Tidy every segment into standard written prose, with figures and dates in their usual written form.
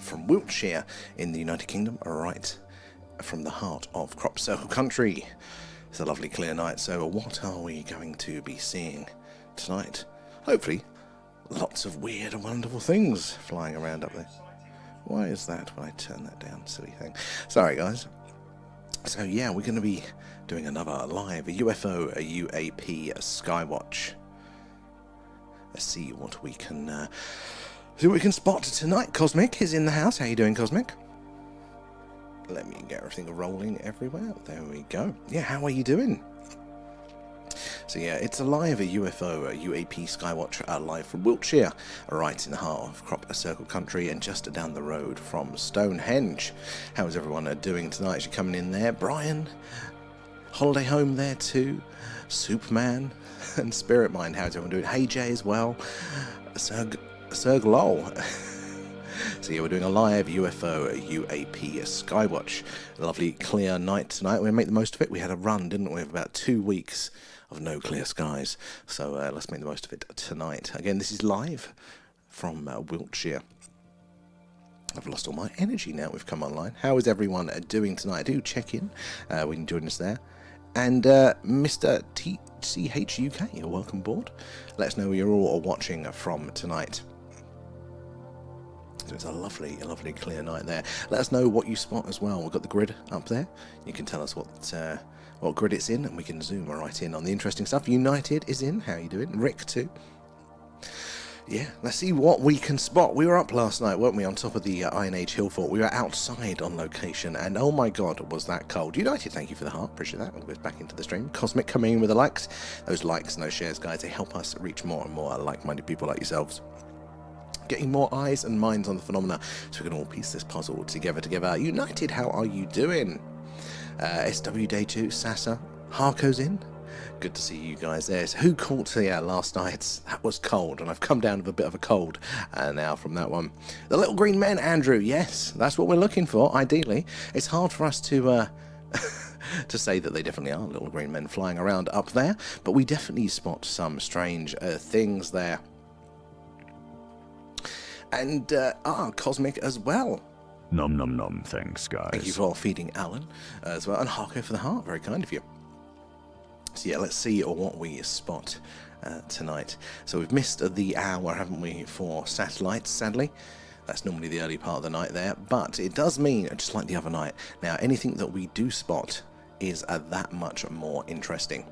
from Wiltshire in the United Kingdom, right from the heart of Crop Circle country. It's a lovely clear night, so what are we going to be seeing tonight? Hopefully lots of weird and wonderful things flying around up there. Why is that when I turn that down? Silly thing. Sorry guys. So yeah, we're going to be doing another live UFO, a UAP, a Skywatch. Let's see what we can spot tonight. Cosmic is in the house. How you doing, Cosmic? Let me get everything rolling everywhere. There we go. Yeah, how are you doing? So yeah, it's a live UFO, a UAP Skywatch, live from Wiltshire, right in the heart of Crop Circle country and just down the road from Stonehenge. How is everyone doing tonight? You coming in there? Brian, holiday home there too. Superman and Spirit Mind. How's everyone doing? Hey Jay as well. Serg Lol. So yeah, we're doing a live UFO, a UAP, a Skywatch. A lovely clear night tonight. We're going to make the most of it. We had a run, didn't we, of about 2 weeks of no clear skies. So let's make the most of it tonight. Again, this is live from Wiltshire. I've lost all my energy now we've come online. How is everyone doing tonight? Do check in when you join us there. And Mr. TCH UK, welcome aboard. Let us know where you're all watching from tonight. So it's a lovely clear night there. Let us know what you spot as well. We've got the grid up there. You can tell us what grid it's in, and we can zoom right in on the interesting stuff. United is in. How you doing? Rick too. Yeah, let's see what we can spot. We were up last night, weren't we, on top of the Iron Age hill fort. We were outside on location, and oh my god, was that cold. United, thank you for the heart. Appreciate that. We're back into the stream. Cosmic coming in with the likes. Those likes and those shares, guys, they help us reach more and more like-minded people like yourselves. Getting more eyes and minds on the phenomena so we can all piece this puzzle together. United, how are you doing? SW Day 2, Sasa, Harko's in. Good to see you guys there. So who caught last night? That was cold, and I've come down with a bit of a cold now from that one. The little green men, Andrew. Yes, that's what we're looking for, ideally. It's hard for us to to say that they definitely are little green men flying around up there, but we definitely spot some strange things there. And Cosmic as well. Nom nom nom, thanks guys. Thank you for feeding Alan as well, and Harko for the heart, very kind of you. So yeah, let's see what we spot tonight. So we've missed the hour, haven't we, for satellites, sadly. That's normally the early part of the night there, but it does mean, just like the other night, now anything that we do spot is that much more interesting.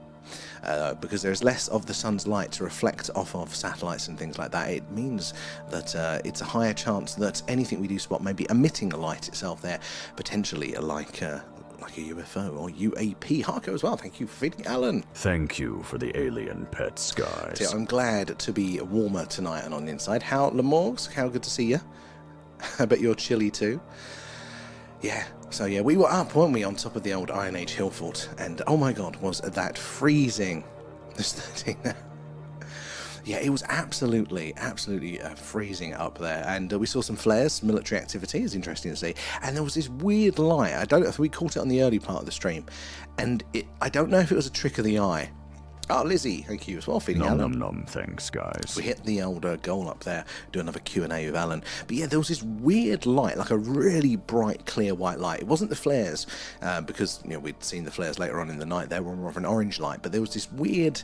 Because there's less of the sun's light to reflect off of satellites and things like that. It means that it's a higher chance that anything we do spot may be emitting the light itself there, potentially like a UFO or UAP. Harko as well, thank you for feeding Alan. Thank you for the alien pets, guys. So I'm glad to be warmer tonight and on the inside. How, Lemorgs, how good to see you. I bet you're chilly too. Yeah, so yeah, we were up, weren't we, on top of the old Iron Age hill fort, and oh my god, was that freezing. Yeah, it was absolutely freezing up there, and we saw some flares, military activity. It's interesting to see, and there was this weird light. I don't know if we caught it on the early part of the stream, and I don't know if it was a trick of the eye. Oh, Lizzie, thank you as well, feeding Alan. Nom nom nom, thanks guys. We hit the old goal up there, do another Q&A with Alan. But yeah, there was this weird light, like a really bright, clear white light. It wasn't the flares, because we'd seen the flares later on in the night. They were more of an orange light, but there was this weird,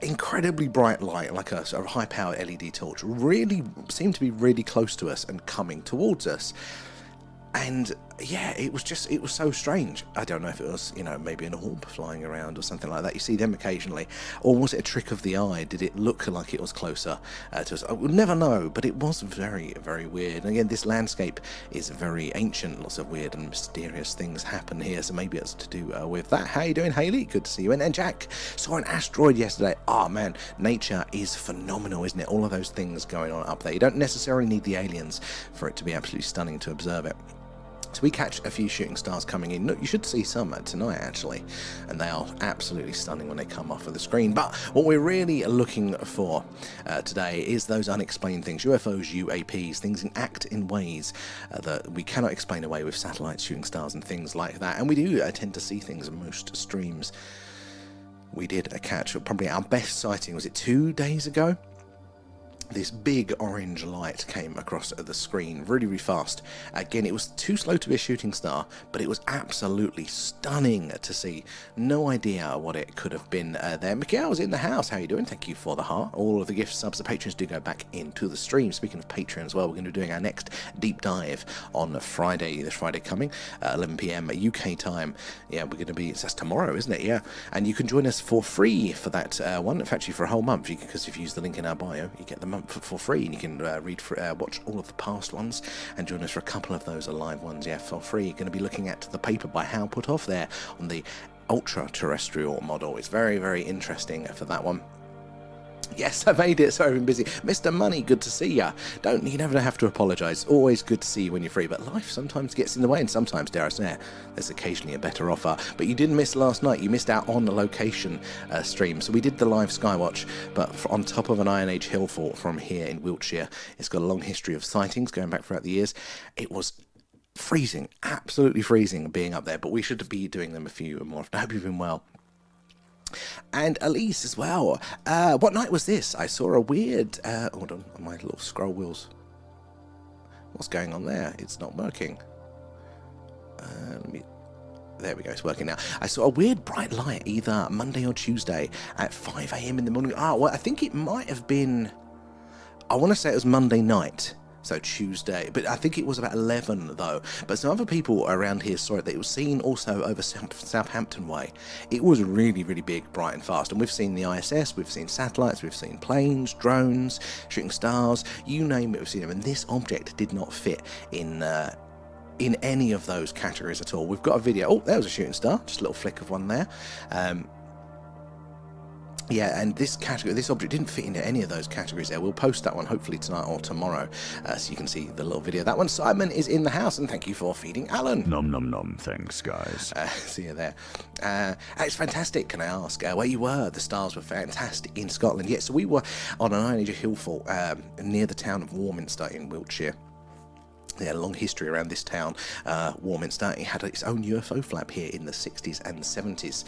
incredibly bright light, like a sort of high-powered LED torch. Really seemed to be really close to us and coming towards us. And yeah, it was so strange. I don't know if it was, maybe an orb flying around or something like that. You see them occasionally. Or was it a trick of the eye? Did it look like it was closer to us? I would never know, but it was very, very weird. And again, this landscape is very ancient. Lots of weird and mysterious things happen here, so maybe it's to do with that. How you doing, Haley? Good to see you. And Jack, saw an asteroid yesterday. Oh man, nature is phenomenal, isn't it? All of those things going on up there. You don't necessarily need the aliens for it to be absolutely stunning to observe it. So we catch a few shooting stars coming in. Look, you should see some tonight, actually. And they are absolutely stunning when they come off of the screen. But what we're really looking for today is those unexplained things. UFOs, UAPs, things act in ways that we cannot explain away with satellites, shooting stars, and things like that. And we do tend to see things in most streams. We did catch probably our best sighting, was it 2 days ago? this big orange light came across the screen really, really fast. Again, it was too slow to be a shooting star, but it was absolutely stunning to see. No idea what it could have been there. Miguel's in the house. How are you doing? Thank you for the heart. All of the gifts, subs, the patrons do go back into the stream. Speaking of Patreon as well, we're going to be doing our next deep dive on Friday, this Friday coming, 11 PM UK time. Yeah, we're going to be, that's tomorrow, isn't it? Yeah. And you can join us for free for that one. In fact, for a whole month, because if you use the link in our bio, you get the month for free, and you can watch all of the past ones and join us for a couple of those live ones, yeah, for free. You're going to be looking at the paper by Hal put off there on the ultra terrestrial model. It's very, very interesting for that one. Yes, I made it. Sorry, I've been busy. Mr. Money, good to see ya. You never have to apologise. Always good to see you when you're free, but life sometimes gets in the way, and sometimes, dare I say, there's occasionally a better offer. But you didn't miss last night. You missed out on the location stream. So we did the live Skywatch, but on top of an Iron Age hill fort from here in Wiltshire. It's got a long history of sightings going back throughout the years. It was freezing, absolutely freezing being up there, but we should be doing them a few more. I hope you've been well. And Elise as well. What night was this? I saw a weird... hold on my little scroll wheels. What's going on there? It's not working. There we go, it's working now. I saw a weird bright light either Monday or Tuesday at 5 AM in the morning. Well, I think it might have been... I want to say it was Monday night. So Tuesday, but I think it was about 11 though. But some other people around here saw it. That it was seen also over Southampton way. It was really, really big, bright and fast. And we've seen the ISS, we've seen satellites, we've seen planes, drones, shooting stars, you name it, we've seen them. And this object did not fit in any of those categories at all. We've got a video. Oh, there was a shooting star, just a little flick of one there. Yeah, and this object didn't fit into any of those categories there. We'll post that one hopefully tonight or tomorrow, so you can see the little video. That one, Simon is in the house, and thank you for feeding Alan. Nom nom nom, thanks guys. See you there. It's fantastic, can I ask, where you were? The stars were fantastic in Scotland. Yeah, so we were on an Iron Age hill fort near the town of Warminster in Wiltshire. They had a long history around this town, Warminster. It had its own UFO flap here in the 60s and 70s.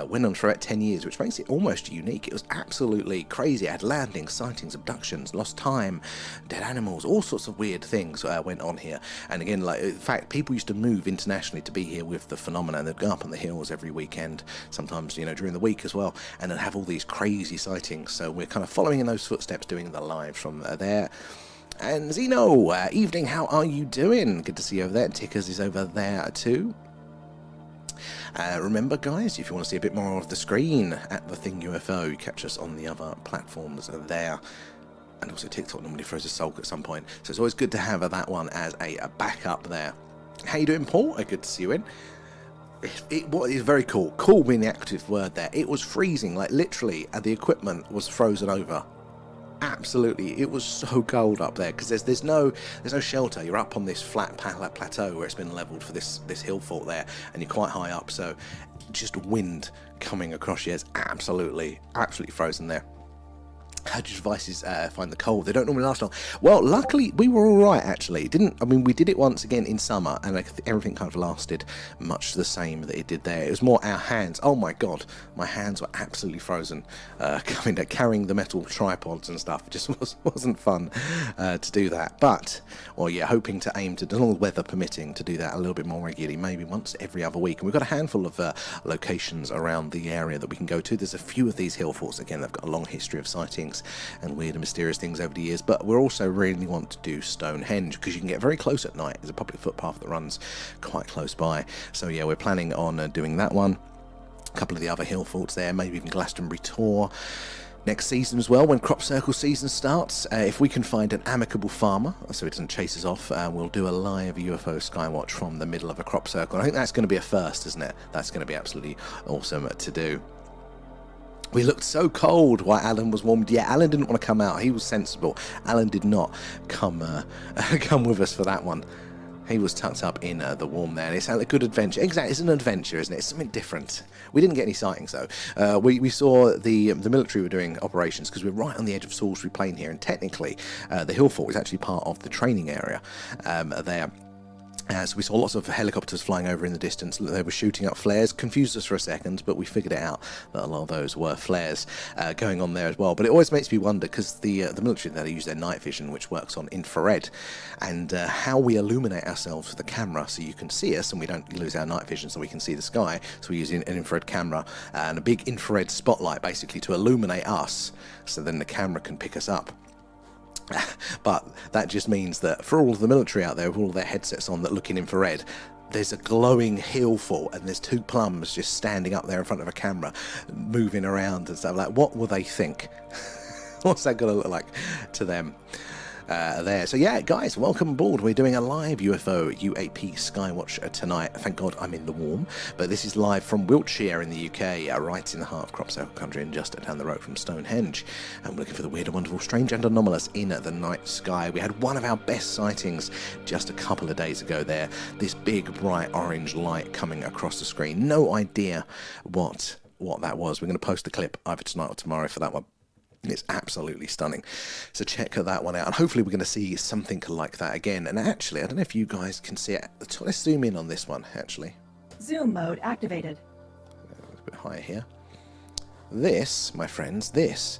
Went on for about 10 years, which makes it almost unique. It was absolutely crazy. It had landings, sightings, abductions, lost time, dead animals, all sorts of weird things went on here. And again, like, in fact, people used to move internationally to be here with the phenomenon. They'd go up on the hills every weekend, sometimes, during the week as well, and then have all these crazy sightings. So we're kind of following in those footsteps, doing the live from there. And Zeno, evening, how are you doing? Good to see you over there. Tickers is over there too. Remember, guys, if you want to see a bit more of the screen at The Thing UFO, you catch us on the other platforms there. And also TikTok normally throws a sulk at some point. So it's always good to have that one as a backup there. How you doing, Paul? Good to see you in. What is very cool. Cool being the active word there. It was freezing, like literally, and the equipment was frozen over. Absolutely, it was so cold up there because there's no shelter. You're up on this flat plateau where it's been leveled for this hill fort there, and you're quite high up, so just wind coming across you. It's absolutely frozen there. How do your devices find the cold? They don't normally last long. Well, luckily we were all right actually. We did it once again in summer, and everything kind of lasted much the same that it did there. It was more our hands. Oh my god, my hands were absolutely frozen. Carrying the metal tripods and stuff, it just wasn't fun to do that. But well, yeah, hoping to aim to, as long as weather permitting, to do that a little bit more regularly, maybe once every other week. And we've got a handful of locations around the area that we can go to. There's a few of these hill forts again. They've got a long history of sightings and weird and mysterious things over the years, but we also really want to do Stonehenge because you can get very close at night. There's a public footpath that runs quite close by, so yeah, we're planning on doing that one. A couple of the other hill forts there, maybe even Glastonbury Tor next season as well, when crop circle season starts. If we can find an amicable farmer so it doesn't chase us off, we'll do a live UFO Skywatch from the middle of a crop circle. I think that's going to be a first, isn't it? That's going to be absolutely awesome to do. We looked so cold while Alan was warmed. Yeah, Alan didn't want to come out. He was sensible. Alan did not come with us for that one. He was tucked up in the warm there. And it's a good adventure. Exactly, it's an adventure, isn't it? It's something different. We didn't get any sightings though. We saw the military were doing operations because we're right on the edge of Salisbury Plain here, and technically the hill fort is actually part of the training area there. So we saw lots of helicopters flying over in the distance. They were shooting up flares. Confused us for a second, but we figured it out that a lot of those were flares going on there as well. But it always makes me wonder, because the military, they use their night vision, which works on infrared, and how we illuminate ourselves with the camera so you can see us and we don't lose our night vision so we can see the sky. So we use an infrared camera and a big infrared spotlight basically to illuminate us so then the camera can pick us up. But that just means that for all of the military out there with all their headsets on that look in infrared, there's a glowing hill full and there's two plums just standing up there in front of a camera moving around and stuff. Like, what will they think? What's that going to look like to them? There. So yeah, guys, welcome aboard. We're doing a live UFO UAP Skywatch tonight. Thank God I'm in the warm, but this is live from Wiltshire in the UK, right in the heart of Crop Circle Country and just down the road from Stonehenge. And we're looking for the weird and wonderful, strange and anomalous in the night sky. We had one of our best sightings just a couple of days ago there. This big bright orange light coming across the screen. No idea what that was. We're going to post the clip either tonight or tomorrow for that one. It's absolutely stunning. So check that one out. And hopefully we're going to see something like that again. And actually, I don't know if you guys can see it. Let's zoom in on this one, actually. Zoom mode activated. A bit higher here. This, my friends, this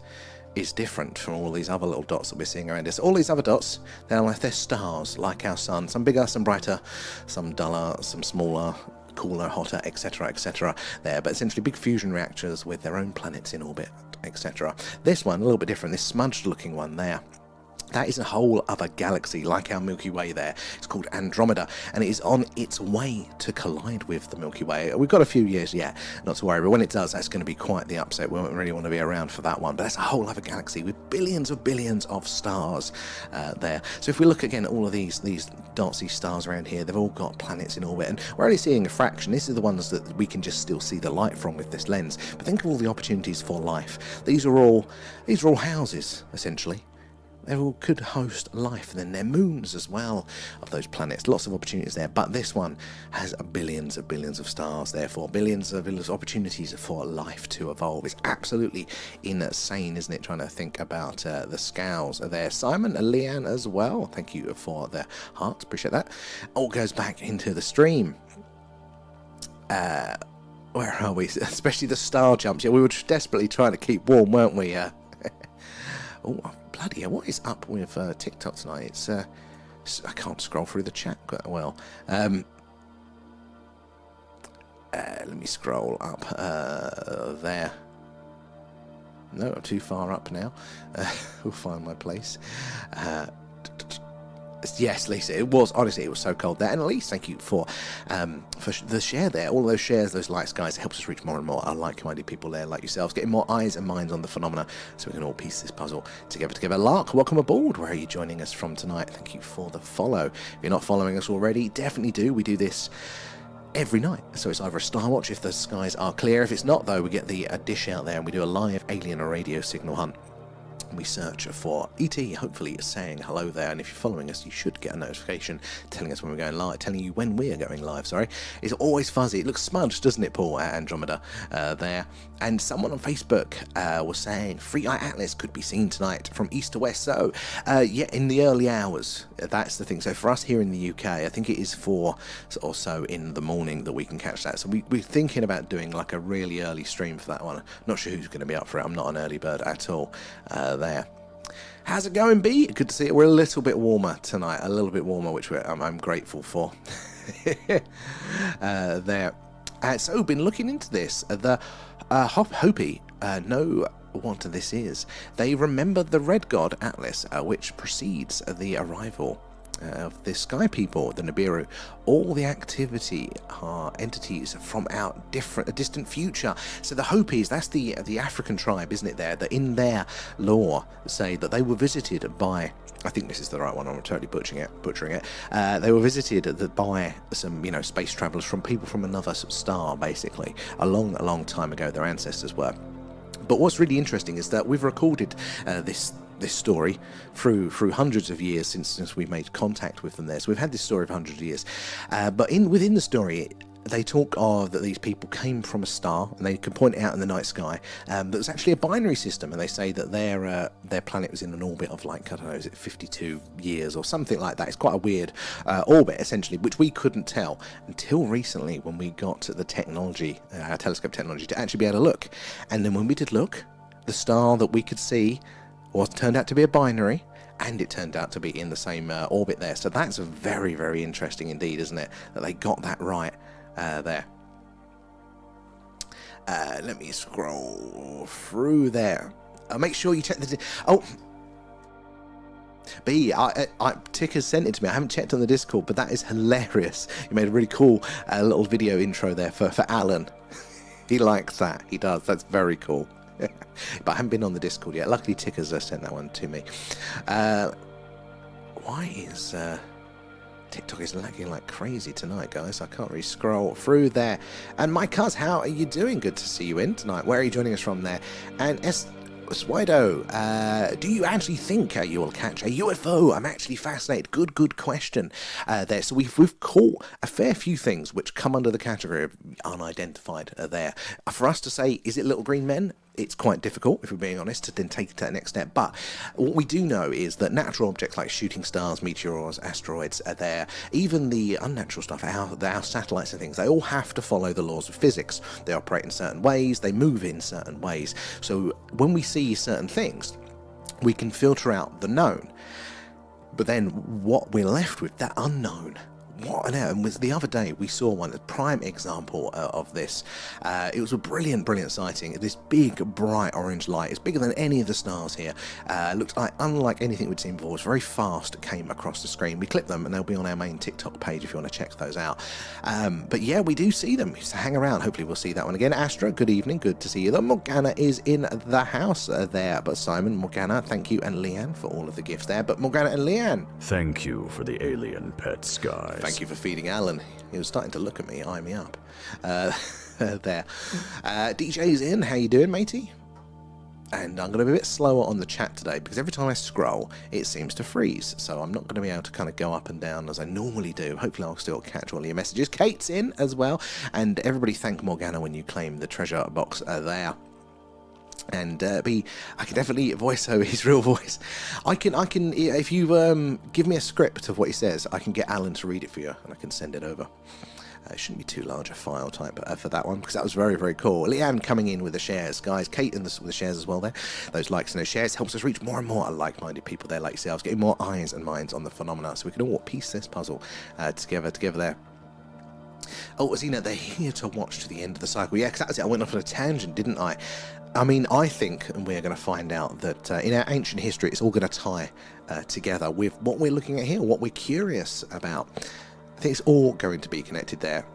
is different from all these other little dots that we're seeing around us. All these other dots, they're stars, like our sun. Some bigger, some brighter, some duller, some smaller, cooler, hotter, etc., there. But essentially big fusion reactors with their own planets in orbit, etc. This one, a little bit different, this smudged looking one there. That is a whole other galaxy, like our Milky Way there. It's called Andromeda, and it is on its way to collide with the Milky Way. We've got a few years yet, not to worry, but when it does, that's going to be quite the upset. We won't really want to be around for that one, but that's a whole other galaxy with billions of stars there. So if we look again at all of these dots, these stars around here, they've all got planets in orbit, and we're only seeing a fraction. This is the ones that we can just still see the light from with this lens. But think of all the opportunities for life. These are all houses, essentially. They all could host life, and then they're moons as well of those planets. Lots of opportunities there, but this one has billions of stars, therefore billions of opportunities for life to evolve. It's absolutely insane, isn't it, trying to think about the scales there. Simon and Leanne as well, thank you for the hearts, appreciate that. All goes back into the stream. Where are we? Especially the star jumps. Yeah, we were desperately trying to keep warm, weren't we? Oh, bloody hell, what is up with TikTok tonight? It's I can't scroll through the chat quite well. Let me scroll up there. No, I'm too far up now. We'll find my place. Yes, Lisa, it was, honestly, it was so cold there. And Elise, thank you for the share there. All of those shares, those likes, guys, it helps us reach more and more like-minded people there like yourselves, getting more eyes and minds on the phenomena so we can all piece this puzzle together. Lark, welcome aboard. Where are you joining us from tonight? Thank you for the follow. If you're not following us already, definitely do. We do this every night, so it's either a Starwatch if the skies are clear. If it's not, though, we get the dish out there and we do a live alien radio signal hunt. We search for ET, hopefully saying hello there, and if you're following us, you should get a notification telling us when we're going live, telling you when we are going live, sorry. It's always fuzzy. It looks smudged, doesn't it, Paul, at Andromeda there. And someone on Facebook was saying Free Eye Atlas could be seen tonight from east to west, so yeah, in the early hours, that's the thing. So for us here in the UK, I think it is 4 or so in the morning that we can catch that. So we're thinking about doing like a really early stream for that one. Not sure who's going to be up for it. I'm not an early bird at all there. How's it going, B? Good to see it. We're a little bit warmer tonight, a little bit warmer, which I'm grateful for. There. So been looking into this. The Hopi know what this is. They remember the Red God Atlas, which precedes the arrival of the Sky People, the Nibiru. All the activity are entities from our distant future. So the Hopis, that's the African tribe, isn't it? That in their lore say that they were visited by, I think this is the right one, I'm totally butchering it. They were visited by some, space travelers, from people from another star, basically, a long time ago. Their ancestors were. But what's really interesting is that we've recorded this story through hundreds of years since we made contact with them there. So we've had this story for hundreds of years. But within the story, they talk of that these people came from a star, and they can point it out in the night sky. That was actually a binary system, and they say that their planet was in an orbit of like, I don't know, is it 52 years or something like that? It's quite a weird orbit, essentially, which we couldn't tell until recently when we got the technology, our telescope technology, to actually be able to look. And then when we did look, the star that we could see turned out to be a binary, and it turned out to be in the same orbit there. So that's very, very interesting indeed, isn't it? That they got that right there. Let me scroll through there. Make sure you check the... Tick has sent it to me. I haven't checked on the Discord, but that is hilarious. You made a really cool little video intro there for Alan. He likes that. He does. That's very cool. But I haven't been on the Discord yet. Luckily, Tick has sent that one to me. Why is... TikTok is lagging like crazy tonight, guys. I can't really scroll through there. And my cuz, how are you doing? Good to see you in tonight. Where are you joining us from there? And Swido, do you actually think you will catch a UFO? I'm actually fascinated. Good question there. So we've caught a fair few things which come under the category of unidentified there. For us to say, is it little green men? It's quite difficult, if we're being honest, to then take it to the next step. But what we do know is that natural objects like shooting stars, meteors, asteroids are there. Even the unnatural stuff, our satellites and things, they all have to follow the laws of physics. They operate in certain ways, they move in certain ways. So when we see certain things, we can filter out the known. But then what we're left with, that unknown. What on earth? And the other day we saw one, a prime example of this. It was a brilliant sighting. This big bright orange light. It's bigger than any of the stars here. Looked like unlike anything we'd seen before. It was very fast. It came across the screen. We clipped them and they'll be on our main TikTok page if you want to check those out. But yeah, we do see them. So hang around. Hopefully we'll see that one again. Astra, good evening. Good to see you. The Morgana is in the house there. But Simon, Morgana, thank you, and Leanne for all of the gifts there. But Morgana and Leanne, Thank you for the alien pets, guys. thank you for feeding Alan. He was starting to look at me, eye me up. There. DJ's in. How you doing, matey? And I'm going to be a bit slower on the chat today because every time I scroll, it seems to freeze. So I'm not going to be able to kind of go up and down as I normally do. Hopefully I'll still catch all your messages. Kate's in as well. And everybody thank Morgana when you claim the treasure box there. And I can definitely voice over his real voice. I can if you give me a script of what he says, I can get Alan to read it for you and I can send it over. It shouldn't be too large a file type for that one because that was very cool. Leanne coming in with the shares, guys. Kate with the shares as well there. Those likes and those shares helps us reach more and more like-minded people there like yourselves, getting more eyes and minds on the phenomena so we can all piece this puzzle together there. Oh, Azina, they're here to watch to the end of the cycle. Yeah, because that was it. I went off on a tangent, didn't I? I mean, I think, and we're going to find out, that in our ancient history, it's all going to tie together with what we're looking at here, what we're curious about. I think it's all going to be connected there.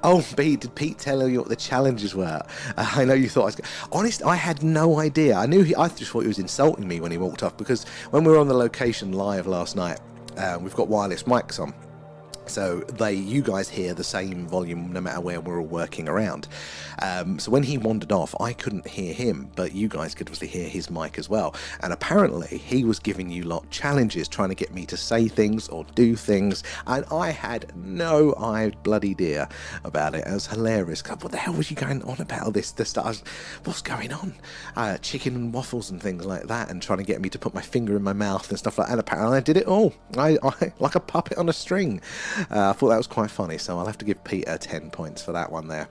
Oh, B, did Pete tell you what the challenges were? I know you thought I was... Honest, I had no idea. I just thought he was insulting me when he walked off, because when we were on the location live last night, we've got wireless mics on. So you guys hear the same volume no matter where we're all working around. So when he wandered off, I couldn't hear him, but you guys could obviously hear his mic as well. And apparently he was giving you lot challenges, trying to get me to say things or do things, and I had no bloody idea about it. It was hilarious. God, what the hell was you going on about this stuff? What's going on? Chicken and waffles and things like that, and trying to get me to put my finger in my mouth and stuff like that. And apparently I did it all. I like a puppet on a string. I thought that was quite funny, so I'll have to give Peter 10 points for that one there.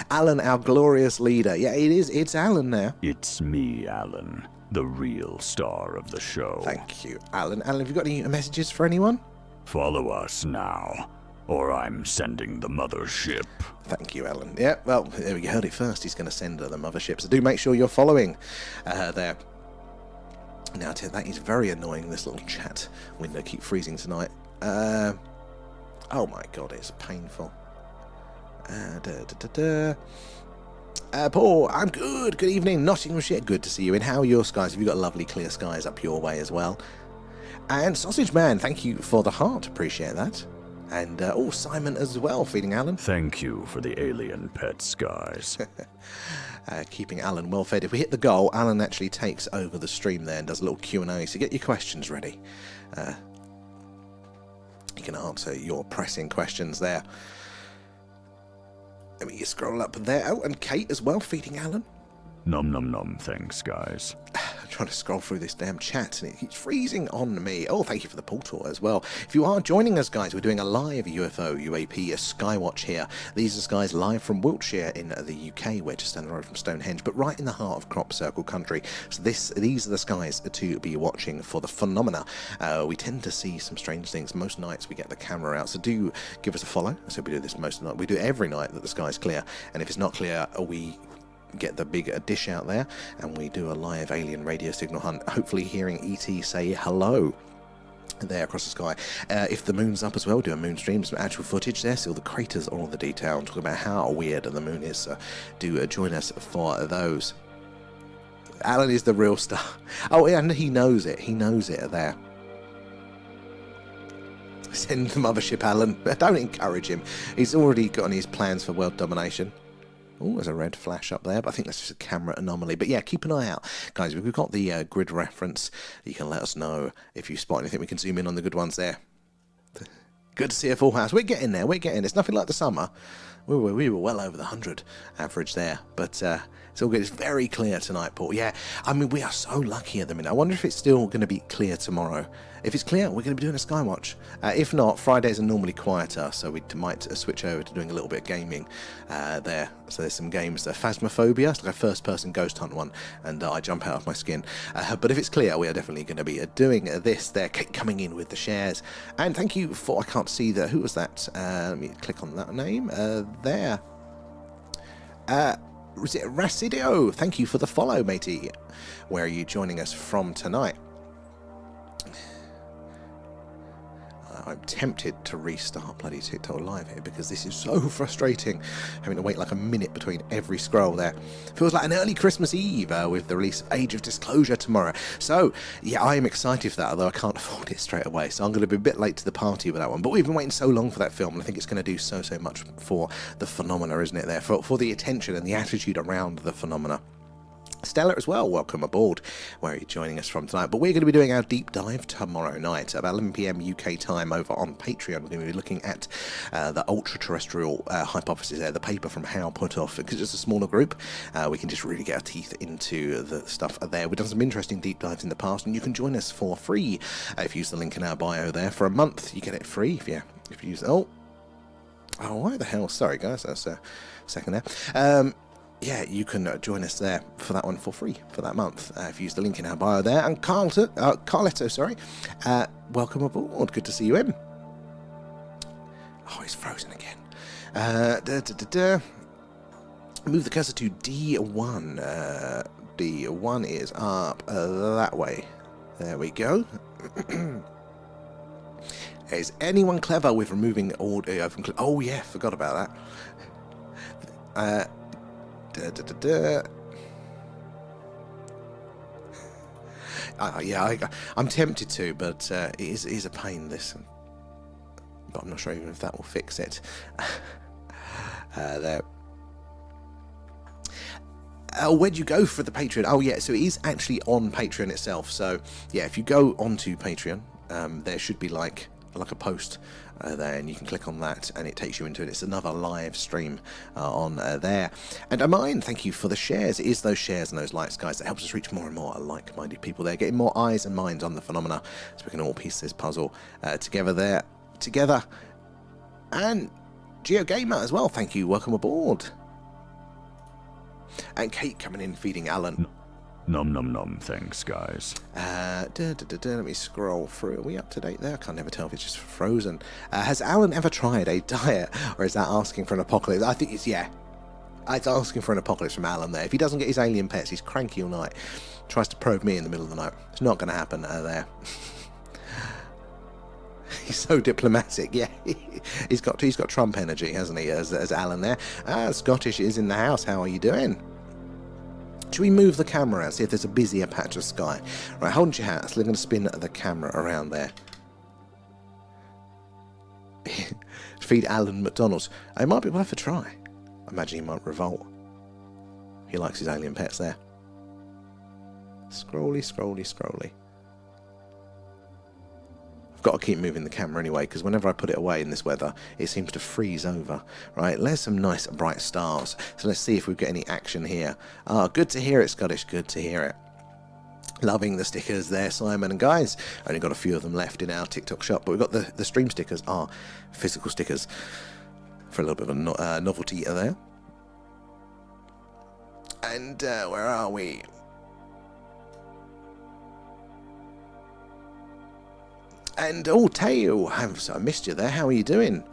Alan, our glorious leader. Yeah, it's Alan now. It's me, Alan, the real star of the show. Thank you, Alan. Alan, have you got any messages for anyone? Follow us now, or I'm sending the mothership. Thank you, Alan. Yeah, well, there we heard it first. He's going to send the mothership, so do make sure you're following there. Now, that is very annoying, this little chat window keep freezing tonight. Oh my god, it's painful. Paul, I'm good. Good evening, Nottinghamshire. Good to see you. And how are your skies? Have you got lovely clear skies up your way as well? And Sausage Man, thank you for the heart. Appreciate that. And Simon as well, feeding Alan. Thank you for the alien pets, guys. Keeping Alan well fed. If we hit the goal, Alan actually takes over the stream there and does a little Q&A. So get your questions ready. He can answer your pressing questions there. Let me scroll up there. Oh, and Kate as well, feeding Alan. Nom nom nom, thanks, guys. I'm trying to scroll through this damn chat and it keeps freezing on me. Oh, thank you for the portal as well. If you are joining us, guys, we're doing a live UFO UAP Skywatch here. These are guys live from Wiltshire in the UK. We're just down the road from Stonehenge, but right in the heart of Crop Circle country. So these are the skies to be watching for the phenomena. We tend to see some strange things. Most nights we get the camera out, so do give us a follow. So we do this most night. We do it every night that the sky's clear, and if it's not clear, we get the big dish out there and we do a live alien radio signal hunt, hopefully hearing ET say hello there across the sky. If the moon's up as well, do a moon stream, some actual footage there, see all the craters, all the detail, and talk about how weird the moon is. So do join us for those. Alan is the real star. Oh yeah, and he knows it there. Send the mothership, Alan. Don't encourage him. He's already got on his plans for world domination. Oh, there's a red flash up there, but I think that's just a camera anomaly. But yeah, keep an eye out. Guys, we've got the grid reference. You can let us know if you spot anything. We can zoom in on the good ones there. Good to see a full house. We're getting there. It's nothing like the summer. We were well over the 100 average there. But it's all good. It's very clear tonight, Paul. Yeah, I mean, we are so lucky at the minute. I wonder if it's still going to be clear tomorrow. If it's clear, we're going to be doing a Skywatch. If not, Fridays are normally quieter, so we might switch over to doing a little bit of gaming there. So there's some games. Phasmophobia, it's like a first-person ghost hunt one, and I jump out of my skin. But if it's clear, we are definitely going to be doing this. They're coming in with the shares. And thank you for, I can't see that. Who was that? Let me click on that name. There. Was it Racidio? Thank you for the follow, matey. Where are you joining us from tonight? I'm tempted to restart bloody TikTok live here because this is so frustrating, having to wait like a minute between every scroll there. Feels like an early Christmas Eve with the release of Age of Disclosure tomorrow. So yeah, I am excited for that, although I can't afford it straight away, so I'm going to be a bit late to the party with that one. But we've been waiting so long for that film, and I think it's going to do so much for the phenomena, isn't it, there, for the attention and the attitude around the phenomena. Stella as well, welcome aboard. Where are you joining us from tonight? But we're going to be doing our deep dive tomorrow night about 11 PM UK time over on Patreon. We're going to be looking at the ultra-terrestrial hypothesis there, the paper from How put off. Because it's a smaller group, we can just really get our teeth into the stuff there. We've done some interesting deep dives in the past, and you can join us for free if you use the link in our bio there. For a month, you get it free if you use... Oh, why the hell? Sorry, guys, that's a second there. Yeah, you can join us there for that one for free for that month if you use the link in our bio there. And Carletto, sorry, welcome aboard. Good to see you in. Oh, he's frozen again. Move the cursor to D1. D1 is up that way. There we go. Is anyone clever with removing audio from... Oh, yeah, forgot about that. Yeah, I'm tempted to, but it is a pain, this. But I'm not sure even if that will fix it. There. Where'd you go for the Patreon? Oh, yeah, so it is actually on Patreon itself. So, yeah, if you go onto Patreon, there should be like a post there, and you can click on that and it takes you into it. It's another live stream on there. And Amine, thank you for the shares. It is those shares and those likes, guys, that helps us reach more and more like-minded people there, getting more eyes and minds on the phenomena, so we can all piece this puzzle together. And GeoGamer as well, thank you, welcome aboard. And Kate coming in, feeding Alan. Nom nom nom, thanks, guys. Let me scroll through. Are we up to date there? I can't never tell if it's just frozen. Has Alan ever tried a diet, or is that asking for an apocalypse? I think it's, yeah. It's asking for an apocalypse from Alan there. If he doesn't get his alien pets, he's cranky all night. Tries to probe me in the middle of the night. It's not going to happen there. He's so diplomatic. Yeah, he's got Trump energy, hasn't he? As Alan there. Scottish is in the house. How are you doing? Should we move the camera and see if there's a busier patch of sky? Right, hold your hat. So we're going to spin the camera around there. Feed Alan McDonald's. It might be worth a try. I imagine he might revolt. He likes his alien pets there. Scrolly. got to keep moving the camera anyway, because whenever I put it away in this weather, it seems to freeze over. Right, there's some nice bright stars. So let's see if we get any action here. Ah, good to hear it, Scottish. Good to hear it. Loving the stickers there, Simon. And guys, only got a few of them left in our TikTok shop, but we've got the stream stickers are physical stickers for a little bit of a novelty there. And where are we? And oh, Teo, I missed you there. How are you doing?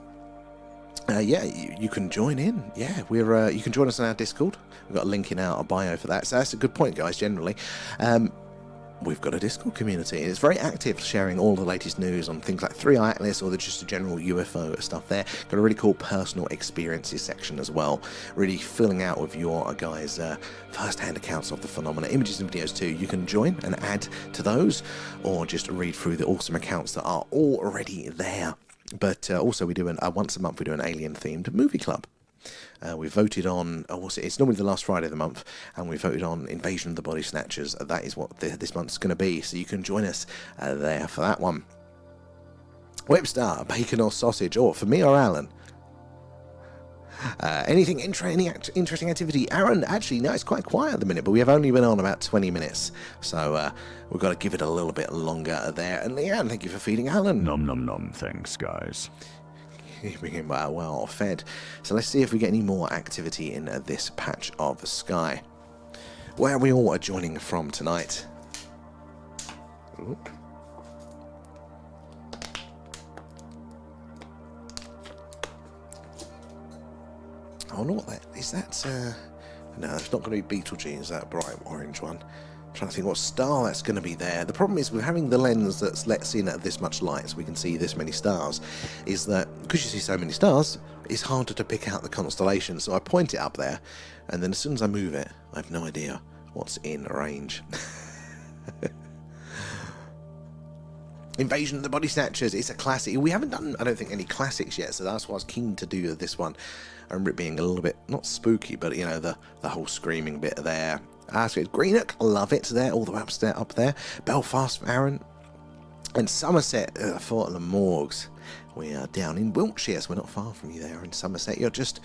Yeah, you can join in. Yeah, you can join us on our Discord. We've got a link in our bio for that. So that's a good point, guys. Generally, we've got a Discord community. It's very active, sharing all the latest news on things like 3i Atlas or just the general UFO stuff there. Got a really cool personal experiences section as well, really filling out with your guys' first-hand accounts of the phenomena, images and videos too. You can join and add to those, or just read through the awesome accounts that are already there. But also we do once a month we do an alien-themed movie club. We voted on, it's normally the last Friday of the month, and we voted on Invasion of the Body Snatchers. That is what this month's going to be, so you can join us there for that one. Whipstar, bacon or sausage, or for me or Alan? Any interesting activity? Aaron, actually, no, it's quite quiet at the minute, but we have only been on about 20 minutes, so we've got to give it a little bit longer there. And Leanne, thank you for feeding Alan. Nom nom nom, thanks, guys. Keeping well fed. So let's see if we get any more activity in this patch of sky. Where we all are joining from tonight. Ooh. I wonder what that is. No, it's not going to be Betelgeuse, that bright orange one. I'm trying to think what star that's going to be there. The problem is with having the lens that lets in at this much light, so we can see this many stars, is that because you see so many stars, it's harder to pick out the constellation. So I point it up there, and then as soon as I move it, I have no idea what's in range. Invasion of the Body Snatchers, it's a classic. We haven't done, I don't think, any classics yet, so that's why I was keen to do this one. I remember it being a little bit, not spooky, but, you know, the whole screaming bit there. Greenock, love it there, all the way up there. Belfast, Aaron. And Somerset, Fort Le Morgues. We are down in Wiltshire, so we're not far from you there in Somerset. You're just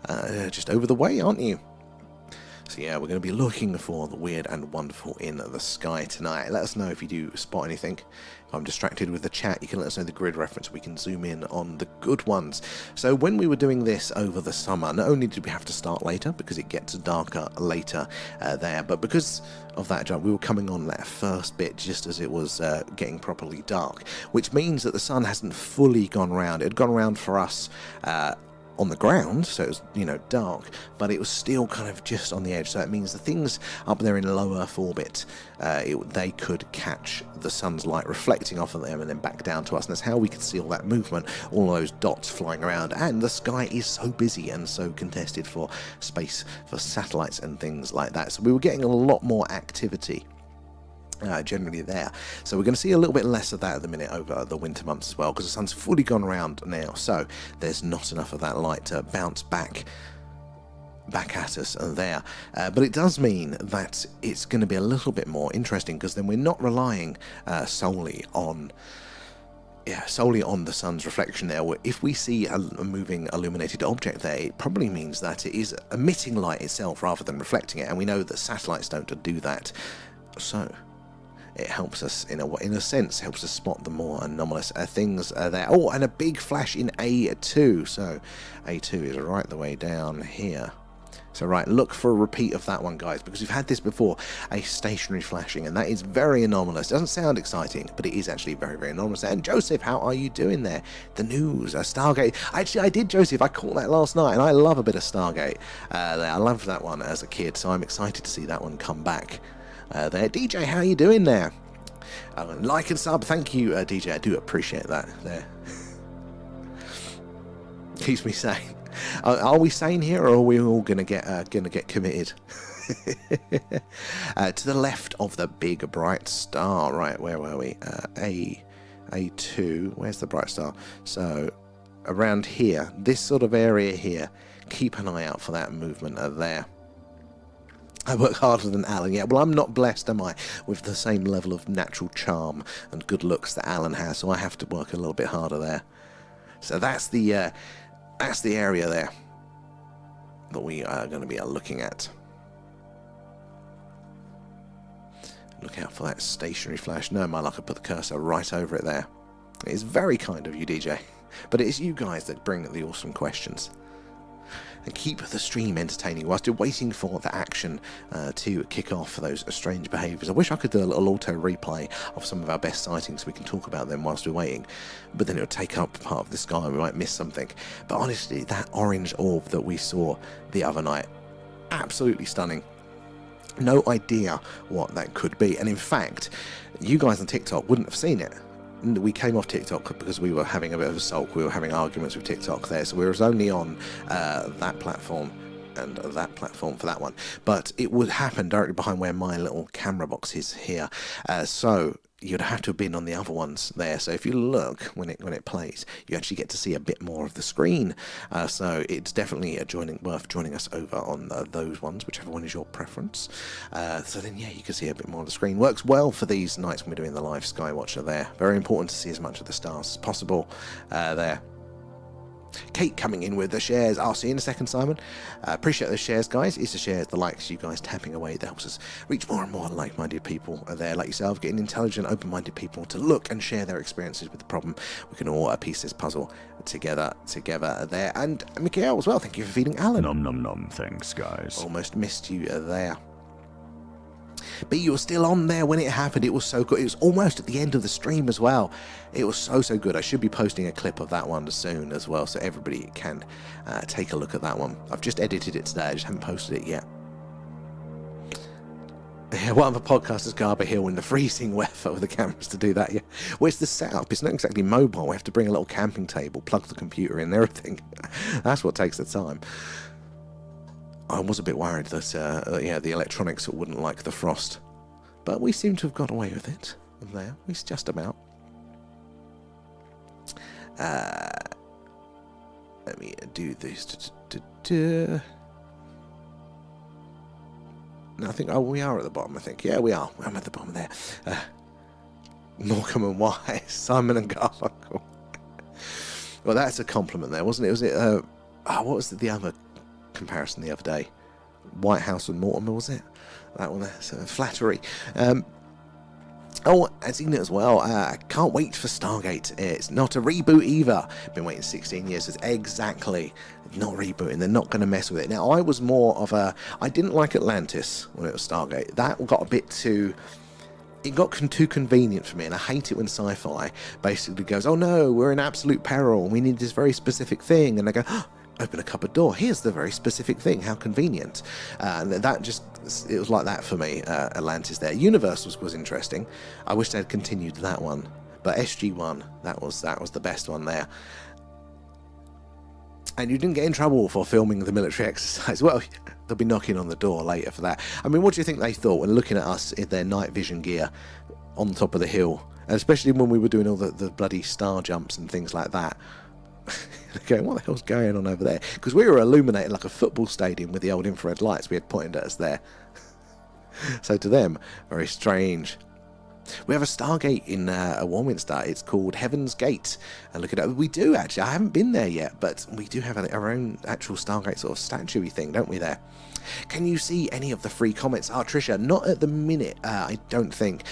over the way, aren't you? So yeah, we're going to be looking for the weird and wonderful in the sky tonight. Let us know if you do spot anything. If I'm distracted with the chat, you can let us know the grid reference. We can zoom in on the good ones. So when we were doing this over the summer, not only did we have to start later because it gets darker later there, but because of that job, we were coming on that first bit just as it was getting properly dark, which means that the sun hasn't fully gone round. It had gone around for us on the ground, so it was, you know, dark, but it was still kind of just on the edge. So that means the things up there in low Earth orbit, they could catch the sun's light reflecting off of them and then back down to us, and that's how we could see all that movement, all those dots flying around. And the sky is so busy and so contested for space, for satellites and things like that, so we were getting a lot more activity generally there. So we're going to see a little bit less of that at the minute over the winter months as well, because the sun's fully gone around now, so there's not enough of that light to bounce back at us there. But it does mean that it's going to be a little bit more interesting, because then we're not relying solely on the sun's reflection there. If we see a moving illuminated object there, it probably means that it is emitting light itself rather than reflecting it, and we know that satellites don't do that. So it helps us, in a sense, helps us spot the more anomalous things there. Oh, and a big flash in A2. So A2 is right the way down here. So right, look for a repeat of that one, guys, because we've had this before, a stationary flashing, and that is very anomalous. It doesn't sound exciting, but it is actually very, very anomalous. And Joseph, how are you doing there? The news, Stargate. Actually, I did, Joseph. I caught that last night, and I love a bit of Stargate. I loved that one as a kid, so I'm excited to see that one come back. There, DJ, how are you doing there? Like and sub, thank you, DJ. I do appreciate that. There, keeps me sane. Are we sane here, or are we all gonna get committed? To the left of the big bright star. Right, where were we? A2. Where's the bright star? So around here, this sort of area here. Keep an eye out for that movement there. I work harder than Alan. Yeah, well, I'm not blessed, am I, with the same level of natural charm and good looks that Alan has, so I have to work a little bit harder there. So that's the area there that we are going to be looking at. Look out for that stationary flash. No, my luck, I put the cursor right over it there. It is very kind of you, DJ. But it is you guys that bring the awesome questions. And keep the stream entertaining whilst you're waiting for the action to kick off for those strange behaviours. I wish I could do a little auto replay of some of our best sightings so we can talk about them whilst we're waiting. But then it would take up part of the sky and we might miss something. But honestly, that orange orb that we saw the other night, absolutely stunning. No idea what that could be. And in fact, you guys on TikTok wouldn't have seen it. We came off TikTok because we were having a bit of a sulk. We were having arguments with TikTok there. So we were only on that platform and that platform for that one. But it would happen directly behind where my little camera box is here. So you'd have to have been on the other ones there. So if you look when it plays, you actually get to see a bit more of the screen. So it's definitely worth joining us over on those ones, whichever one is your preference. So then, yeah, you can see a bit more of the screen. Works well for these nights when we're doing the live Skywatcher there. Very important to see as much of the stars as possible there. Kate coming in with the shares. I'll see you in a second, Simon. Appreciate the shares, guys. It's the shares, the likes, you guys tapping away. That helps us reach more and more like-minded people there like yourself, getting intelligent, open-minded people to look and share their experiences with the problem. We can all piece this puzzle together there. And Mikhail as well, thank you for feeding Alan. Nom nom nom, thanks, guys. Almost missed you there. But you were still on there when it happened. It was so good. It was almost at the end of the stream as well. It was so good. I should be posting a clip of that one soon as well, so everybody can take a look at that one. I've just edited it today. I just haven't posted it yet. Yeah, one of the podcasters go up a hill in the freezing weather with the cameras to do that. Yeah, where's the setup? It's not exactly mobile. We have to bring a little camping table, plug the computer in, and everything. That's what takes the time. I was a bit worried that, yeah, the electronics wouldn't like the frost. But we seem to have got away with it there. It's just about. Let me do this. No, I think, oh, we are at the bottom, I think. Yeah, we are. I'm at the bottom there. Morecambe and Wise, Simon and Garfunkel. Well, that's a compliment there, wasn't it? Was it, what was the other comparison the other day? White House and Mortimer, was it? That one there, so flattery. Oh, and seen it as well. I can't wait for Stargate. It's not a reboot either. Been waiting 16 years. It's exactly not rebooting. They're not going to mess with it. Now, I was more of a. I didn't like Atlantis when it was Stargate. That got a bit too. It got too convenient for me, and I hate it when sci-fi basically goes, "Oh no, we're in absolute peril. We need this very specific thing," and they go. Oh, open a cupboard door. Here's the very specific thing. How convenient. And that just, it was like that for me, Atlantis there. Universe was interesting. I wish they'd continued that one. But SG-1, that was the best one there. And you didn't get in trouble for filming the military exercise. Well, they'll be knocking on the door later for that. I mean, what do you think they thought when looking at us in their night vision gear on top of the hill? And especially when we were doing all the bloody star jumps and things like that. Going, what the hell's going on over there? Because we were illuminated like a football stadium with the old infrared lights we had pointed at us there. So to them, very strange. We have a Stargate in Warminster. It's called Heaven's Gate. And look at it. We do actually. I haven't been there yet, but we do have our own actual Stargate sort of statue-y thing, don't we? There. Can you see any of the free comments? Oh, Tricia, not at the minute. I don't think.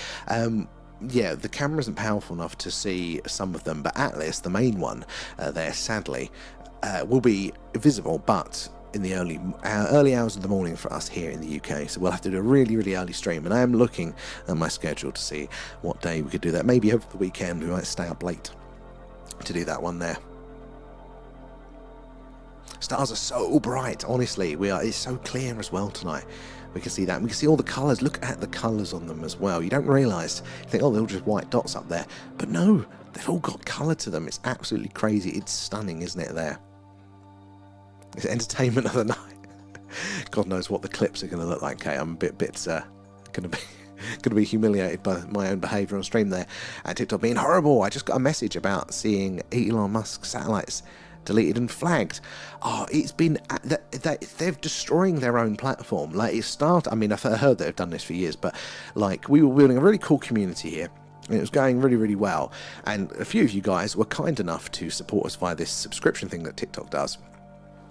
Yeah, the camera isn't powerful enough to see some of them, but Atlas, the main one there, sadly, will be visible, but in the early hours of the morning for us here in the UK. So we'll have to do a really, really early stream, and I am looking at my schedule to see what day we could do that. Maybe over the weekend we might stay up late to do that one there. Stars are so bright, honestly. It's so clear as well tonight. We can see that. And we can see all the colours. Look at the colours on them as well. You don't realise. You think, oh, they're all just white dots up there. But no, they've all got colour to them. It's absolutely crazy. It's stunning, isn't it, there? It's entertainment of the night. God knows what the clips are going to look like. Okay, I'm a bit going to be humiliated by my own behaviour on stream there. And TikTok being horrible. I just got a message about seeing Elon Musk satellites deleted and flagged. Oh, it's been they're destroying their own platform. Like, it started, I mean, I've heard that they've done this for years, but like, we were building a really cool community here. And it was going really, really well. And a few of you guys were kind enough to support us via this subscription thing that TikTok does.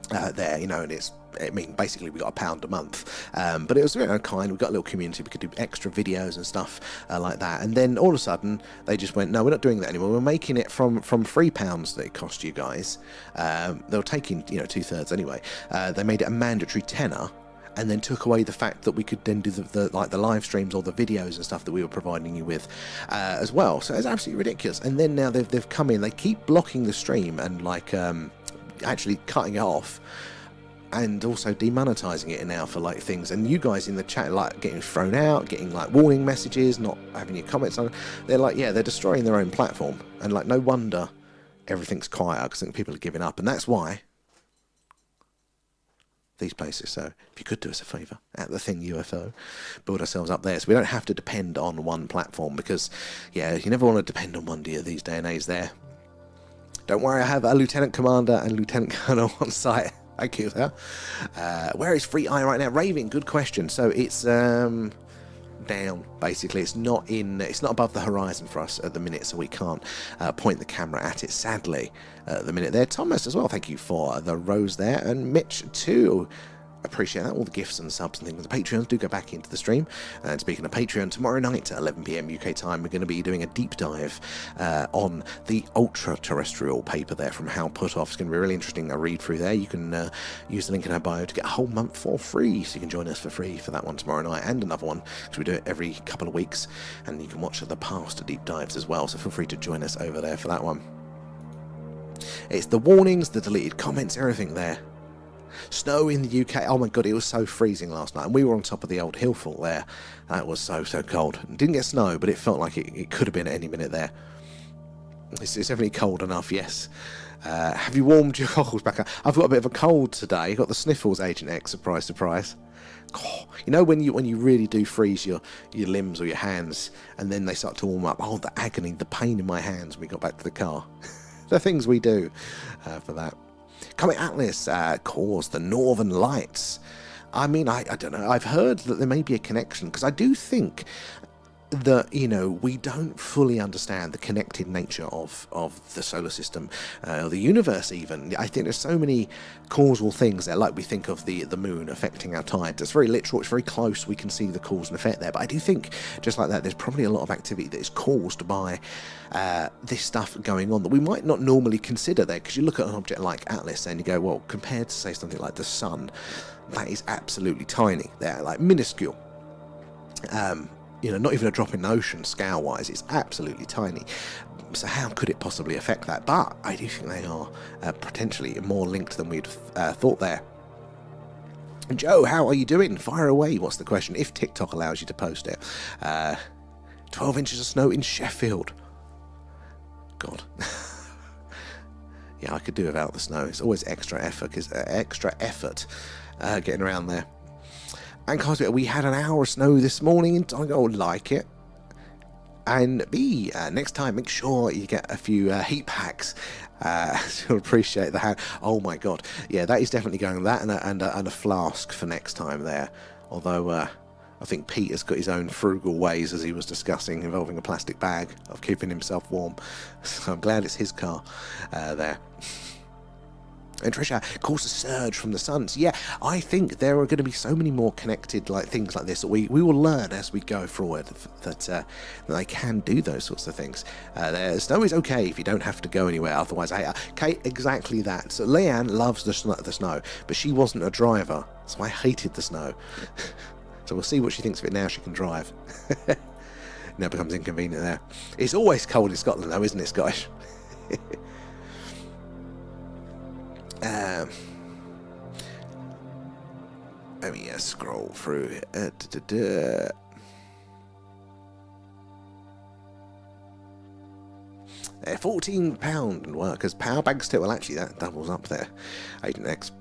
There, you know, and basically we got £1 a month, but it was very kind. We got a little community. We could do extra videos and stuff like that. And then all of a sudden they just went, no, we're not doing that anymore. We're making it from £3 that it cost you guys. They were taking, you know, 2/3 anyway. They made it a mandatory tenner, and then took away the fact that we could then do the live streams or the videos and stuff that we were providing you with as well. So it's absolutely ridiculous. And then now they've come in. They keep blocking the stream and like actually cutting it off, and also demonetizing it now for like things. And you guys in the chat like getting thrown out, getting like warning messages, not having your comments on. They're like, yeah, they're destroying their own platform, and like no wonder everything's quiet, because I think people are giving up, and that's why these places. So if you could do us a favour at the thing UFO, build ourselves up there so we don't have to depend on one platform, because yeah, you never want to depend on one, dear, these day and age there. Don't worry, I have a Lieutenant Commander and Lieutenant Colonel on site. Thank you, sir. Where is Free Eye right now? Raving, good question. So it's down, basically. It's not above the horizon for us at the minute, so we can't point the camera at it, sadly, at the minute there. Thomas as well, thank you for the rose there. And Mitch too. Appreciate that, all the gifts and subs and things. The Patreons do go back into the stream. And speaking of Patreon, tomorrow night at 11 PM UK time, we're going to be doing a deep dive on the ultra-terrestrial paper there from Hal Puthoff. It's going to be really interesting. A read through there. You can use the link in our bio to get a whole month for free, so you can join us for free for that one tomorrow night, and another one, because we do it every couple of weeks, and you can watch the past deep dives as well, so feel free to join us over there for that one. It's the warnings, the deleted comments, everything there. Snow in the UK. Oh my god, it was so freezing last night, and we were on top of the old hillfort there. That was so cold. It didn't get snow, but it felt like it could have been at any minute there. It's definitely cold enough, yes. Have you warmed your goggles back up? I've got a bit of a cold today. Got the sniffles, Agent X. Surprise, surprise. Oh, you know when you really do freeze your limbs or your hands, and then they start to warm up. Oh, the agony, the pain in my hands when we got back to the car. The things we do for that. Comet Atlas caused the Northern Lights. I mean, I don't know. I've heard that there may be a connection, because I do think that, you know, we don't fully understand the connected nature of the solar system, or the universe even. I think there's so many causal things there, like we think of the moon affecting our tides. It's very literal, it's very close, we can see the cause and effect there. But I do think, just like that, there's probably a lot of activity that is caused by this stuff going on that we might not normally consider there, because you look at an object like Atlas and you go, well, compared to, say, something like the sun, that is absolutely tiny. They're like minuscule. You know, not even a drop in the ocean scale-wise. It's absolutely tiny. So how could it possibly affect that? But I do think they are potentially more linked than we'd thought there. And Joe, how are you doing? Fire away. What's the question? If TikTok allows you to post it. 12 inches of snow in Sheffield. God. Yeah, I could do without the snow. It's always extra effort, getting around there. And Cosby, we had an hour of snow this morning, and I like it. And B, next time, make sure you get a few heat packs. You'll appreciate the hand. Oh my god, yeah, that is definitely going. That and a flask for next time there. Although I think Pete has got his own frugal ways, as he was discussing, involving a plastic bag of keeping himself warm. So I'm glad it's his car there. And Trisha, caused a surge from the sun. So yeah, I think there are going to be so many more connected things like this that we will learn as we go forward, that they can do those sorts of things. Snow is okay if you don't have to go anywhere, otherwise Kate, exactly that. So Leanne loves the snow, but she wasn't a driver, so I hated the snow. So we'll see what she thinks of it now she can drive. Now it becomes inconvenient there. It's always cold in Scotland though, isn't it, Scottish? Let me scroll through. £14 and workers power bank still. Well, actually, that doubles up there. Agent X.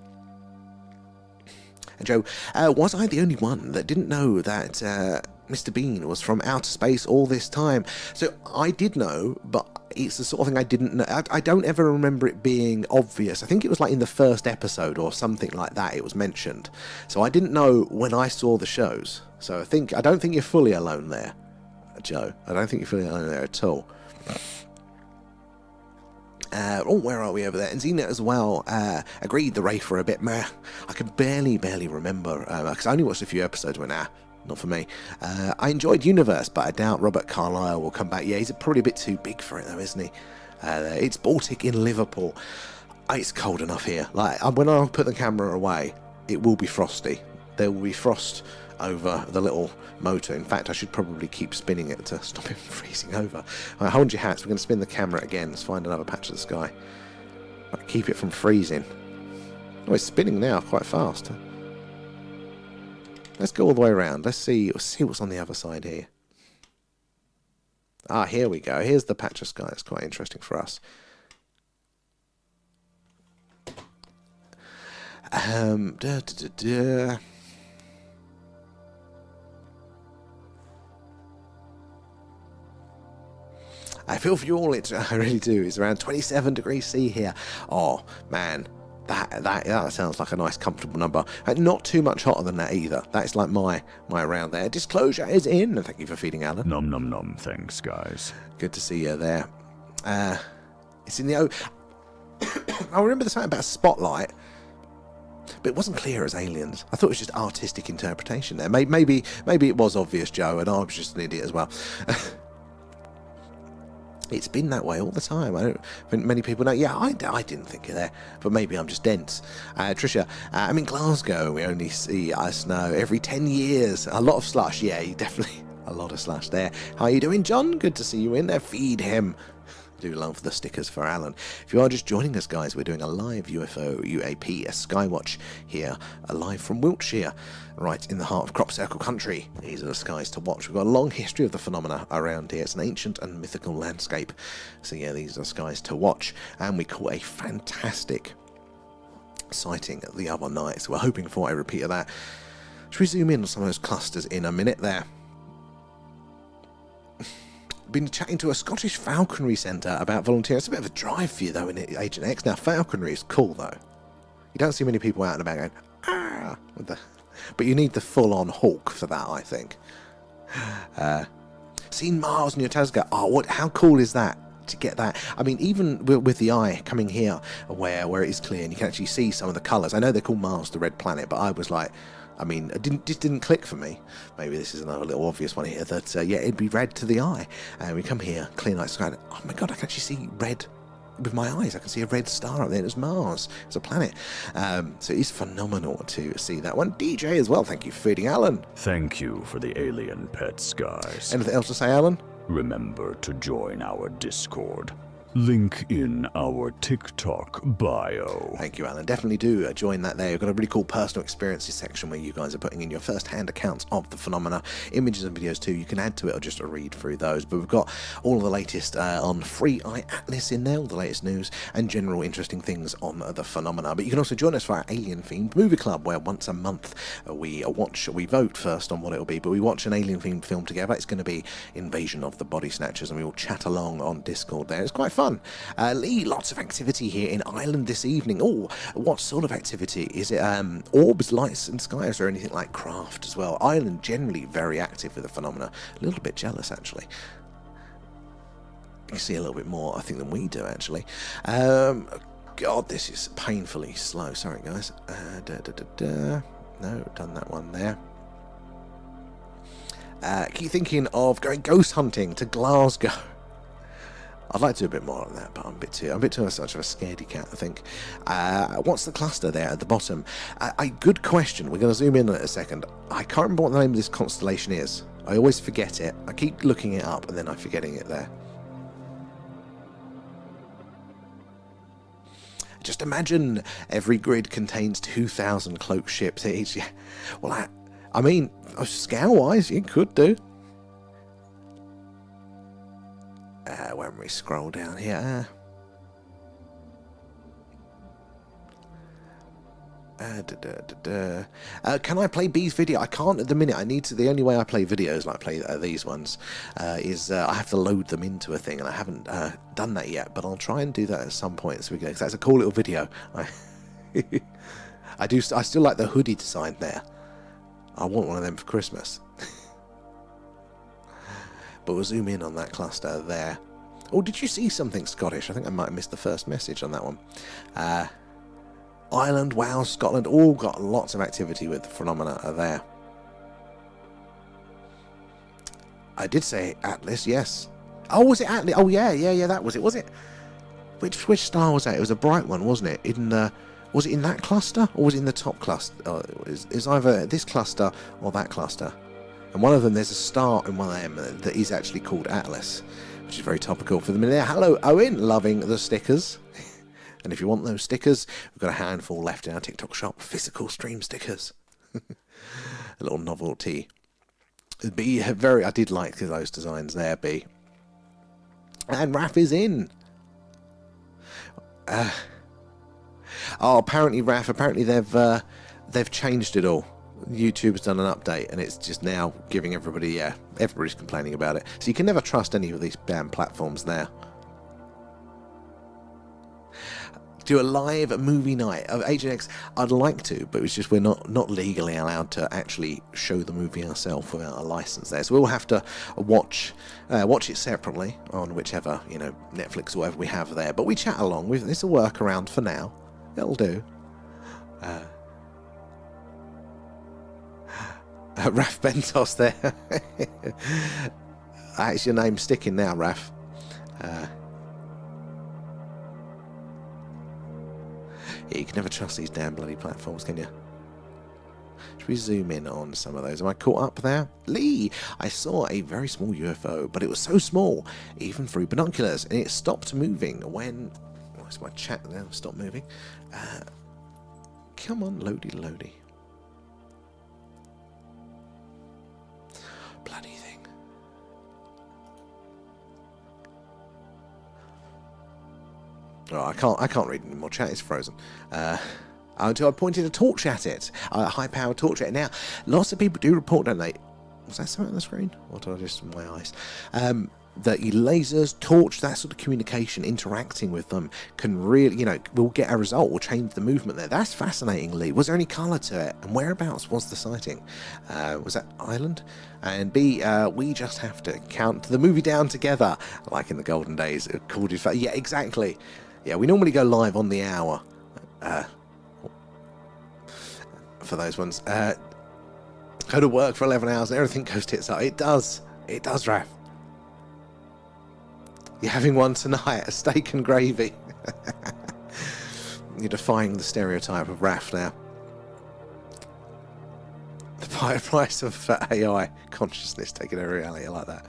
And Joe, was I the only one that didn't know that Mr. Bean was from outer space all this time. So I did know, but it's the sort of thing I didn't know. I don't ever remember it being obvious. I think it was like in the first episode or something like that it was mentioned. So I didn't know when I saw the shows. So I don't think you're fully alone there, Joe. I don't think you're fully alone there at all. Where are we over there? And Xena as well agreed the Wraith for a bit, meh. I can barely remember, because I only watched a few episodes when, not for me. I enjoyed Universe, but I doubt Robert Carlyle will come back. Yeah, he's probably a bit too big for it though, isn't he? It's Baltic in Liverpool. It's cold enough here. Like, when I put the camera away, it will be frosty. There will be frost over the little motor. In fact, I should probably keep spinning it to stop it freezing over. Right, hold your hats. We're going to spin the camera again. Let's find another patch of the sky. Right, keep it from freezing. Oh, it's spinning now quite fast. Let's go all the way around. Let's see what's on the other side here. Ah, here we go. Here's the patch of sky. It's quite interesting for us. I feel for you all, I really do. It's around 27 degrees C here. Oh, man. That sounds like a nice, comfortable number. Not too much hotter than that either. That's like my around there. Disclosure is in. Thank you for feeding, Alan. Nom nom nom. Thanks, guys. Good to see you there. It's in the... I remember the something about a spotlight, but it wasn't clear as aliens. I thought it was just artistic interpretation there. Maybe it was obvious, Joe, and I was just an idiot as well. It's been that way all the time. I don't think many people know. Yeah, I didn't think of that, but maybe I'm just dense. Tricia, I'm in Glasgow. We only see snow every 10 years. A lot of slush. Yeah, definitely a lot of slush there. How are you doing, John? Good to see you in there. Feed him. Do love the stickers for Alan. If you are just joining us, guys, we're doing a live UFO UAP, a Skywatch here, live from Wiltshire, right in the heart of Crop Circle country. These are the skies to watch. We've got a long history of the phenomena around here. It's an ancient and mythical landscape. So yeah, these are skies to watch. And we caught a fantastic sighting the other night. So we're hoping for a repeat of that. Should we zoom in on some of those clusters in a minute there? Been chatting to a Scottish falconry centre about volunteering. It's a bit of a drive for you though in Agent X. Now falconry is cool though. You don't see many people out and about going ah, but you need the full-on hawk for that, I think. Seen Mars in your telescope. Oh, how cool is that to get that? I mean, even with the eye coming here, where it is clear and you can actually see some of the colours. I know they call Mars the red planet, but I was like, I mean, it didn't click for me. Maybe this is another little obvious one here that, yeah, it'd be red to the eye. And we come here, clear night sky, and, oh my god, I can actually see red with my eyes. I can see a red star up there. It's Mars. It's a planet. So it's phenomenal to see that one. DJ as well. Thank you for feeding, Alan. Thank you for the alien pets, guys. Anything else to say, Alan? Remember to join our Discord. Link in our TikTok bio. Thank you, Alan. Definitely do join that there. We've got a really cool personal experiences section where you guys are putting in your first-hand accounts of the phenomena, images and videos too. You can add to it or just read through those. But we've got all of the latest on Free Eye Atlas in there, all the latest news and general interesting things on the phenomena. But you can also join us for our alien-themed movie club, where once a month we vote first on what it'll be, but we watch an alien-themed film together. It's going to be Invasion of the Body Snatchers, and we will chat along on Discord there. It's quite fun. Lee, lots of activity here in Ireland this evening. Oh, what sort of activity? Is it orbs, lights and skies, or anything like craft as well? Ireland generally very active with the phenomena. A little bit jealous, actually. You see a little bit more, I think, than we do, actually. God, this is painfully slow. Sorry, guys. No, done that one there. Keep thinking of going ghost hunting to Glasgow. I'd like to do a bit more on that, but I'm a bit too much of a scaredy cat, I think. What's the cluster there at the bottom? A good question. We're going to zoom in on it a second. I can't remember what the name of this constellation is. I always forget it. I keep looking it up and then I'm forgetting it there. Just imagine every grid contains 2,000 cloaked ships each. Well, I mean, scale-wise, you could do. When we scroll down here, Can I play B's video? I can't at the minute. I need to. The only way I play videos, like play these ones, is I have to load them into a thing, and I haven't done that yet. But I'll try and do that at some point. So we go. 'Cause that's a cool little video. I still like the hoodie design there. I want one of them for Christmas. But we'll zoom in on that cluster there. Oh, did you see something Scottish? I think I might have missed the first message on that one. Ireland, Wales, Scotland, all got lots of activity with the phenomena are there. I did say Atlas, yes. Oh, was it Atlas? Oh, yeah, that was it. Was it? Which star was that? It was a bright one, wasn't it? Was it in that cluster, or was it in the top cluster? It's either this cluster or that cluster. And one of them, there's a star in one of them that is actually called Atlas, which is very topical for the minute. Hello, Owen, loving the stickers. And if you want those stickers, we've got a handful left in our TikTok shop. Physical stream stickers. A little novelty. B, I did like those designs there, B. And Raf is in. Apparently, Raf, they've changed it all. YouTube's done an update, and it's just now giving everybody, everybody's complaining about it. So you can never trust any of these damn platforms now. Do a live movie night of HNX. I'd like to, but it's just we're not legally allowed to actually show the movie ourselves without a license there. So we'll have to watch it separately on whichever, Netflix or whatever we have there. But we chat along. This will work around for now. It'll do. Raf Bentos there. That's your name sticking now, Raf. Yeah, you can never trust these damn bloody platforms, can you? Should we zoom in on some of those? Am I caught up there? Lee! I saw a very small UFO, but it was so small, even through binoculars, and it stopped moving when... Where's my chat now? Stop moving. Come on, loady. Bloody thing. Oh, I can't read any more chat. It's frozen. Until I pointed a torch at it, a high-powered torch at it. Now, lots of people do report, don't they? Was that something on the screen, or did I just my eyes? That lasers, torch, that sort of communication, interacting with them can really, will get a result, will change the movement there. That's fascinating, Lee. Was there any colour to it? And whereabouts was the sighting? Was that Ireland? And B, we just have to count the movie down together, like in the golden days. Called it. Yeah, exactly. Yeah, we normally go live on the hour. For those ones. Go to work for 11 hours and everything goes tits up. It does, Raph. You're having one tonight, a steak and gravy. You're defying the stereotype of Raph now. The price of AI consciousness taking over reality like that.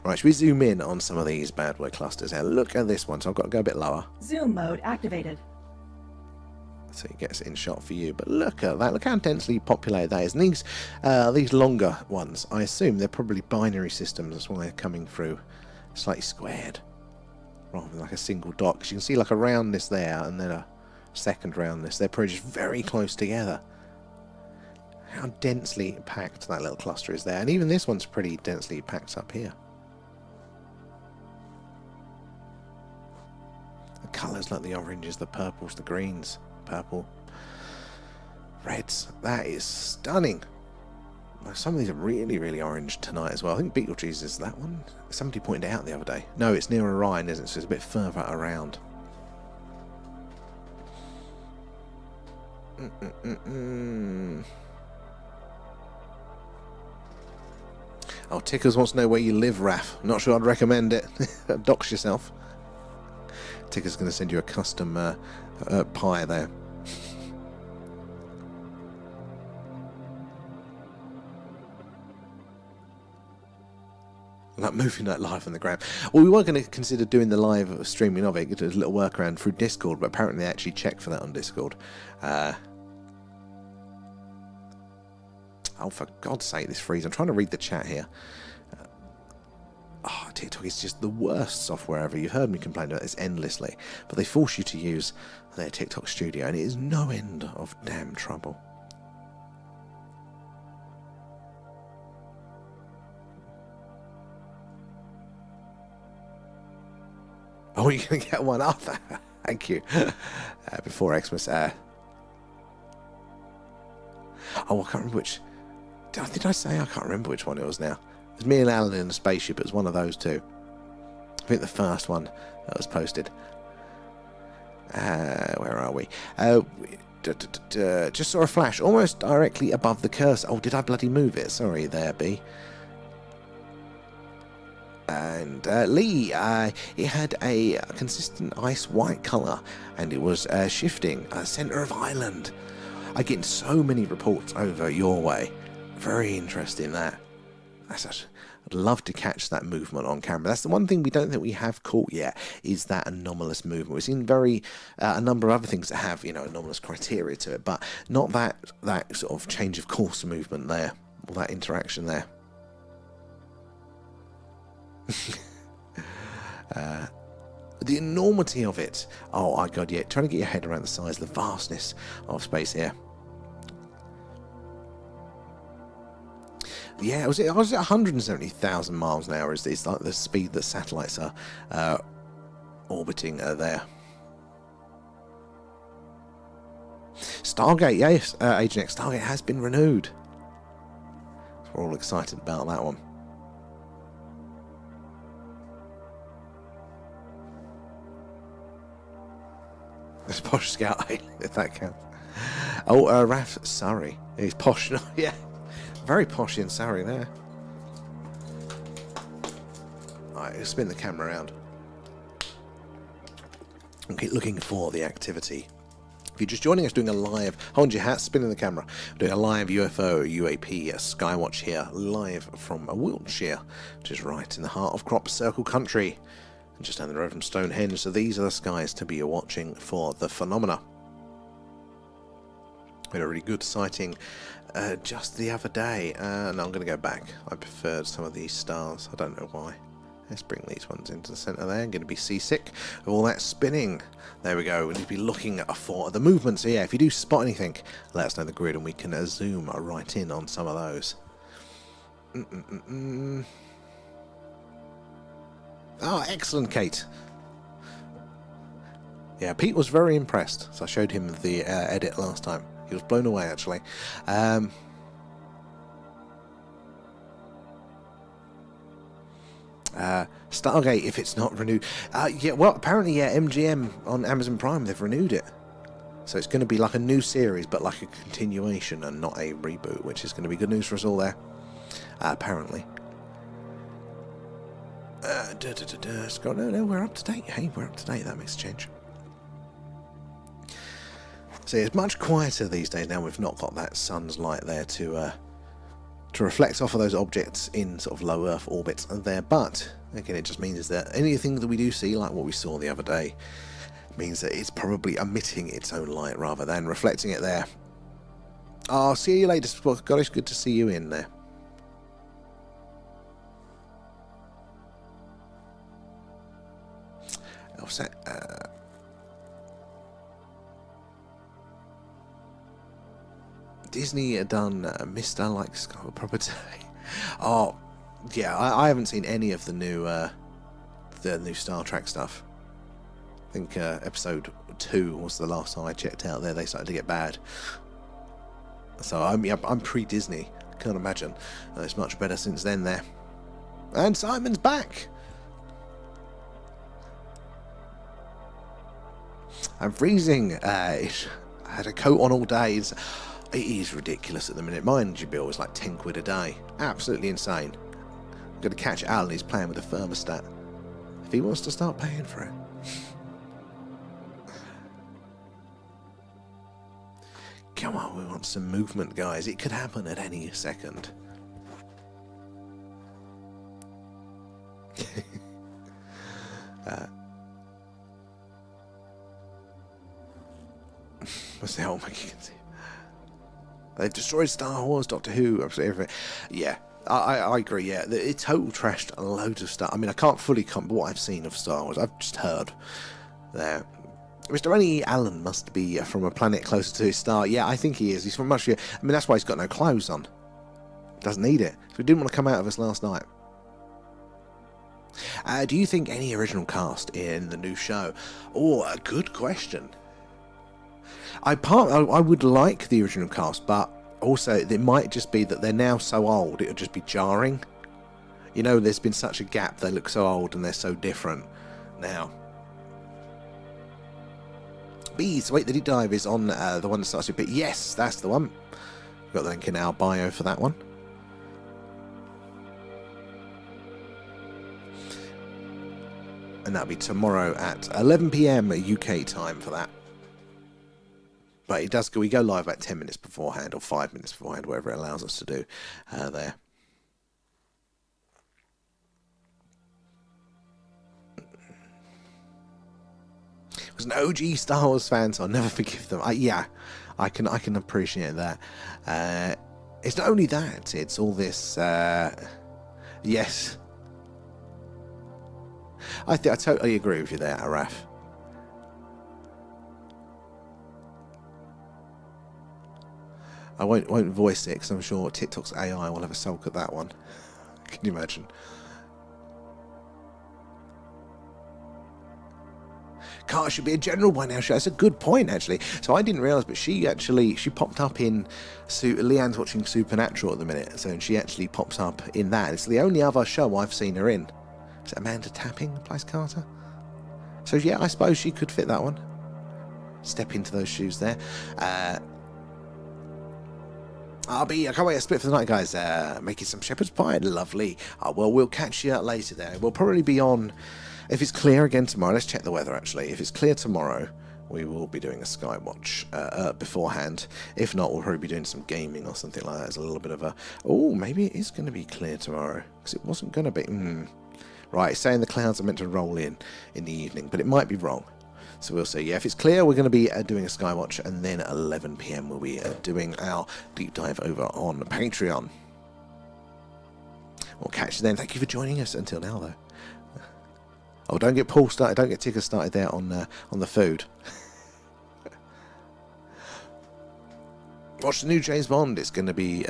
Right, should we zoom in on some of these bad boy clusters here? Look at this one, so I've got to go a bit lower. Zoom mode activated. So it gets in shot for you. But look at that. Look how densely populated that is. And these longer ones, I assume they're probably binary systems. That's why they're coming through slightly squared, rather than like a single dot. Because you can see like a roundness there, and then a second roundness. They're probably just very close together. How densely packed that little cluster is there. And even this one's pretty densely packed up here. The colours, like the oranges, the purples, the greens. Purple, reds. That is stunning. Some of these are really, really orange tonight as well. I think Beetlejuice is that one. Somebody pointed it out the other day. No, it's near Orion, isn't it? So it's a bit further around. Oh, Tickers wants to know where you live, Raph. Not sure I'd recommend it. Dox yourself. Ticker's going to send you a custom pie there. Like moving that live on the ground. Well, we were going to consider doing the live streaming of it. There's a little workaround through Discord, but apparently they actually check for that on Discord. Oh, for God's sake, this freeze. I'm trying to read the chat here. TikTok is just the worst software ever. You've heard me complain about this endlessly, but they force you to use their TikTok studio, and it is no end of damn trouble. Oh, you're going to get one up. Thank you. Before Xmas. Oh, I can't remember which. Did I say? I can't remember which one it was now. It was me and Alan in a spaceship. It was one of those two. I think the first one that was posted. Where are we? Just saw a flash almost directly above the cursor. Oh, did I bloody move it? Sorry there, B. And Lee, it had a consistent ice white colour, and it was shifting centre of island. I get so many reports over your way. Very interesting that. I'd love to catch that movement on camera. That's the one thing we don't think we have caught yet, is that anomalous movement. We've seen a number of other things that have, anomalous criteria to it, but not that sort of change of course movement there, or that interaction there. The enormity of it. Oh my god, yeah. Trying to get your head around the size, the vastness of space here. Yeah, was it 170,000 miles an hour? Is like the speed that satellites are orbiting there. Stargate, yes, Agent X, Stargate has been renewed. So we're all excited about that one. It's Posh Scout, if that counts. Oh, Raf Surrey. He's posh. Yeah, very posh in Surrey there. Alright, let's spin the camera around. Okay, looking for the activity. If you're just joining us, doing a live, hold your hat, spinning the camera, doing a live UFO, UAP, Skywatch here, live from Wiltshire, which is right in the heart of Crop Circle country. Just down the road from Stonehenge, so these are the skies to be watching for the phenomena. We had a really good sighting just the other day, and I'm going to go back. I preferred some of these stars, I don't know why. Let's bring these ones into the centre there. I'm going to be seasick of all that spinning. There we go, we need to be looking for the movement. So yeah, if you do spot anything, let us know the grid and we can zoom right in on some of those. Oh, excellent, Kate. Yeah, Pete was very impressed. So I showed him the edit last time. He was blown away, actually. Stargate, if it's not renewed. Yeah, well, apparently, yeah, MGM on Amazon Prime, they've renewed it. So it's going to be like a new series, but like a continuation and not a reboot, which is going to be good news for us all there. Apparently. No, we're up to date. Hey, we're up to date. That makes a change. So it's much quieter these days now. We've not got that sun's light there to reflect off of those objects in sort of low Earth orbits there. But again, it just means that anything that we do see, like what we saw the other day, means that it's probably emitting its own light rather than reflecting it there. Oh, see you later, Scottish. Good to see you in there. Disney had done Mr. like Skywatch Property. Oh, yeah, I haven't seen any of the new Star Trek stuff. I think episode 2 was the last time I checked out there. They started to get bad. So I'm pre-Disney. Can't imagine. It's much better since then there. And Simon's back. I'm freezing. I had a coat on all day. It is ridiculous at the minute. My energy bill is like 10 quid a day. Absolutely insane. I'm going to catch Alan. He's playing with a thermostat. If he wants to start paying for it. Come on, we want some movement, guys. It could happen at any second. What's the whole making? They've destroyed Star Wars, Doctor Who, absolutely everything. Yeah, I agree. Yeah, it total trashed loads of stuff. I mean, I can't fully comment what I've seen of Star Wars. I've just heard there. Mr. Rennie Allen must be from a planet closer to his star. Yeah, I think he is. He's from much. I mean, that's why he's got no clothes on. Doesn't need it. So he didn't want to come out of us last night. Do you think any original cast in the new show? Oh, a good question. I would like the original cast, but also it might just be that they're now so old, it would just be jarring. You know, there's been such a gap, they look so old and they're so different now. Bees, wait, the deep dive is on the one that starts with B. Yes, that's the one. We've got the link in our bio for that one. And that'll be tomorrow at 11 PM UK time for that. But it does. We go live about 10 minutes beforehand or 5 minutes beforehand, whatever it allows us to do there. I was an OG Star Wars fan, so I'll never forgive them. Yeah, I can appreciate that. It's not only that; it's all this. Yes, I totally agree with you there, Araf. I won't voice it because I'm sure TikTok's AI will have a sulk at that one. Can you imagine? Car should be a general by now. That's a good point, actually. So I didn't realise, but she popped up in. Leanne's watching Supernatural at the minute, so she actually pops up in that. It's the only other show I've seen her in. Is it Amanda Tapping plays Carter? So yeah, I suppose she could fit that one. Step into those shoes there. I can't wait to split for the night, guys. Making some shepherd's pie. Lovely. Well, we'll catch you later there. We'll probably be on, if it's clear again tomorrow. Let's check the weather, actually. If it's clear tomorrow, we will be doing a Skywatch beforehand. If not, we'll probably be doing some gaming or something like that. It's a little bit of a... Oh, maybe it is going to be clear tomorrow. Because it wasn't going to be... Right, it's saying the clouds are meant to roll in the evening, but it might be wrong. So we'll see. Yeah, if it's clear, we're going to be doing a Skywatch, and then at 11 PM we'll be doing our deep dive over on Patreon. We'll catch you then. Thank you for joining us until now, though. Oh, don't get Paul started. Don't get Tigger started there on the food. Watch the new James Bond. It's going to be,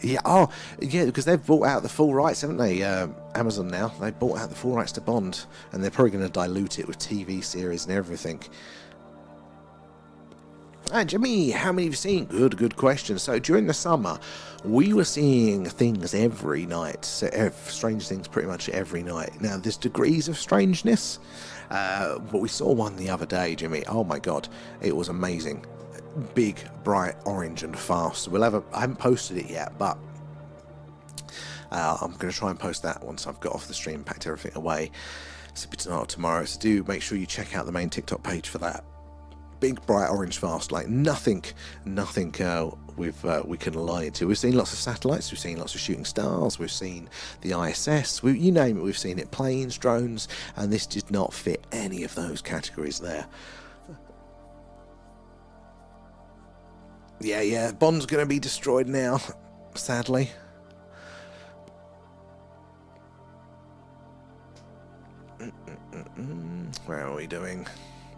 yeah, because they've bought out the full rights, haven't they? Amazon now. They bought out the full rights to Bond, and they're probably going to dilute it with TV series and everything. And Jimmy, how many have you seen? Good question. So during the summer, we were seeing things every night. So strange things pretty much every night. Now, there's degrees of strangeness, but we saw one the other day, Jimmy. Oh my God, it was amazing. Big, bright, orange and fast. I haven't posted it yet, but I'm going to try and post that once I've got off the stream, packed everything away. It's a bit tonight or tomorrow, so do make sure you check out the main TikTok page for that. Big, bright, orange, fast, like nothing we can lie to. We've seen lots of satellites, we've seen lots of shooting stars, we've seen the ISS, you name it, we've seen it, planes, drones, and this did not fit any of those categories there. Yeah, Bond's going to be destroyed now, sadly. Where are we doing?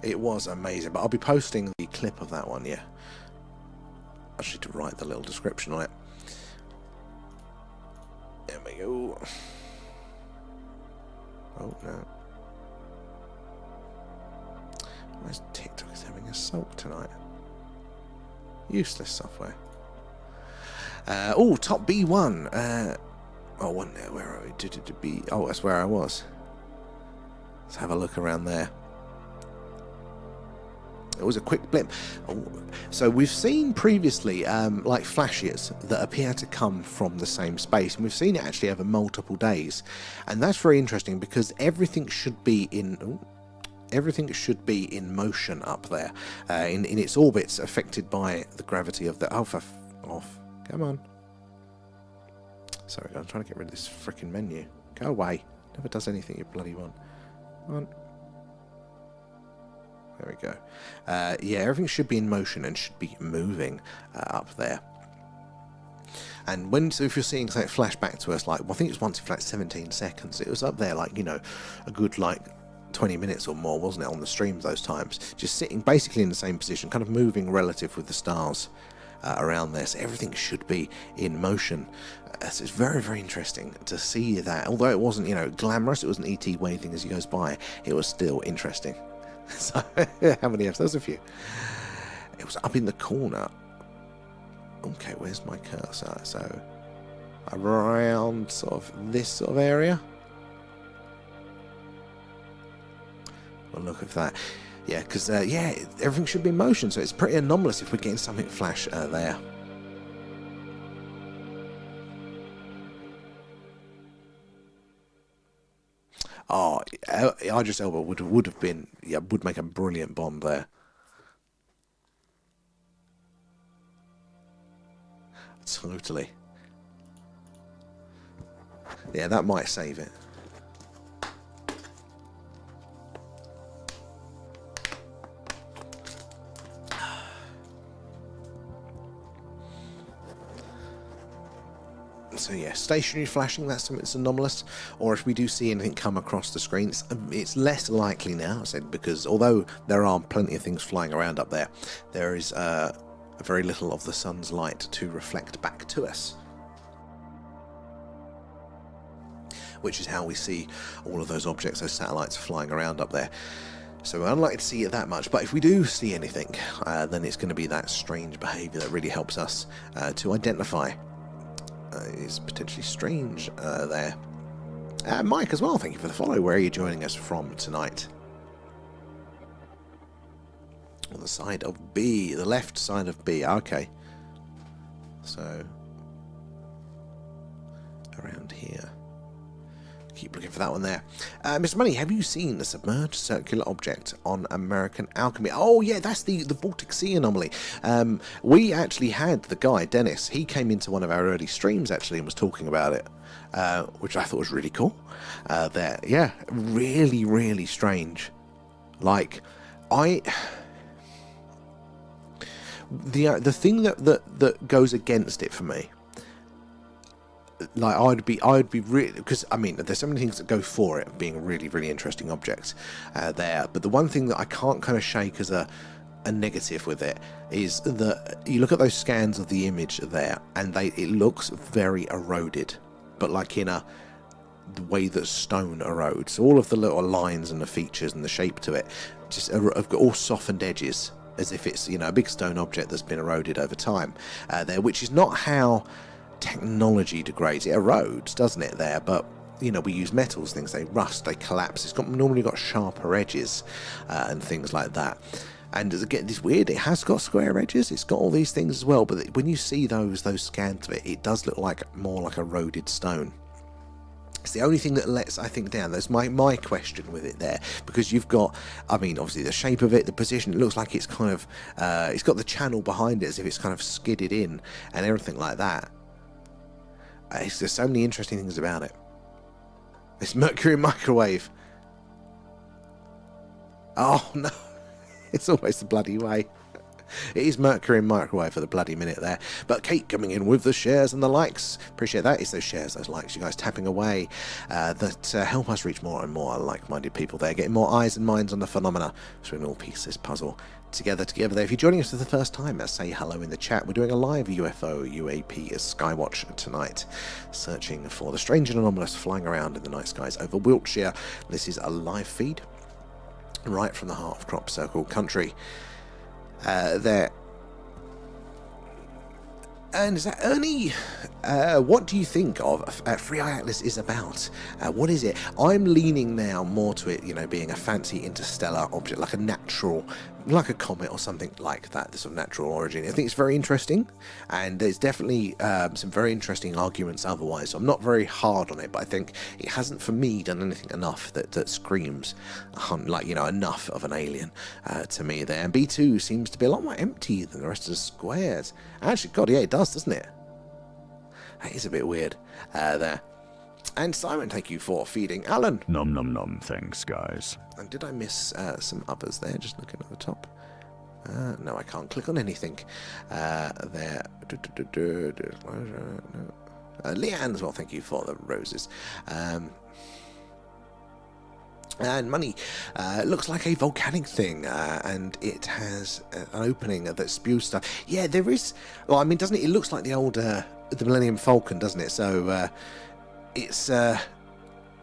It was amazing, but I'll be posting the clip of that one, yeah. I should write the little description on it. There we go. Oh, no. Where's TikTok is having a sulk tonight? Useless software. Top B1. One there. Where are we? Oh, that's where I was. Let's have a look around there. It was a quick blip. So we've seen previously like flashes that appear to come from the same space, and we've seen it actually over multiple days, and that's very interesting because everything should be in motion up there in its orbits, affected by the gravity of the come on. Sorry, I'm trying to get rid of this freaking menu. Go away. Never does anything you bloody want. Come on. There we go. Yeah, everything should be in motion and should be moving up there. And so if you're seeing something flash back to us, like, well, I think it was once in like 17 seconds, it was up there like, a good like 20 minutes or more, wasn't it, on the streams those times, just sitting basically in the same position, kind of moving relative with the stars around there. So everything should be in motion. So it's very, very interesting to see that. Although it wasn't, glamorous, it wasn't ET waving as he goes by, it was still interesting. So how many F's? There's a few. It was up in the corner. Okay, where's my cursor? So around sort of this sort of area. Well, look at that. Yeah, because everything should be in motion, so it's pretty anomalous if we're getting something flash there. Oh, Idris Elba would have been, would make a brilliant Bond there. Totally. Yeah, that might save it. So yeah, stationary flashing, that's something that's anomalous. Or if we do see anything come across the screen, it's less likely now, I said, because although there are plenty of things flying around up there, there is very little of the sun's light to reflect back to us. Which is how we see all of those objects, those satellites flying around up there. So we're unlikely to see it that much, but if we do see anything, then it's going to be that strange behaviour that really helps us to identify. Is potentially strange there. Mike as well, thank you for the follow. Where are you joining us from tonight? On the side of B, the left side of B. Okay. So, around here. Keep looking for that one there. Mr. Money, have you seen the submerged circular object on American Alchemy? Oh, yeah, that's the Baltic Sea anomaly. We actually had the guy, Dennis. He came into one of our early streams, actually, and was talking about it, which I thought was really cool. There, yeah, really, really strange. Like, the thing that goes against it for me, like I'd be really, because I mean there's so many things that go for it being a really, really interesting object there, but the one thing that I can't kind of shake as a negative with it is that you look at those scans of the image there and it looks very eroded, but like in the way that stone erodes. So all of the little lines and the features and the shape to it just have got all softened edges, as if it's a big stone object that's been eroded over time there, which is not how technology degrades. It erodes, doesn't it, there? But we use metals, things, they rust, they collapse. It's normally got sharper edges and things like that. And again, it's weird, it has got square edges, it's got all these things as well, but when you see those scans of it, it does look like more like eroded stone. It's the only thing that lets, I think, down. That's my question with it there, because you've got, I mean, obviously the shape of it, the position, it looks like it's kind of, it's got the channel behind it as if it's kind of skidded in and everything like that. There's so many interesting things about it. It's mercury microwave. Oh no, it's always the bloody way. It is mercury microwave for the bloody minute there. But Kate coming in with the shares and the likes. Appreciate that. It's those shares, those likes, you guys tapping away that help us reach more and more like-minded people there, getting more eyes and minds on the phenomena, so we can all piece this puzzle together there. If you're joining us for the first time, say hello in the chat. We're doing a live UFO UAP Skywatch tonight, searching for the strange and anomalous flying around in the night skies over Wiltshire. This is a live feed right from the heart of Crop Circle country there. And is that Ernie? What do you think of Free Eye Atlas is about? What is it? I'm leaning now more to it, being a fancy interstellar object, like a natural, like a comet or something like that, the sort of natural origin. I think it's very interesting, and there's definitely some very interesting arguments otherwise. So I'm not very hard on it, but I think it hasn't, for me, done anything enough that screams, like, enough of an alien to me there. And B2 seems to be a lot more empty than the rest of the squares. Actually, God, yeah, it does, doesn't it? That is a bit weird there. And Simon, thank you for feeding Alan. Nom nom nom, thanks guys. And did I miss some others there? Just looking at the top. No, I can't click on anything there. Leanne as well, thank you for the roses. And money looks like a volcanic thing, and it has an opening that spews stuff. Yeah, there is. Well, I mean, doesn't it? It looks like the old the Millennium Falcon, doesn't it? So it's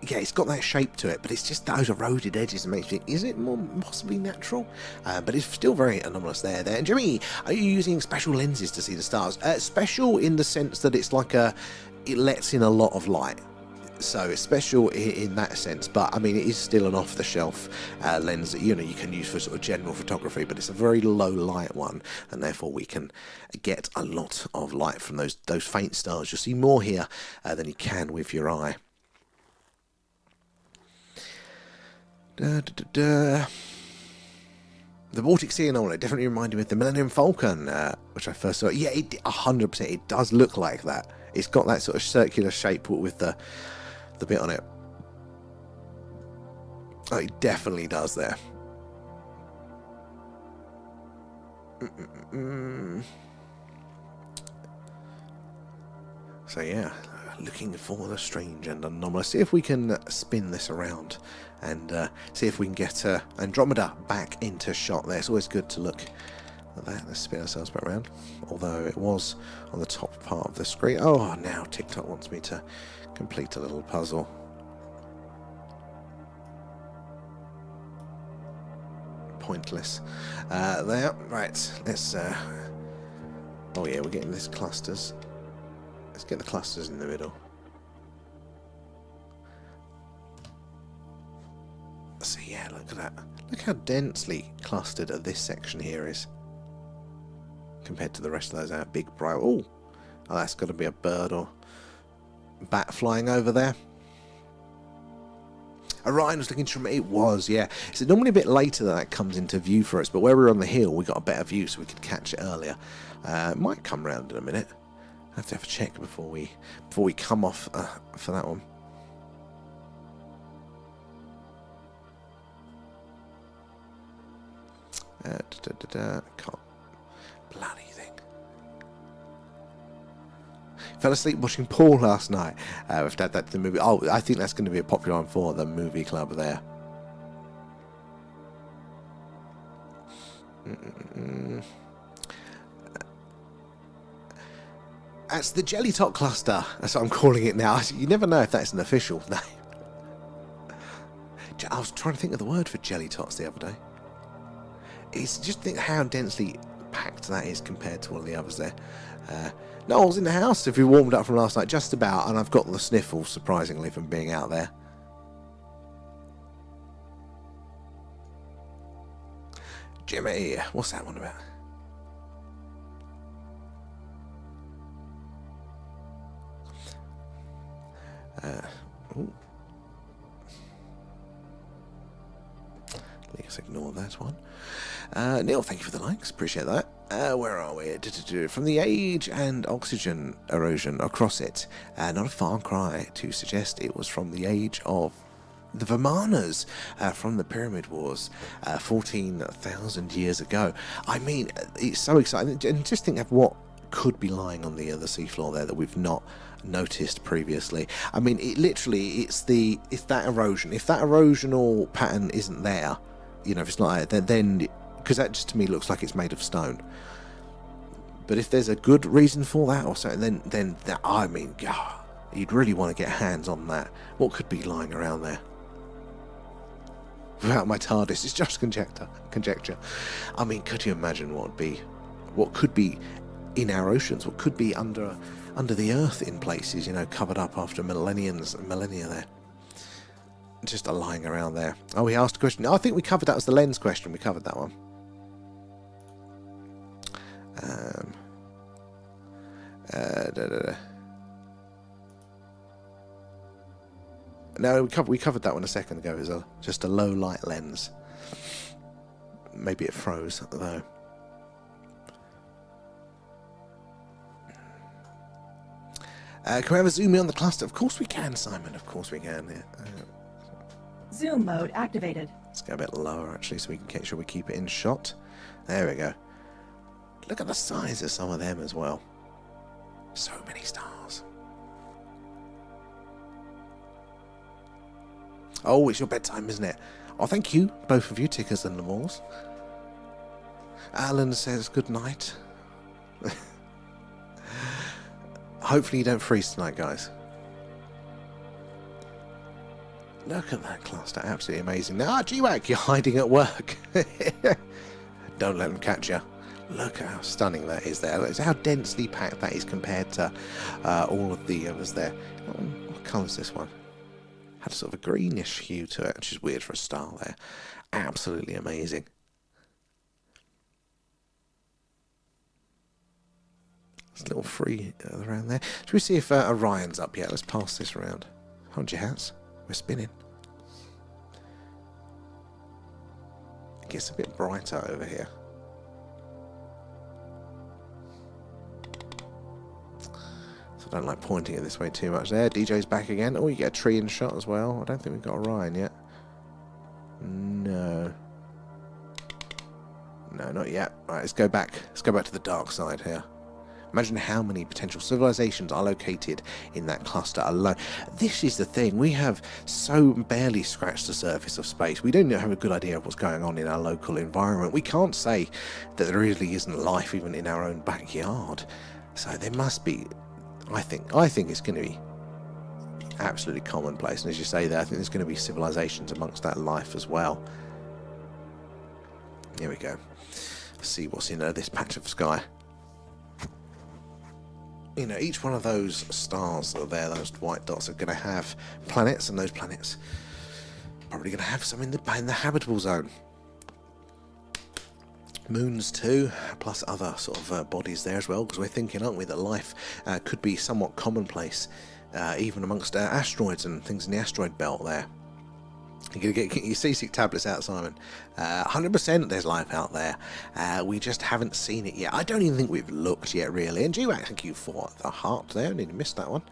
yeah, it's got that shape to it, but it's just those eroded edges that makes me think, is it more possibly natural? But it's still very anomalous there. And Jimmy, are you using special lenses to see the stars? Special in the sense that it's like it lets in a lot of light. So it's special in that sense, but I mean it is still an off-the-shelf lens that you can use for sort of general photography, but it's a very low light one, and therefore we can get a lot of light from those faint stars. You'll see more here than you can with your eye. The Baltic Sea anomaly definitely reminded me of the Millennium Falcon, which I first saw. Yeah, 100%. It does look like that. It's got that sort of circular shape with the bit on it. Oh, it definitely does there. So yeah, looking for the strange and anomalous. See if we can spin this around and see if we can get Andromeda back into shot there. It's always good to look at that. Let's spin ourselves back around. Although it was on the top part of the screen. Oh, now TikTok wants me to complete a little puzzle. Pointless. There. Right. Let's... oh yeah, we're getting this clusters. Let's get the clusters in the middle. So yeah, look at that. Look how densely clustered this section here is compared to the rest of those out. Big bright. Oh, that's got to be a bird or bat flying over there. Orion was looking to... It was, yeah. It's normally a bit later that comes into view for us, but where we're on the hill, we got a better view, so we could catch it earlier. Might come round in a minute. I have to have a check before we come off for that one. Can't. Bloody thing. Fell asleep watching Paul last night. We've had that to the movie. Oh, I think that's going to be a popular one for the movie club there. That's the Jelly Tot cluster. That's what I'm calling it now. You never know if that's an official name. I was trying to think of the word for Jelly Tots the other day. It's just think how densely packed that is compared to all the others there. Noel's in the house if you warmed up from last night, just about, and I've got the sniffles, surprisingly, from being out there. Jimmy, what's that one about? Let's ignore that one. Neil, thank you for the likes. Appreciate that. Where are we? From the age and oxygen erosion across it. Not a far cry to suggest it was from the age of the Vimanas from the Pyramid Wars 14,000 years ago. I mean, it's so exciting. And just think of what could be lying on the seafloor there that we've not noticed previously. I mean, it's that erosion. If that erosional pattern isn't there, if it's not there, then because that just to me looks like it's made of stone. But if there's a good reason for that or something, then that, I mean, God, you'd really want to get hands on that. What could be lying around there? Without my TARDIS, it's just conjecture. I mean, could you imagine what could be in our oceans? What could be under the earth in places? Covered up after millennia there. Just lying around there. Oh, we asked a question. No, I think we covered that as the lens question. We covered that one. No, we covered that one a second ago. It was just a low light lens. Maybe it froze though. Can we have a zoom in on the cluster? Of course we can, Simon. Of course we can. Yeah. Zoom mode activated. Let's go a bit lower, actually, so we can make sure we keep it in shot. There we go. Look at the size of some of them as well. So many stars. Oh, it's your bedtime, isn't it? Oh, thank you, both of you, Tickers and Lemurs. Alan says good night. Hopefully you don't freeze tonight, guys. Look at that cluster, absolutely amazing. Now, G-Wack, you're hiding at work. Don't let them catch you. Look at how stunning that is there. Look how densely packed that is compared to all of the others there. What colour is this one? Had a sort of a greenish hue to it, which is weird for a star there. Absolutely amazing. There's a little free around there. Should we see if Orion's up yet? Let's pass this around. Hold your hats. We're spinning. It gets a bit brighter over here. So I don't like pointing it this way too much there. DJ's back again. Oh, you get a tree in shot as well. I don't think we've got Orion yet. No. No, not yet. Right, let's go back. Let's go back to the dark side here. Imagine how many potential civilizations are located in that cluster alone. This is the thing. We have so barely scratched the surface of space. We don't have a good idea of what's going on in our local environment. We can't say that there really isn't life even in our own backyard. So there must be, I think it's going to be absolutely commonplace. And as you say there, I think there's going to be civilizations amongst that life as well. Here we go. Let's see what's in this patch of sky. You know, each one of those stars that are there, those white dots, are going to have planets, and those planets probably going to have some in the habitable zone. Moons too, plus other sort of bodies there as well, because we're thinking, aren't we, that life could be somewhat commonplace, even amongst asteroids and things in the asteroid belt there. You're going to get your seasick tablets out, Simon. 100% there's life out there. We just haven't seen it yet. I don't even think we've looked yet, really. And G-Wack, thank you for the heart there. I nearly missed that one.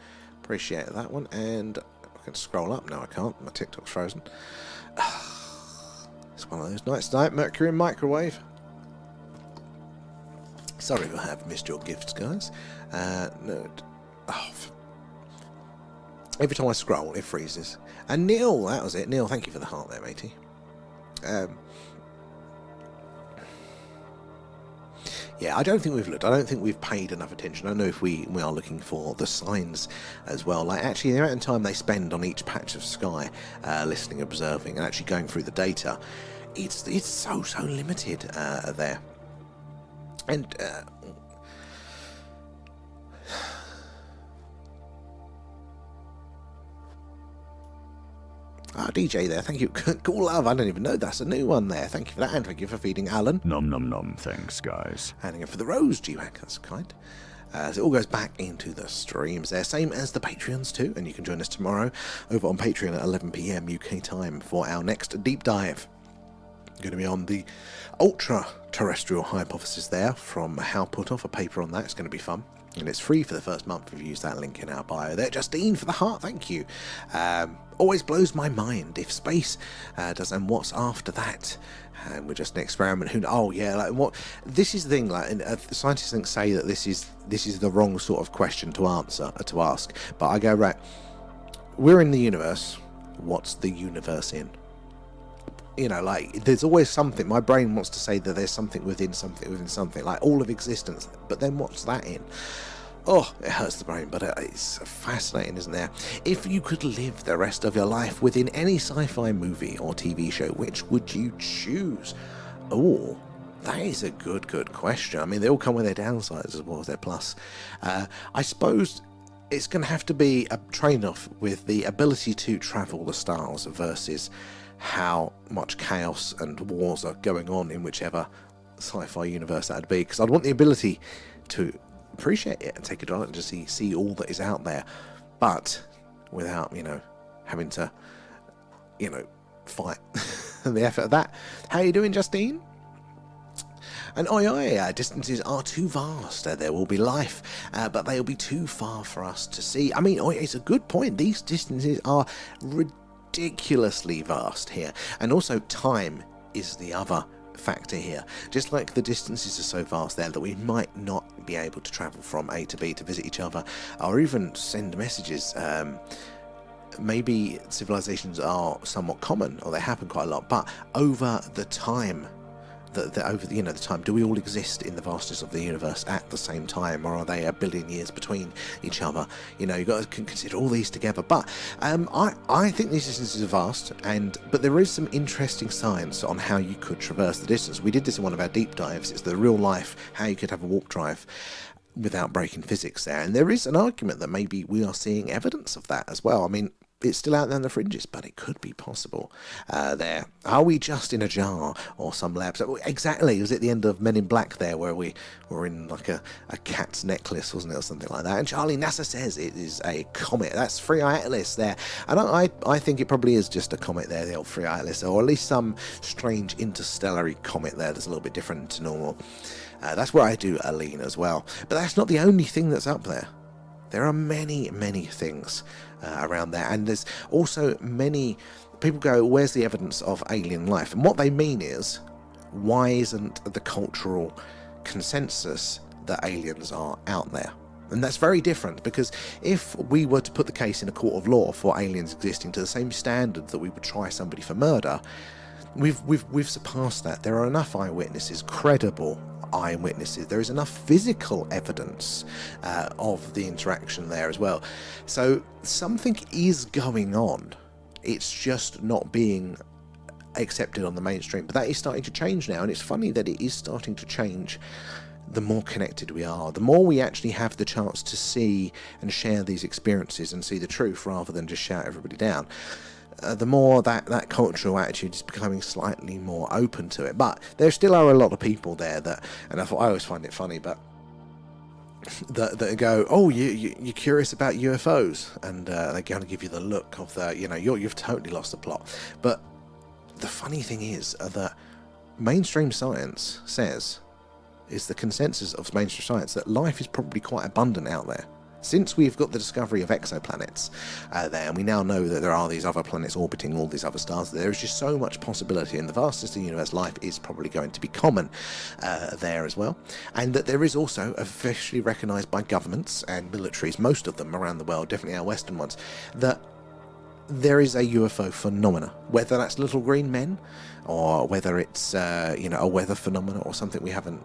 Appreciate that one. And I can scroll up. No, I can't. My TikTok's frozen. It's one of those nights tonight. Mercury and microwave. Sorry if I have missed your gifts, guys. No. Oh, every time I scroll, it freezes. And Neil, that was it. Neil, thank you for the heart there, matey. Yeah, I don't think we've looked. I don't think we've paid enough attention. I don't know if we are looking for the signs as well. Like, actually, the amount of time they spend on each patch of sky, listening, observing, and actually going through the data, it's so limited there. And DJ there, thank you. Cool love, I don't even know that's a new one there. Thank you for that, and thank you for feeding Alan. Nom nom nom, thanks guys. Handing it for the rose, G-Wack, that's kind. So it all goes back into the streams there, same as the Patreons too, and you can join us tomorrow over on Patreon at 11 PM UK time for our next deep dive. Going to be on the ultra-terrestrial hypothesis there from Hal Puthoff, a paper on that. It's going to be fun. And it's free for the first month if you use that link in our bio there. Justine for the heart, thank you. Always blows my mind if space does, and what's after that? And we're just an experiment. Oh yeah, like what? This is the thing. Like scientists say that this is the wrong sort of question to ask. But I go, right, we're in the universe. What's the universe in? You know, like, there's always something. My brain wants to say that there's something within something, like all of existence. But then what's that in? Oh, it hurts the brain, but it's fascinating, isn't there? If you could live the rest of your life within any sci-fi movie or TV show, which would you choose? Oh, that is a good question. I mean, they all come with their downsides as well as their plus. I suppose it's going to have to be a trade-off with the ability to travel the stars versus how much chaos and wars are going on in whichever sci-fi universe that would be, because I'd want the ability to appreciate it and take advantage to see all that is out there, but without, you know, having to, you know, fight and the effort of that. How you doing, Justine? And distances are too vast. There will be life, but they will be too far for us to see. I mean, it's a good point. These distances are ridiculously vast here, and also time is the other factor here. Just like the distances are so vast there that we might not be able to travel from A to B to visit each other, or even send messages maybe civilizations are somewhat common, or they happen quite a lot, but over the time, the time, do we all exist in the vastness of the universe at the same time, or are they a billion years between each other? You've got to consider all these together. But I think these distances are vast, but there is some interesting science on how you could traverse the distance. We did this in one of our deep dives. It's the real life, how you could have a warp drive without breaking physics there. And there is an argument that maybe we are seeing evidence of that as well. I mean, it's still out there on the fringes, but it could be possible there. Are we just in a jar or some labs? Exactly. It was at the end of Men in Black there, where we were in like a cat's necklace, wasn't it, or something like that. And Charlie, NASA says it is a comet. That's 3I Atlas there. And I think it probably is just a comet there, the old 3I Atlas, or at least some strange interstellar comet there that's a little bit different to normal. That's where I do lean as well. But that's not the only thing that's up there. There are many, many things around there, and there's also many people go, where's the evidence of alien life? And what they mean is, why isn't the cultural consensus that aliens are out there? And that's very different, because if we were to put the case in a court of law for aliens existing to the same standard that we would try somebody for murder, we've surpassed that. There are enough eyewitnesses, credible eyewitnesses. There is enough physical evidence of the interaction there as well. So something is going on. It's just not being accepted on the mainstream. But that is starting to change now, and it's funny that it is starting to change. The more connected we are, the more we actually have the chance to see and share these experiences and see the truth rather than just shout everybody down. The more that cultural attitude is becoming slightly more open to it. But there still are a lot of people there that, and I always find it funny, but that go, oh, you're curious about UFOs, and they kind of give you the look of the, you've totally lost the plot. But the funny thing is that mainstream science says, is the consensus of mainstream science, that life is probably quite abundant out there. Since we've got the discovery of exoplanets there, and we now know that there are these other planets orbiting all these other stars, there is just so much possibility in the vastness of the universe. Life is probably going to be common there as well. And that there is also officially recognised by governments and militaries, most of them around the world, definitely our Western ones, that there is a UFO phenomena, whether that's little green men, or whether it's a weather phenomena or something we haven't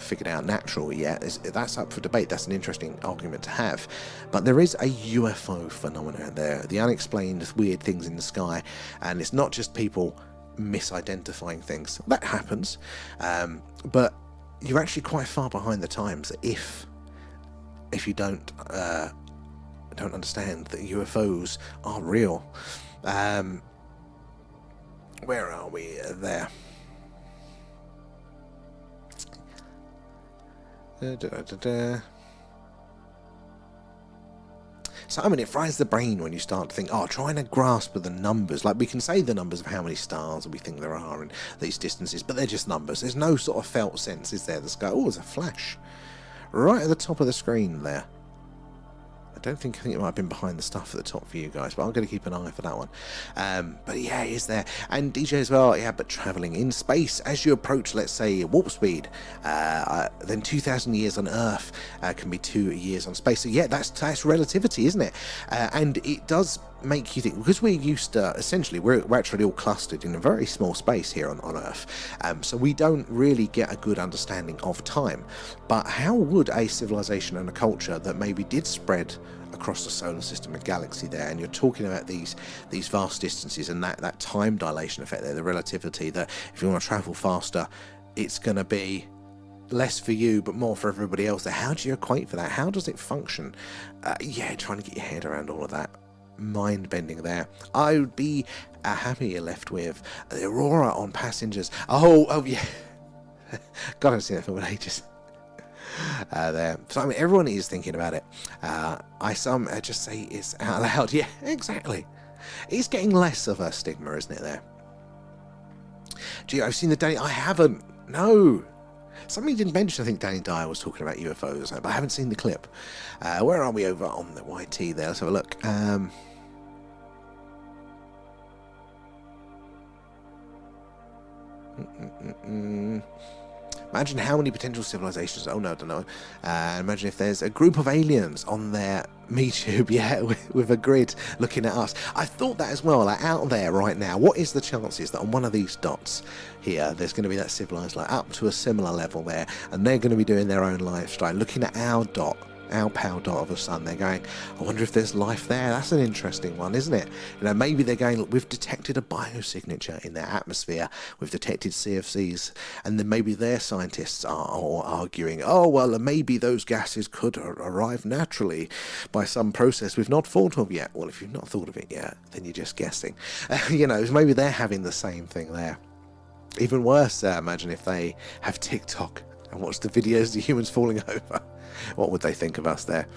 figured out natural yet. That's up for debate. That's an interesting argument to have. But there is a UFO phenomena there, the unexplained weird things in the sky, and it's not just people misidentifying things. That happens, but you're actually quite far behind the times if you don't understand that UFOs are real. Where are we there? So, I mean, it fries the brain when you start to think, trying to grasp the numbers. Like, we can say the numbers of how many stars we think there are in these distances, but they're just numbers. There's no sort of felt sense, is there? The sky, there's a flash right at the top of the screen there. I think it might have been behind the stuff at the top for you guys, but I'm going to keep an eye for that one. But yeah, it is there. And DJ as well, yeah, but travelling in space, as you approach, let's say, warp speed, then 2,000 years on Earth can be 2 years on space. So yeah, that's relativity, isn't it? And it does make you think, because we're used to, essentially, we're actually all clustered in a very small space here on Earth, so we don't really get a good understanding of time. But how would a civilization and a culture that maybe did spread across the solar system and galaxy there, and you're talking about these vast distances and that time dilation effect there, the relativity, that if you want to travel faster, it's going to be less for you but more for everybody else there. How do you equate for that? How does it function? Trying to get your head around all of that. Mind-bending there. I would be happy left with the aurora on passengers. Oh yeah. God, I haven't seen that film in ages. There. So I mean, everyone is thinking about it. I just say it's out loud. Yeah, exactly. It's getting less of a stigma, isn't it? There. Gee, I've seen the Danny. I haven't. No. Somebody didn't mention. I think Danny Dyer was talking about UFOs, but I haven't seen the clip. Where are we over on the YT there? Let's have a look. Imagine how many potential civilizations. Oh no, I don't know. Imagine if there's a group of aliens on their Me tube, yeah, with a grid looking at us. I thought that as well, like out there right now, what is the chances that on one of these dots here, there's going to be that civilized life up to a similar level there, and they're going to be doing their own lifestyle, looking at our dot, our pale dot of a sun. They're going, I wonder if there's life there. That's an interesting one, isn't it? You know, maybe they're going, we've detected a biosignature in their atmosphere, we've detected CFCs, and then maybe their scientists are arguing, oh well, maybe those gases could arrive naturally by some process we've not thought of yet. Well, if you've not thought of it yet, then you're just guessing. You know, maybe they're having the same thing there. Even worse, imagine if they have TikTok and watch the videos of humans falling over. What would they think of us there?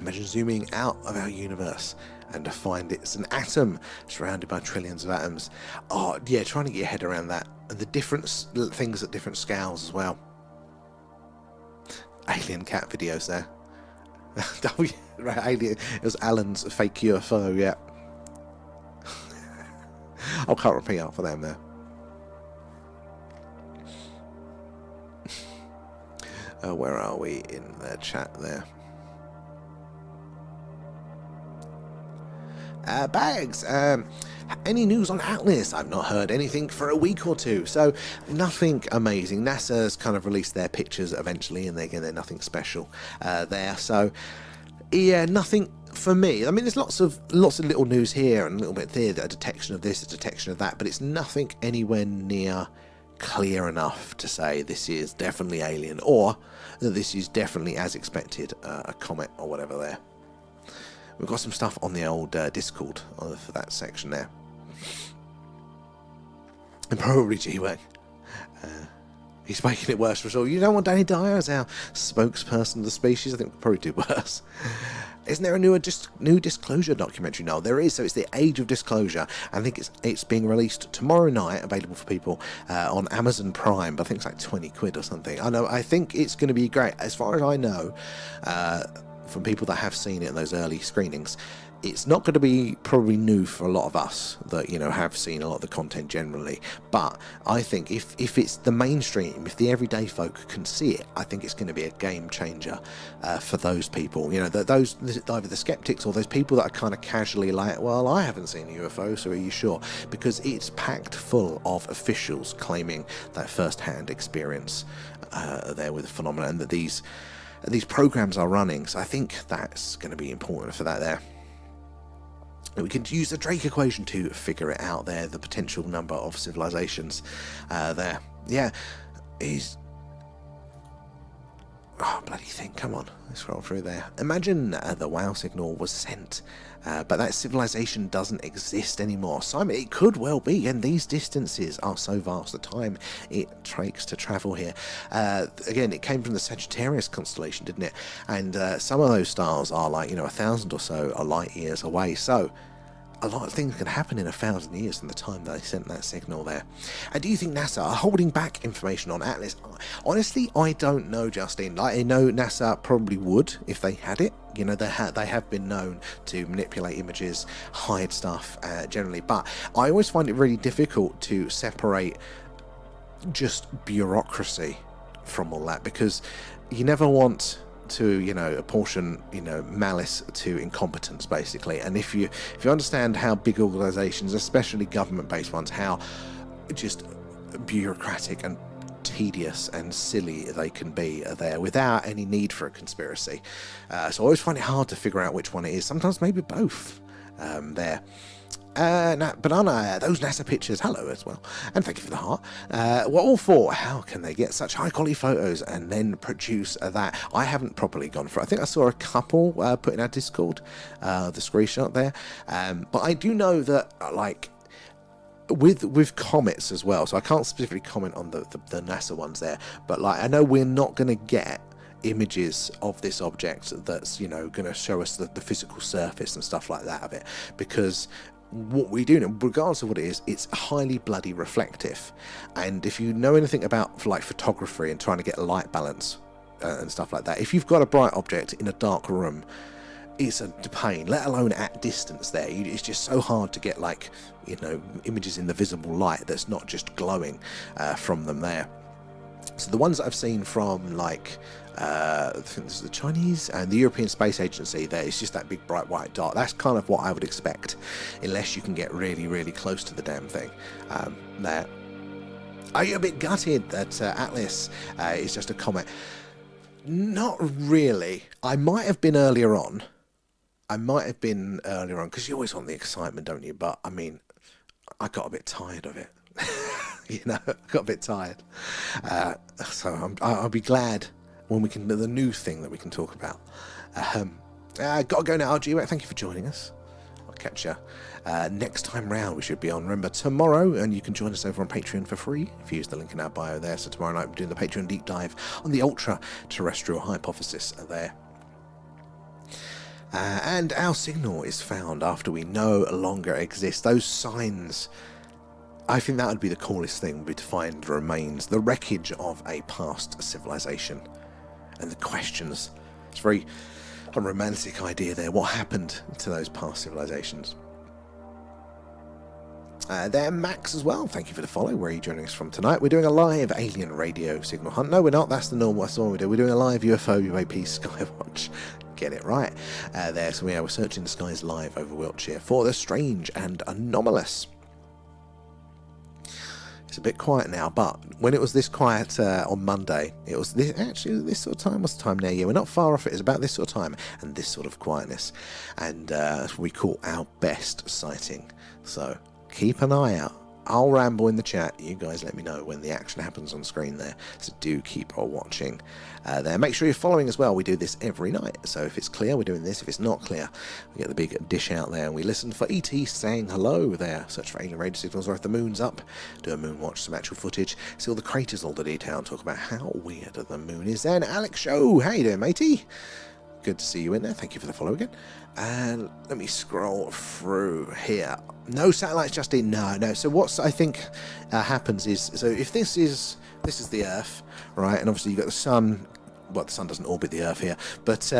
Imagine zooming out of our universe and to find it's an atom surrounded by trillions of atoms. Oh, yeah, trying to get your head around that. And the different things at different scales as well. Alien cat videos there. Oh, yeah, right, alien. It was Alan's fake UFO, yeah. I can't repeat out for them there. Where are we in the chat there? Bags, any news on Atlas? I've not heard anything for a week or two, so nothing amazing. NASA's kind of released their pictures eventually, and they're nothing special there. So yeah, nothing for me. I mean, there's lots of little news here and a little bit there, a detection of this, a detection of that, but it's nothing anywhere near clear enough to say this is definitely alien or that this is definitely as expected a comet or whatever there. We've got some stuff on the old Discord for that section there, and probably G-Wang. He's making it worse for us all. You don't want Danny Dyer as our spokesperson of the species. I think we'll probably do worse. Isn't there a new disclosure documentary? No, there is. So it's the Age of Disclosure. I think it's being released tomorrow night, available for people on Amazon Prime. But I think it's like 20 quid or something. I think it's going to be great. As far as I know, from people that have seen it in those early screenings, it's not going to be probably new for a lot of us that, you know, have seen a lot of the content generally. But I think if it's the mainstream, if the everyday folk can see it, I think it's going to be a game changer for those people. You know, those either the skeptics or those people that are kind of casually like, well, I haven't seen a UFO, so are you sure? Because it's packed full of officials claiming that first-hand experience there with the phenomenon, and that these programs are running. So I think that's going to be important for that there. We can use the Drake equation to figure it out there, the potential number of civilizations there. Yeah, oh, bloody thing, come on, let's scroll through there. Imagine the WOW signal was sent, but that civilization doesn't exist anymore. Simon, it could well be, and these distances are so vast, the time it takes to travel here. Again, it came from the Sagittarius constellation, didn't it? And some of those stars are like, 1,000 or so are light years away, so a lot of things can happen in 1,000 years from the time they sent that signal there. And do you think NASA are holding back information on Atlas? Honestly, I don't know, Justin. Like, I know NASA probably would if they had it. You know, they have been known to manipulate images, hide stuff generally. But I always find it really difficult to separate just bureaucracy from all that, because you never want to, apportion, malice to incompetence, basically. And if you understand how big organizations, especially government-based ones, how just bureaucratic and tedious and silly they can be there without any need for a conspiracy. So I always find it hard to figure out which one it is. Sometimes maybe both there. Banana, those NASA pictures, hello as well, and thank you for the heart. What all for? How can they get such high quality photos and then produce that? I haven't properly gone for it. I think I saw a couple put in our Discord, the screenshot there, but I do know that, like, with comets as well, so I can't specifically comment on the NASA ones there, but like, I know we're not going to get images of this object that's, going to show us the physical surface and stuff like that of it, because what we do know, regardless of what it is, it's highly bloody reflective. And if you know anything about like photography and trying to get a light balance and stuff like that, if you've got a bright object in a dark room, it's a pain, let alone at distance there. It's just so hard to get, like, images in the visible light that's not just glowing from them there. So the ones that I've seen from, like, I think this is the Chinese and the European Space Agency, there it's just that big bright white dot. That's kind of what I would expect, unless you can get really, really close to the damn thing. There. Are you a bit gutted that Atlas is just a comet? Not really. I might have been earlier on. Because you always want the excitement, don't you? But, I mean, I got a bit tired of it. You know, I got a bit tired. So I'll be glad when we can, the new thing that we can talk about. Got to go now, RG. Thank you for joining us. I'll catch you next time round. We should be on, remember, tomorrow, and you can join us over on Patreon for free if you use the link in our bio there. So tomorrow night we're doing the Patreon deep dive on the ultra-terrestrial hypothesis there. And our signal is found after we no longer exist. Those signs, I think that would be the coolest thing, would be to find the remains, the wreckage of a past civilization. And the questions. It's very a romantic idea there. What happened to those past civilizations? There, Max as well. Thank you for the follow. Where are you joining us from tonight? We're doing a live alien radio signal hunt. No, we're not. That's the normal. That's the one we do. We're doing a live UFO UAP Skywatch. Get it right. There. So we're searching the skies live over Wiltshire for the strange and anomalous. It's a bit quiet now, but when it was this quiet on Monday, it was this sort of time. What's the time now? Yeah, we're not far off it. It's about this sort of time and this sort of quietness, and we call our best sighting. So keep an eye out. I'll ramble in the chat. You guys let me know when the action happens on screen there. So do keep on watching there. Make sure you're following as well. We do this every night. So if it's clear, we're doing this. If it's not clear, we get the big dish out there and we listen for ET saying hello there. Search for alien radio signals, or if the moon's up, do a moon watch, some actual footage, see all the craters, all the detail, and talk about how weird the moon is. Then Alex Show, how you doing, matey? Good to see you in there. Thank you for the follow again. And let me scroll through here. No satellites, Justin. No. So what I think happens is, so if this is the Earth, right? And obviously you've got the sun. Well, the sun doesn't orbit the Earth here, but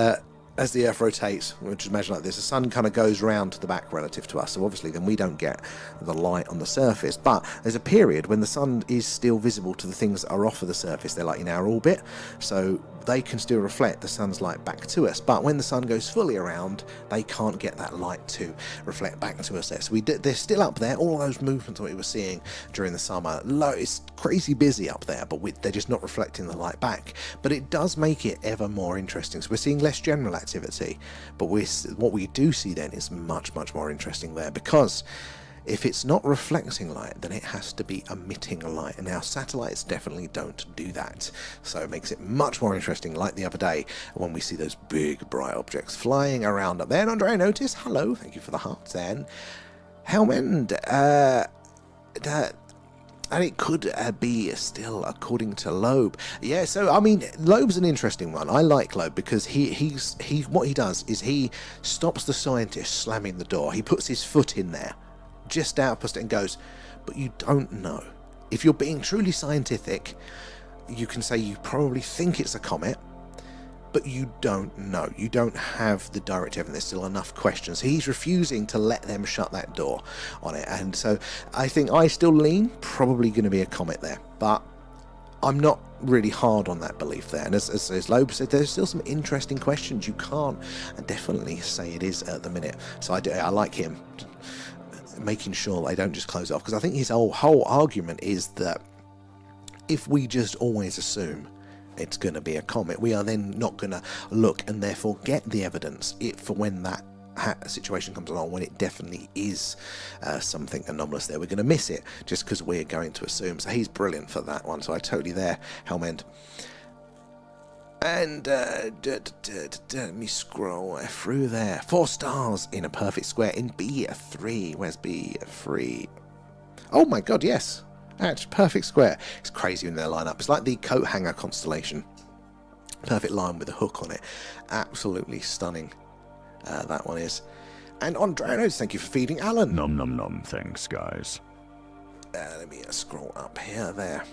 as the Earth rotates, we'll just imagine like this, the sun kind of goes round to the back relative to us. So obviously then we don't get the light on the surface. But there's a period when the sun is still visible to the things that are off of the surface. They're like in our orbit. So they can still reflect the sun's light back to us. But when the sun goes fully around, they can't get that light to reflect back to us there. So they're still up there. All of those movements that we were seeing during the summer, it's crazy busy up there, but they're just not reflecting the light back. But it does make it ever more interesting. So we're seeing less general activity, but what we do see then is much, much more interesting there, because if it's not reflecting light, then it has to be emitting light, and our satellites definitely don't do that. So it makes it much more interesting, like the other day when we see those big bright objects flying around up there. And Andre, I notice, hello, thank you for the hearts then. Helmand, and it could be still according to Loeb. Yeah, so I mean, Loeb's an interesting one. I like Loeb because what he does is he stops the scientist slamming the door. He puts his foot in there, just outpost it, and goes, but you don't know. If you're being truly scientific, you can say you probably think it's a comet, but you don't know. You don't have the direct evidence. There's still enough questions. He's refusing to let them shut that door on it. And so I think I still lean probably going to be a comet there. But I'm not really hard on that belief there. And as Loeb said, there's still some interesting questions. You can't definitely say it is at the minute. So I like him making sure they don't just close it off. Because I think his whole argument is that if we just always assume it's going to be a comet, we are then not going to look and therefore get the evidence for when that situation comes along, when it definitely is something anomalous there. We're going to miss it just because we're going to assume. So he's brilliant for that one. So I totally there, Helmend. And let me scroll through there. 4 stars in a perfect square in B3. Where's B3? Oh my god, yes. That's perfect square. It's crazy when they line up. It's like the coat hanger constellation. Perfect line with a hook on it. Absolutely stunning. That one is. And Andreanos, thank you for feeding Alan. Nom nom nom. Thanks, guys. Let me scroll up here. There.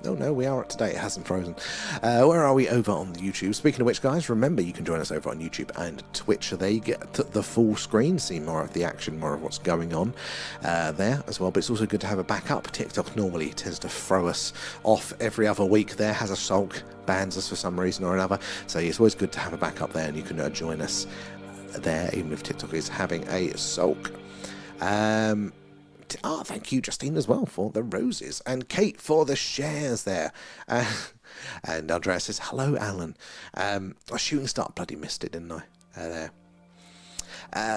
Oh no, we are up to date. It hasn't frozen. Where are we? Over on the YouTube. Speaking of which, guys, remember you can join us over on YouTube and Twitch. There you get the full screen, see more of the action, more of what's going on there as well. But it's also good to have a backup. TikTok normally tends to throw us off every other week. There has a sulk, bans us for some reason or another. So it's always good to have a backup there, and you can join us there, even if TikTok is having a sulk. Thank you, Justine, as well, for the roses. And Kate for the shares there. And Andrea says, hello, Alan. Shooting Star, bloody missed it, didn't I? There.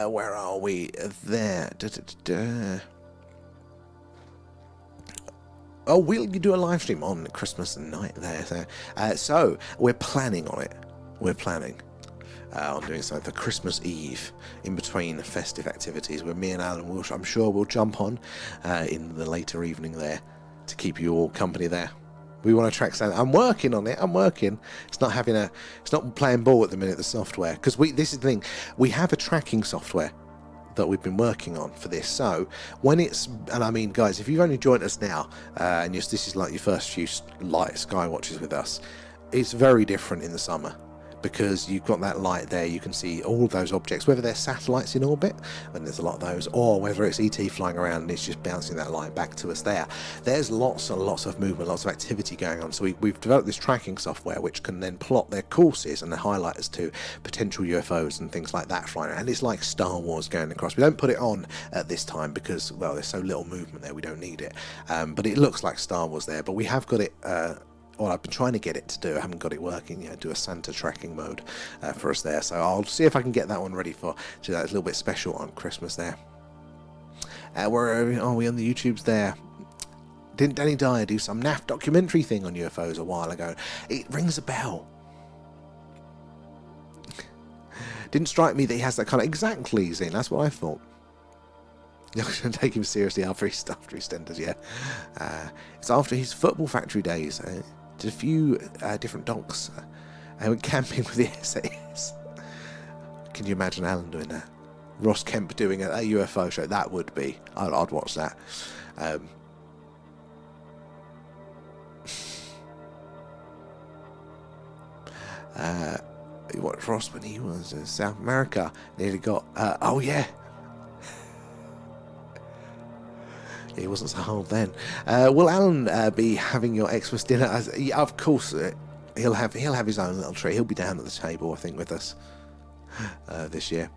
Where are we? There. Oh, will you do a live stream on Christmas night there? So, we're planning on it. We're planning on doing something for Christmas Eve in between festive activities where me and Alan will, I'm sure, we'll jump on in the later evening there to keep you all company there. We want to track Santa. I'm working on it. I'm working. It's not playing ball at the minute, the software, because this is the thing. We have a tracking software that we've been working on for this. So when and I mean, guys, if you've only joined us now and this is like your first few light Skywatches with us, it's very different in the summer. Because you've got that light there, you can see all of those objects, whether they're satellites in orbit, and there's a lot of those, or whether it's ET flying around and it's just bouncing that light back to us there. There's lots and lots of movement, lots of activity going on. So we've developed this tracking software which can then plot their courses and the highlighters to potential UFOs and things like that flying around. And it's like Star Wars going across. We don't put it on at this time because, well, there's so little movement there, we don't need it. But it looks like Star Wars there. But we have got it... well, I've been trying to get it to do. I haven't got it working yet. Do a Santa tracking mode for us there. So I'll see if I can get that one ready for that. A little bit special on Christmas there. Where are we on the YouTubes there? Didn't Danny Dyer do some naff documentary thing on UFOs a while ago? It rings a bell. Didn't strike me that he has that kind of exactly, Zine. That's what I thought. You're going to take him seriously after he stenders, yeah. It's after his football factory days. Did a few different docks. Went camping with the SAS. Can you imagine Alan doing that? Ross Kemp doing a UFO show. That would be. I'd watch that. He watched Ross when he was in South America. Nearly got... oh, yeah. He wasn't so old then. Will Alan be having your Xmas dinner? Yeah, of course, he'll have his own little treat. He'll be down at the table, I think, with us this year.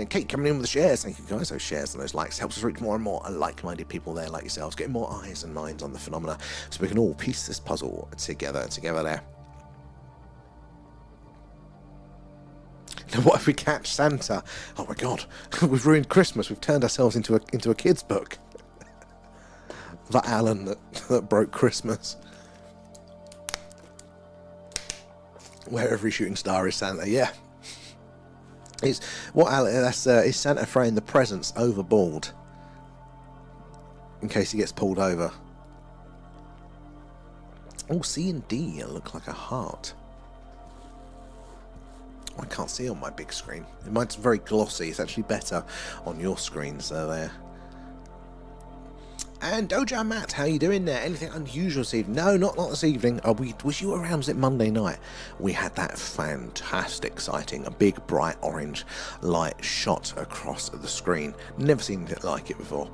Kate coming in with the shares. Thank you, guys. Those shares and those likes helps us reach more and more like-minded people there, like yourselves, getting more eyes and minds on the phenomena, so we can all piece this puzzle together there. Now, what if we catch Santa? Oh my God, we've ruined Christmas. We've turned ourselves into a kid's book. That Alan that broke Christmas. Where every shooting star is Santa, yeah. Is Santa throwing the presents overboard in case he gets pulled over? Oh, C and D look like a heart. I can't see on my big screen. Mine's very glossy. It's actually better on your screens there. And Doja Matt, how you doing there? Anything unusual this evening? No, not this evening. Was you around? Was it Monday night? We had that fantastic sighting. A big, bright orange light shot across the screen. Never seen anything like it before.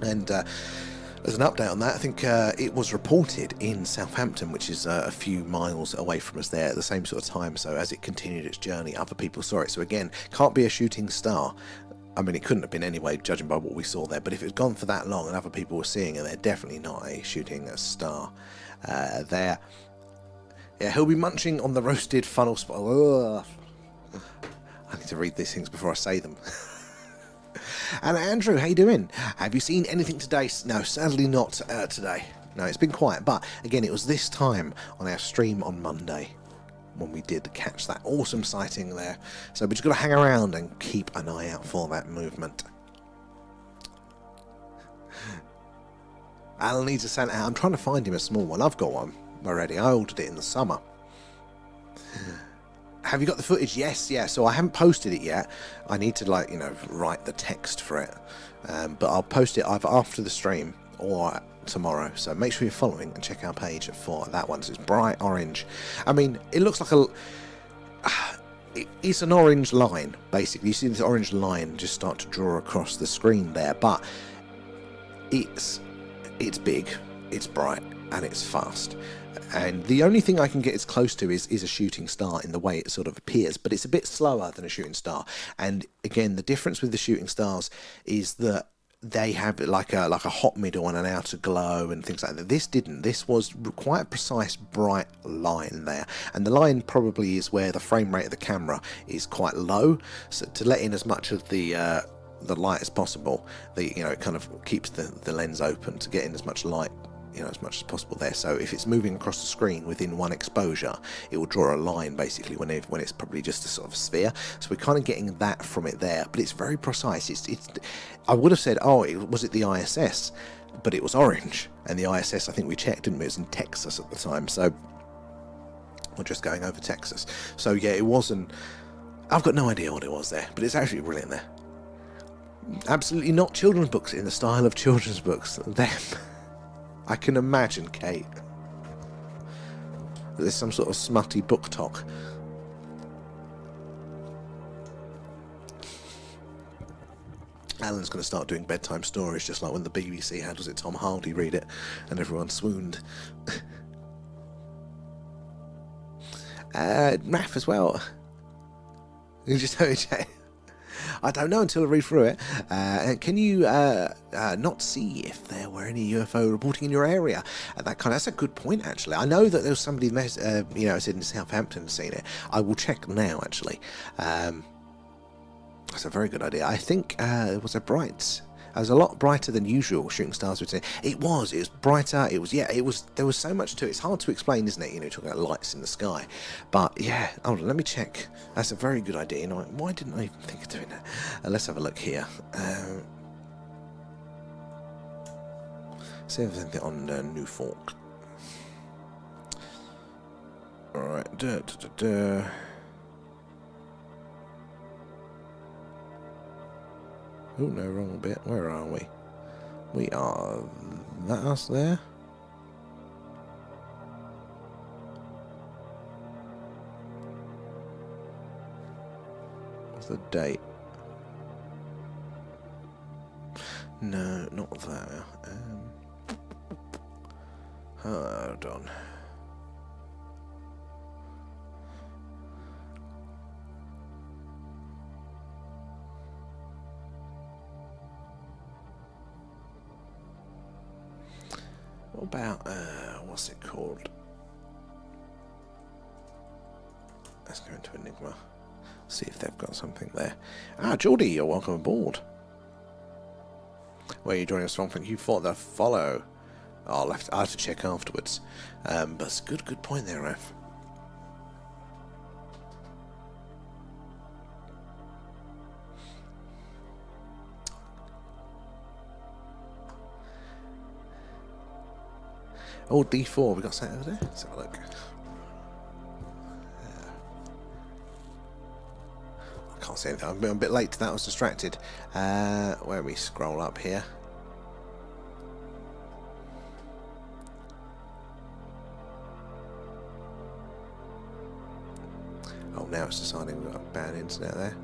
And as an update on that, I think it was reported in Southampton, which is a few miles away from us there at the same sort of time. So as it continued its journey, other people saw it. So again, can't be a shooting star. I mean, it couldn't have been anyway, judging by what we saw there. But if it had gone for that long and other people were seeing it, they're definitely not a shooting star there. Yeah, he'll be munching on the roasted funnel spot. Ugh. I need to read these things before I say them. And Andrew, how you doing? Have you seen anything today? No, sadly not today. No, it's been quiet. But again, it was this time on our stream on Monday when we did catch that awesome sighting there. So we just got to hang around and keep an eye out for that movement. Alan needs a Santa hat. I'm trying to find him a small one. I've got one already. I ordered it in the summer. Have you got the footage? Yes, yeah. So I haven't posted it yet. I need to, write the text for it. But I'll post it either after the stream or tomorrow. So make sure you're following and check our page for that one. So it's bright orange. I mean, it looks like it's an orange line, basically. You see this orange line just start to draw across the screen there, but it's big, it's bright, and it's fast. And the only thing I can get as close to is a shooting star in the way it sort of appears, but it's a bit slower than a shooting star. And again, the difference with the shooting stars is that they have like a hot middle and an outer glow and things like that. This didn't. This was quite a precise, bright line there, and the line probably is where the frame rate of the camera is quite low, so to let in as much of the light as possible, it kind of keeps the lens open to get in as much light, as much as possible there. So if it's moving across the screen within one exposure, it will draw a line basically when it's probably just a sort of sphere. So we're kind of getting that from it there, but it's very precise. It's I would have said, was it the ISS, but it was orange, and the ISS, I think we checked, didn't we? It was in Texas at the time, so we're just going over Texas. So yeah, it wasn't. I've got no idea what it was there, but it's actually brilliant there. Absolutely not children's books in the style of children's books. Them. I can imagine, Kate. There's some sort of smutty book talk. Alan's going to start doing bedtime stories, just like when the BBC had, was it Tom Hardy read it, and everyone swooned. Math as well. You just I don't know until I read through it. Can you not see if there were any UFO reporting in your area? That's a good point, actually. I know that there was somebody said in Southampton had seen it. I will check now, actually. That's a very good idea. I think it was a lot brighter than usual shooting stars would say. It was brighter. There was so much to it. It's hard to explain, isn't it? Talking about lights in the sky. But yeah, hold on, let me check. That's a very good idea. Why didn't I even think of doing that? Let's have a look here. See if there's anything on New Fork. Alright. Oh no, wrong bit. Where are we? We are... that us there? What's the date? No, not that. Hold on. What about, what's it called? Let's go into Enigma. See if they've got something there. Geordie, you're welcome aboard. Where are you joining us from? Thank you for the follow. I'll have to check afterwards. But it's a good point there, Ref. Oh, D4, we got something over there? Let's have a look. I can't see anything. I'm a bit late to that, I was distracted. Where we scroll up here. Oh, now it's deciding we've got bad internet there.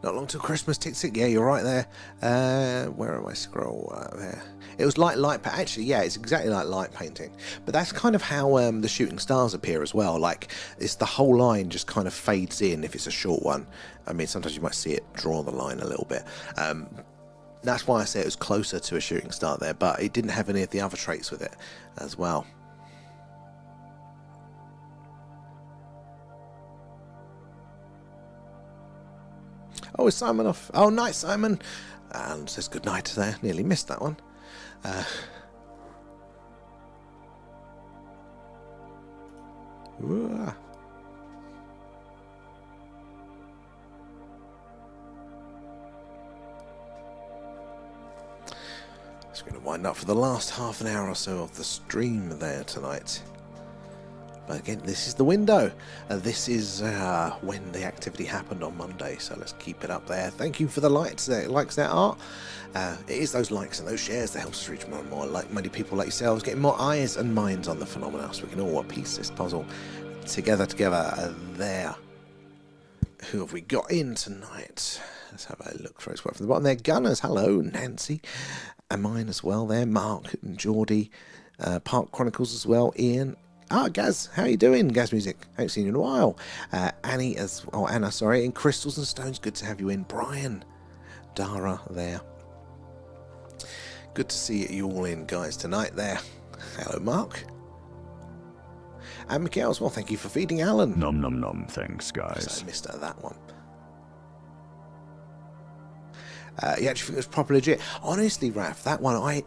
Not long till Christmas, tick. Yeah, you're right there. Where am I? Scroll there. It was like light. Actually, yeah, it's exactly like light painting. But that's kind of how the shooting stars appear as well. Like, it's the whole line just kind of fades in if it's a short one. I mean, sometimes you might see it draw the line a little bit. That's why I say it was closer to a shooting star there, but it didn't have any of the other traits with it as well. Oh, is Simon off? Oh, night, Simon. And says good night there. Nearly missed that one. Just going to wind up for the last half an hour or so of the stream there tonight. But again, this is the window. This is when the activity happened on Monday, so let's keep it up there. Thank you for the likes there, Art. It is those likes and those shares that helps us reach more and more like many people like yourselves, getting more eyes and minds on the phenomena, so we can all piece this puzzle together there. Who have we got in tonight? Let's have a look for us. From the bottom there, Gunners. Hello, Nancy. And mine as well there. Mark and Geordie. Park Chronicles as well. Ian. Gaz, how you doing? Gaz Music, haven't seen you in a while. Anna, sorry. And Crystals and Stones, good to have you in. Brian. Dara there. Good to see you all in, guys, tonight there. Hello, Mark. And Mikhail as well, thank you for feeding Alan. Nom nom nom, thanks guys. So I missed that one. You actually think it was proper legit? Honestly, Raph, that one, I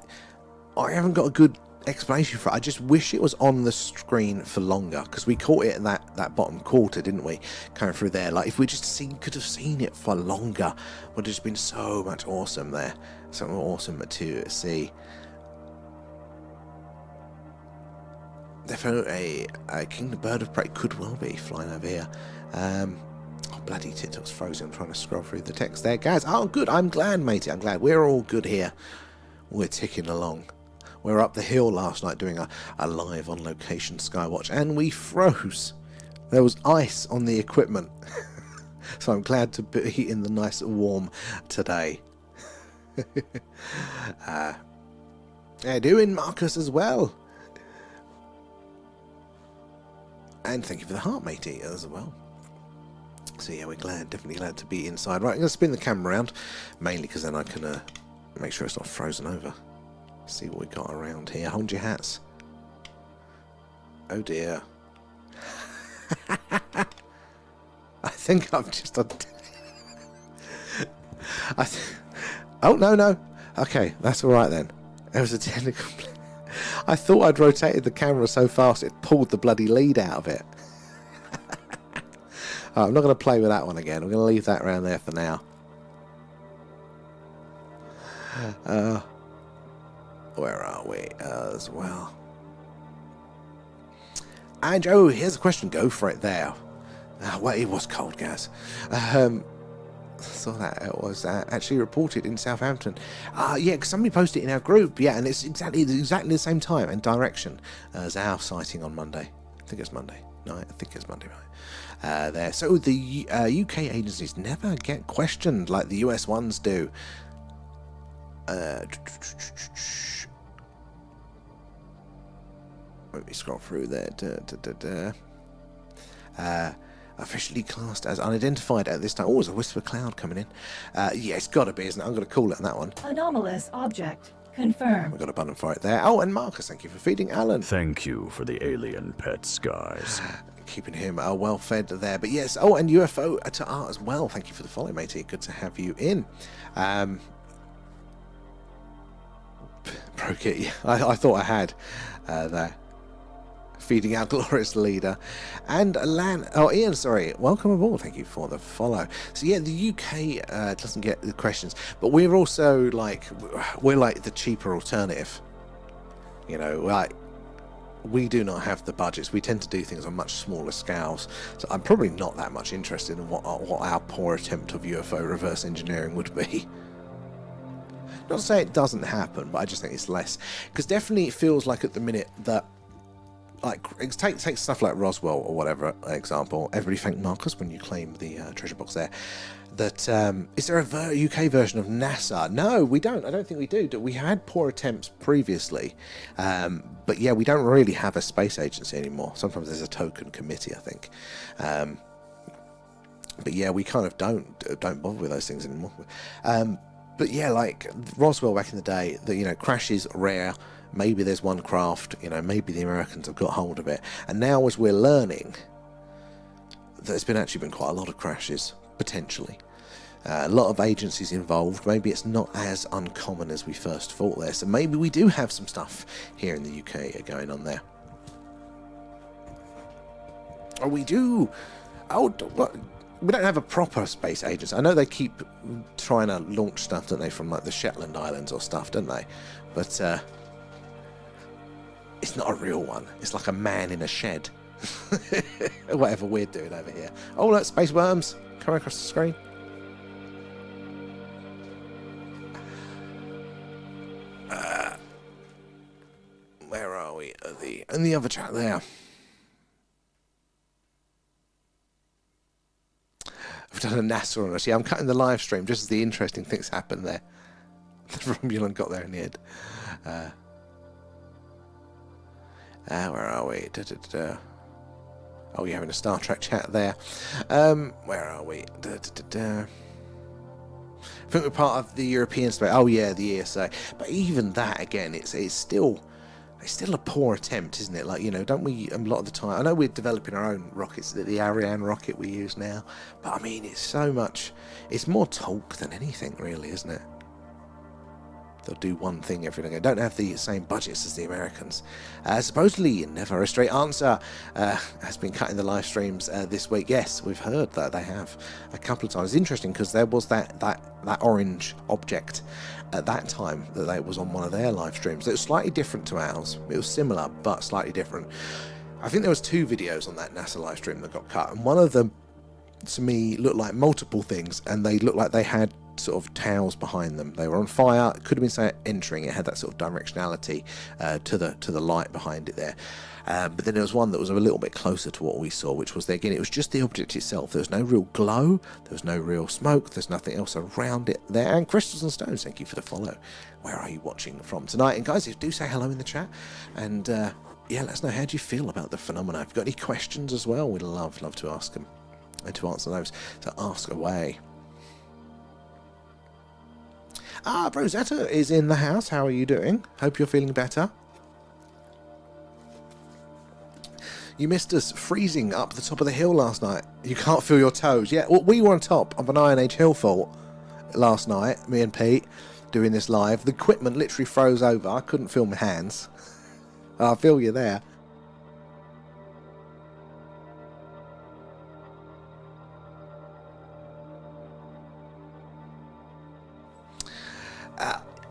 haven't got a good explanation for it. I just wish it was on the screen for longer, because we caught it in that bottom quarter, didn't we? Coming through there. Like, if we just could have seen it for longer, would have just been so much awesome there. Something awesome to see. Definitely a King the Bird of Prey could well be flying over here. Oh, bloody TikTok's frozen. I'm trying to scroll through the text there. Guys, oh, good. I'm glad, matey. I'm glad. We're all good here. We're ticking along. We were up the hill last night doing a live on location Skywatch, and we froze. There was ice on the equipment. So I'm glad to be in the nice warm today. How you doing, Marcus, as well? And thank you for the heart, matey, as well. So yeah, we're definitely glad to be inside. Right, I'm going to spin the camera around, mainly because then I can make sure it's not frozen over. See what we got around here. Hold your hats. Oh dear. I think I've just done... Oh, no. Okay, that's alright then. It was a technical... I thought I'd rotated the camera so fast it pulled the bloody lead out of it. Oh, I'm not going to play with that one again. I'm going to leave that around there for now. Where are we as well? And oh, here's a question. Go for it there. Well, it was cold, Gaz. Saw that it was actually reported in Southampton. Yeah, because somebody posted it in our group. Yeah, and it's exactly the same time and direction as our sighting on Monday. I think it's Monday. No, I think it's Monday, right? There. So the UK agencies never get questioned like the US ones do. Let me scroll through there. Officially classed as unidentified at this time. Oh, there's a whisper cloud coming in. Yeah, it's got to be, isn't it? I'm going to call it on that one. Anomalous object. Confirmed. We've got a button for it there. Oh, and Marcus, thank you for feeding Alan. Thank you for the alien pets, guys. Keeping him well fed there. But yes, oh, and UFO to Art as well. Thank you for the follow, matey. Good to have you in. Broke it. Yeah, I thought I had there. Feeding our glorious leader. And Ian, sorry, welcome aboard. Thank you for the follow. So yeah, the UK doesn't get the questions, but we're also like, we're like the cheaper alternative. You know, like, we do not have the budgets. We tend to do things on much smaller scales. So I'm probably not that much interested in what our poor attempt of UFO reverse engineering would be. Not to say it doesn't happen, but I just think it's less. Because definitely it feels like at the minute that, like, take stuff like Roswell or whatever example. Everybody thank Marcus when you claim the treasure box there. That is there a UK version of NASA? No, we don't. I don't think we do. We had poor attempts previously, but yeah, we don't really have a space agency anymore. Sometimes there's a token committee, I think. But yeah, we kind of don't bother with those things anymore. But yeah, like Roswell back in the day, crashes rare. Maybe there's one craft, maybe the Americans have got hold of it. And now as we're learning, there's actually been quite a lot of crashes, potentially. A lot of agencies involved. Maybe it's not as uncommon as we first thought there. So maybe we do have some stuff here in the UK going on there. Oh, we do. Oh, what? We don't have a proper space agency. I know they keep trying to launch stuff, don't they, from like the Shetland Islands or stuff, don't they? But it's not a real one. It's like a man in a shed. Whatever we're doing over here. Oh, look, space worms coming across the screen. Where are we? In the other chat there. I've done a NASA on us. Yeah, I'm cutting the live stream just as the interesting things happen there. The Romulan got there in the end. Where are we? Oh, you're having a Star Trek chat there. Where are we? I think we're part of the European space. Oh yeah, the ESA. But even that, again, it's still a poor attempt, isn't it? Like, you know, don't we, a lot of the time, I know we're developing our own rockets, the Ariane rocket we use now, but I mean, it's more talk than anything, really, isn't it? They'll do one thing every now and again. Don't have the same budgets as the Americans. Supposedly, Never a Straight Answer has been cutting the live streams this week. Yes, we've heard that they have a couple of times. It's interesting because there was that orange object at that time that was on one of their live streams. It was slightly different to ours. It was similar, but slightly different. I think there was 2 videos on that NASA live stream that got cut, and one of them, to me, looked like multiple things, and they looked like they had sort of tails behind them. They were on fire. It could have been, say, entering. It had that sort of directionality to the light behind it there. But then there was one that was a little bit closer to what we saw, which was, again, it was just the object itself. There was no real glow. There was no real smoke. There's nothing else around it there. And Crystals and Stones, thank you for the follow. Where are you watching from tonight? And guys, do say hello in the chat. And yeah, let us know, how do you feel about the phenomena? If you've got any questions as well, we'd love to ask them and to answer those. So ask away. Rosetta is in the house. How are you doing? Hope you're feeling better. You missed us freezing up the top of the hill last night. You can't feel your toes. Yeah, well, we were on top of an Iron Age hill fort last night, me and Pete, doing this live. The equipment literally froze over. I couldn't feel my hands. I feel you there.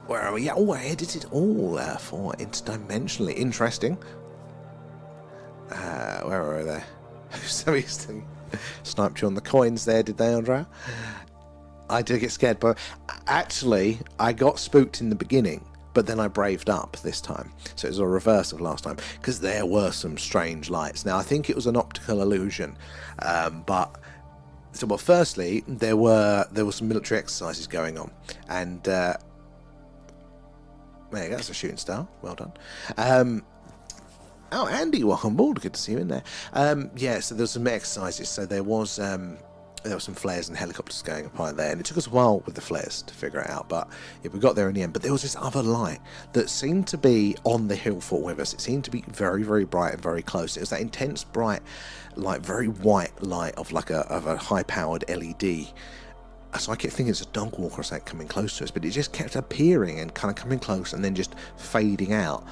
Where are we? Yeah, I edited all for Interdimensionally. Interesting. Where are they? So Easton sniped you on the coins there, did they, Andrea? I did get scared, but actually, I got spooked in the beginning, but then I braved up this time. So it was a reverse of last time, because there were some strange lights. Now, I think it was an optical illusion, but... So, well, firstly, there were some military exercises going on, and... there you go, that's a shooting star. Well done. Oh, Andy, welcome aboard. Good to see you in there. Yeah, so there was some exercises. So there were some flares and helicopters going up right there, and it took us a while with the flares to figure it out, but yeah, we got there in the end. But there was this other light that seemed to be on the hill fort with us. It seemed to be very, very bright and very close. It was that intense, bright, like very white light of a high-powered LED. So I kept thinking it's a dog walker or something coming close to us, but it just kept appearing and kind of coming close and then just fading out.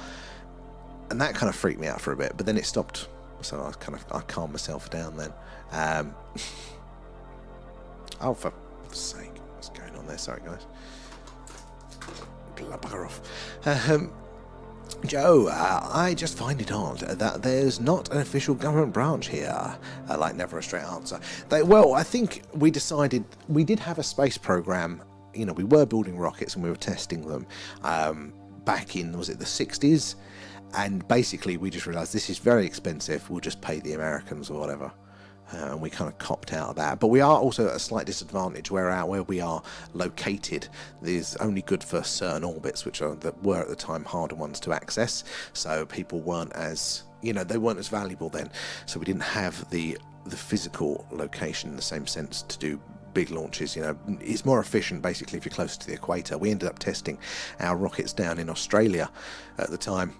And that kind of freaked me out for a bit, but then it stopped. So I calmed myself down then. Oh, for sake, what's going on there? Sorry, guys. Bugger off. Joe, I just find it odd that there's not an official government branch here, like Never a Straight Answer. Well, I think we decided we did have a space program. You know, we were building rockets and we were testing them back in, was it the 60s? And basically we just realised this is very expensive, we'll just pay the Americans or whatever. And we kind of copped out of that. But we are also at a slight disadvantage where we are located is only good for certain orbits, which were at the time harder ones to access. So people weren't as, they weren't as valuable then. So we didn't have the physical location in the same sense to do big launches. It's more efficient basically if you're closer to the equator. We ended up testing our rockets down in Australia at the time.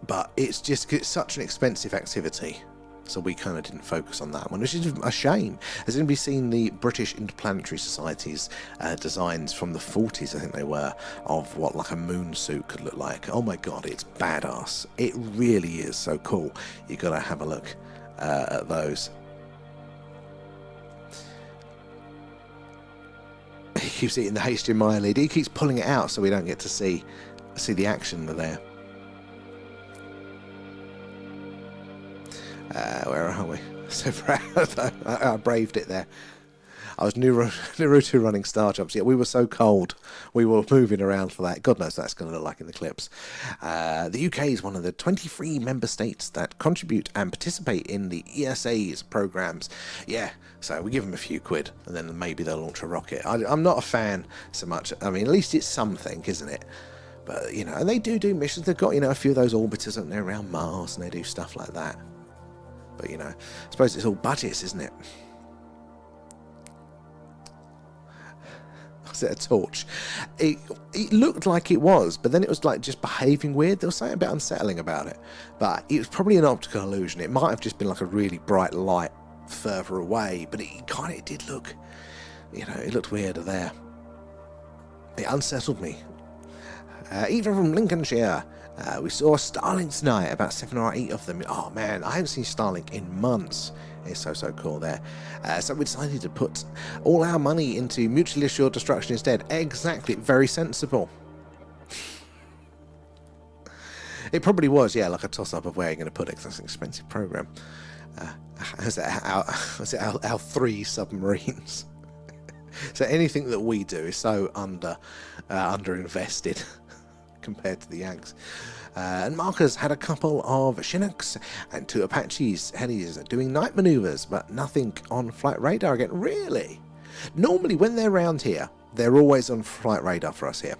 But it's such an expensive activity. So we kind of didn't focus on that one, which is a shame. Has anybody seen the British Interplanetary Society's designs from the 40s, I think they were, of what like a moon suit could look like? Oh my god, it's badass. It really is so cool. You got to have a look at those. He keeps eating the HDMI LED. He keeps pulling it out so we don't get to see the action there. Where are we? So proud. I braved it there. I was Naruto running star jumps. Yeah, we were so cold. We were moving around for that. God knows what that's going to look like in the clips. The UK is one of the 23 member states that contribute and participate in the ESA's programs. Yeah, so we give them a few quid, and then maybe they'll launch a rocket. I'm not a fan so much. I mean, at least it's something, isn't it? But, you know, and they do missions. They've got, you know, a few of those orbiters up there around Mars, and they do stuff like that. But, you know, I suppose it's all budgets, isn't it? Was it a torch? It looked like it was, but then it was like just behaving weird. There was something a bit unsettling about it. But it was probably an optical illusion. It might have just been like a really bright light further away, but it did look, you know, it looked weirder there. It unsettled me. Even from Lincolnshire, we saw Starlink tonight, about 7 or 8 of them. Oh man, I haven't seen Starlink in months. It's so cool there. So we decided to put all our money into mutually assured destruction instead. Exactly, very sensible. It probably was, yeah, like a toss-up of where you're going to put it, 'cause that's an expensive program. Our 3 submarines. So anything that we do is so underinvested compared to the Yanks. And Marcus had a couple of Chinooks and 2 Apaches helis doing night maneuvers, but nothing on flight radar again. Really? Normally when they're around here, they're always on flight radar for us here.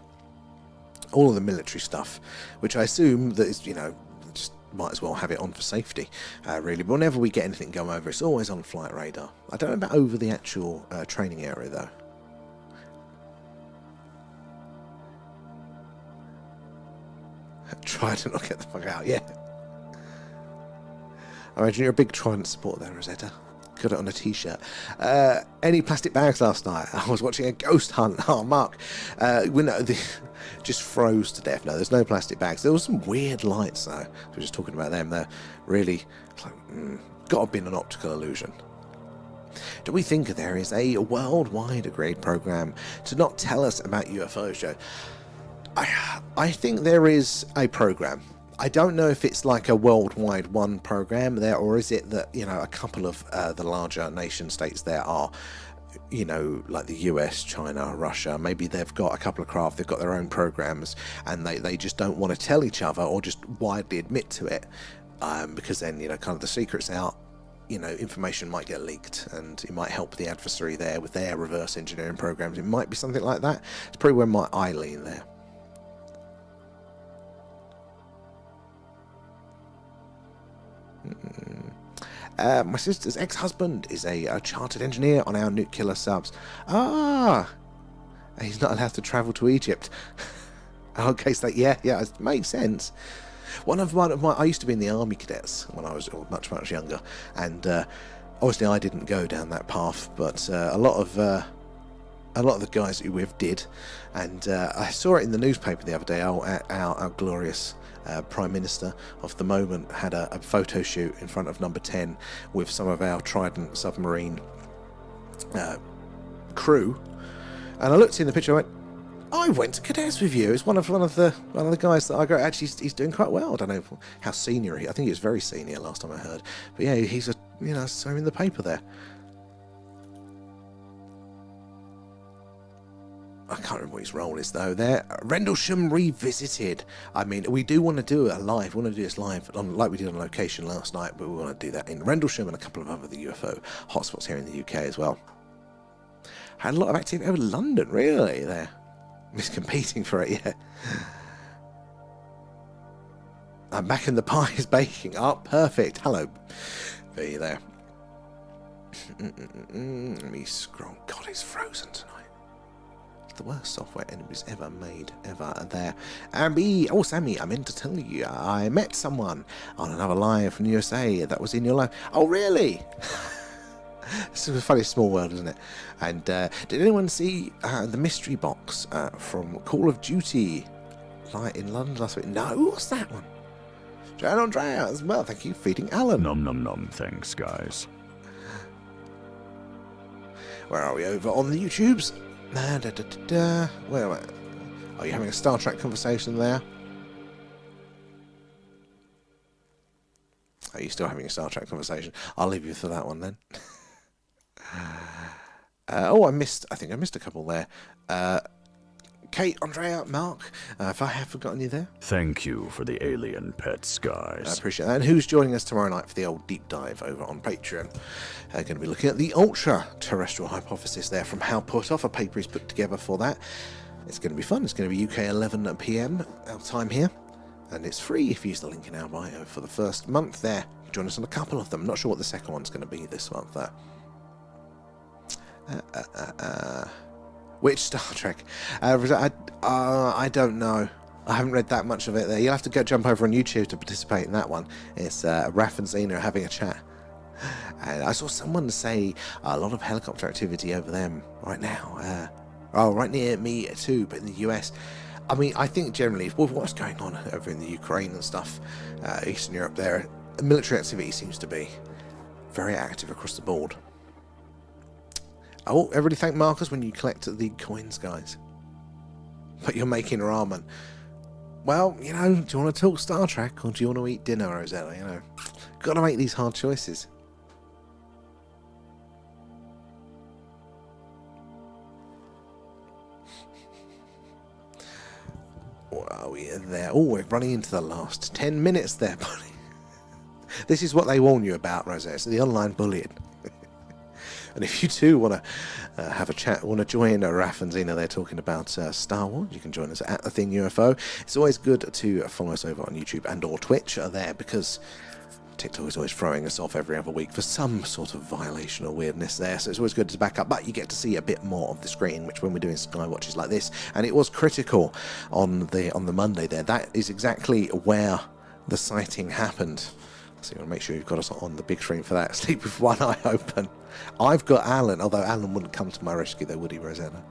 All of the military stuff, which I assume that is, you know, just might as well have it on for safety, really. But whenever we get anything going over, it's always on flight radar. I don't know about over the actual training area, though. Try to not get the fuck out, yeah. I imagine you're a big Trident supporter there, Rosetta. Got it on a t-shirt. Any plastic bags last night? I was watching a ghost hunt. Oh, Mark. Just froze to death. No, there's no plastic bags. There was some weird lights, though. We were just talking about them. They're really, got to have been an optical illusion. Do we think there is a worldwide agreed program to not tell us about UFOs, Joe? I think there is a program. I don't know if it's like a worldwide one program there, or is it that, you know, a couple of the larger nation states there are, you know, like the US, China, Russia, maybe they've got a couple of craft, they've got their own programs, and they just don't want to tell each other or just widely admit to it, because then, you know, kind of the secret's out. You know, information might get leaked, and it might help the adversary there with their reverse engineering programs. It might be something like that. It's probably where my eye lean there. My sister's ex-husband is a chartered engineer on our nuclear subs. Ah, he's not allowed to travel to Egypt. Okay, so yeah, it makes sense. One of my, I used to be in the army cadets when I was much younger, and obviously I didn't go down that path, but a lot of the guys who we've did, and I saw it in the newspaper the other day. Our glorious Prime Minister of the moment had a photo shoot in front of number 10 with some of our Trident submarine crew, and I looked in the picture and went, I went to cadets with you. It's one of the guys that I go. Actually, he's doing quite well. I don't know how senior I think he was very senior last time I heard, but yeah, he's so in the paper there. I can't remember what his role is, though. There, Rendlesham Revisited. I mean, we do want to do it live. We want to do this live, like we did on location last night, but we want to do that in Rendlesham and a couple of other UFO hotspots here in the UK as well. Had a lot of activity over London, really, there. Miss competing for it, yeah. I'm back in the pie is baking. Oh, perfect. Hello. Be there. Let me scroll. God, it's frozen tonight. The worst software anybody's ever made, ever there. Oh, Sammy, I meant to tell you, I met someone on another live from the USA that was in your life. Oh, really? It's a funny small world, isn't it? And did anyone see the mystery box from Call of Duty light in London last week? No, what's that one? John Andrea as well. Thank you, feeding Alan. Nom nom nom. Thanks, guys. Where are we? Over on the YouTubes. Where? Are you having a Star Trek conversation there? Are you still having a Star Trek conversation? I'll leave you for that one then. I think I missed a couple there. Kate, Andrea, Mark, if I have forgotten you there. Thank you for the alien pets, guys. I appreciate that. And who's joining us tomorrow night for the old deep dive over on Patreon? Going to be looking at the ultra-terrestrial hypothesis there from Hal Puthoff. A paper he's put together for that. It's going to be fun. It's going to be UK 11 PM our time here. And it's free if you use the link in our bio for the first month there. Join us on a couple of them. Not sure what the second one's going to be this month there. Which Star Trek? I don't know. I haven't read that much of it there. You'll have to go jump over on YouTube to participate in that one. It's Raph and Xena having a chat. And I saw someone say a lot of helicopter activity over them right now. Right near me too, but in the US. I mean, I think generally, with what's going on over in the Ukraine and stuff, Eastern Europe there, military activity seems to be very active across the board. Oh, everybody thank Marcus when you collect the coins, guys. But you're making ramen. Well, you know, do you want to talk Star Trek or do you want to eat dinner, Rosella? You know, got to make these hard choices. Well, we're there. Oh, we're running into the last 10 minutes there, buddy. This is what they warn you about, Rosella. It's the online bullying. And if you too want to have a chat, want to join Raph and Xena, they're talking about Star Wars, you can join us at The Thing UFO. It's always good to follow us over on YouTube and or Twitch there, because TikTok is always throwing us off every other week for some sort of violation or weirdness there, so it's always good to back up. But you get to see a bit more of the screen, which when we're doing Skywatches like this, and it was critical on the Monday there, that is exactly where the sighting happened. So you want to make sure you've got us on the big screen for that. Sleep with one eye open. I've got Alan, although Alan wouldn't come to my rescue though, would he, Rosanna?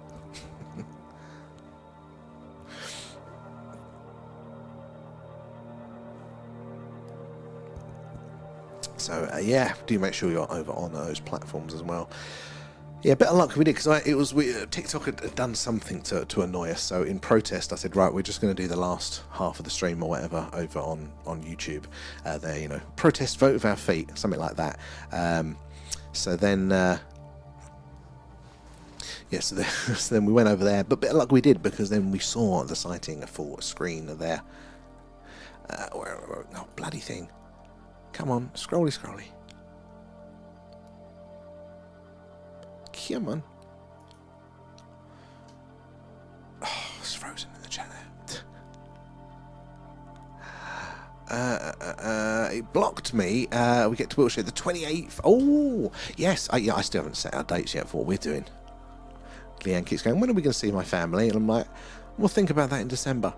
So yeah, do make sure you're over on those platforms as well. Yeah, better luck we did, because TikTok had done something to annoy us. So in protest, I said, right, we're just going to do the last half of the stream or whatever over on YouTube. There, you know, protest, vote with our feet, something like that. So then, yeah, so then we went over there. But better luck we did, because then we saw the sighting, a full screen there. Oh, bloody thing! Come on, scrolly. Come on. Oh, it's frozen in the chat there. It blocked me. We get to Wiltshire the 28th. Oh, yes. I still haven't set our dates yet for what we're doing. Leanne keeps going, when are we going to see my family? And I'm like, we'll think about that in December.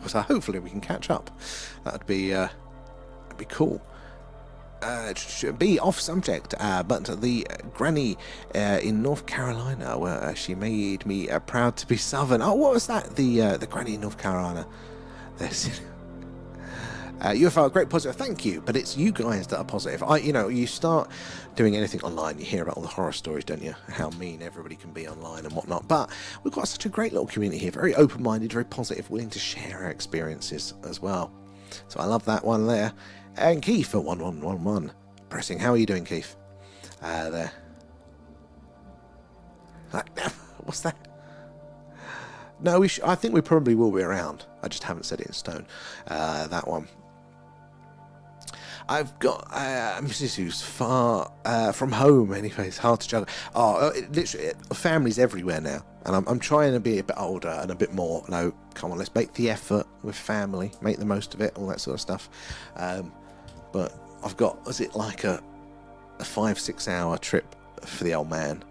So hopefully we can catch up. That'd be cool. Be off subject, but the granny in North Carolina, where she made me proud to be Southern. Oh, what was that? The granny in North Carolina. UFO, great positive, thank you. But it's you guys that are positive. You start doing anything online, you hear about all the horror stories, don't you? How mean everybody can be online and whatnot. But we've got such a great little community here, very open-minded, very positive, willing to share our experiences as well. So I love that one there. And Keith for 1111 pressing. How are you doing, Keith? There. What's that? No, I think we probably will be around. I just haven't set it in stone. That one. I've got Mrs. who's far from home. Anyway, it's hard to juggle. Literally, family's everywhere now, and I'm trying to be a bit older and a bit more. No, come on, let's make the effort with family, make the most of it, all that sort of stuff. But I've got, is it like a 5-6 hour trip for the old man?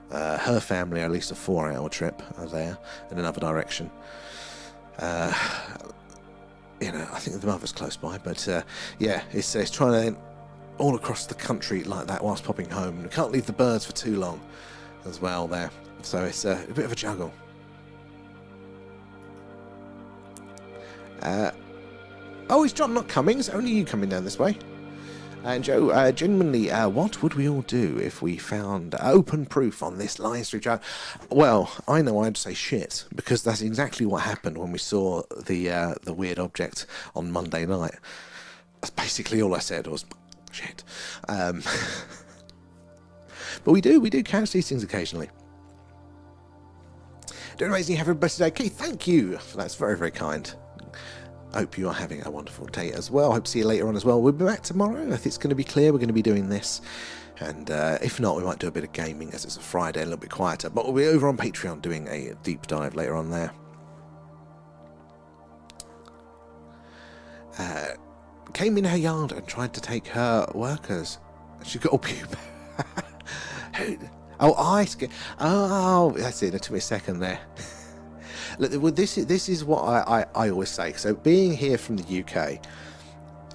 Her family are at least a 4-hour trip there in another direction. I think the mother's close by, but yeah, it's trying to all across the country like that whilst popping home. And we can't leave the birds for too long as well there, so it's a bit of a juggle. Oh, is John not coming? Is it only you coming down this way? And Joe, genuinely, what would we all do if we found open proof on this line street show? Well, I know I'd say shit, because that's exactly what happened when we saw the weird object on Monday night. That's basically all I said was shit. But we do catch these things occasionally. Doing amazing, have a blessed day. Keith, thank you. That's very, very kind. Hope you are having a wonderful day as well. Hope to see you later on as well. We'll be back tomorrow. If it's going to be clear, we're going to be doing this. And if not, we might do a bit of gaming as it's a Friday, a little bit quieter. But we'll be over on Patreon doing a deep dive later on there. Came in her yard and tried to take her workers. She got all puke. Oh, that's it. It took me a second there. Look, this is what I always say. So being here from the UK,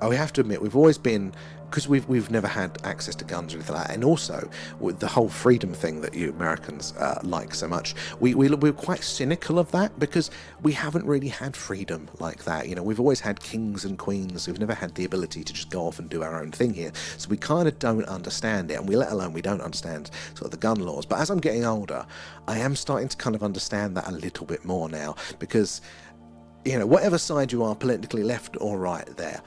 we have to admit we've always been, because we've never had access to guns or anything like that, and also with the whole freedom thing that you Americans like so much, we're quite cynical of that, because we haven't really had freedom like that. You know, we've always had kings and queens. We've never had the ability to just go off and do our own thing here. So we kind of don't understand it, and we don't understand sort of the gun laws. But as I'm getting older, I am starting to kind of understand that a little bit more now, because, you know, whatever side you are politically, left or right there,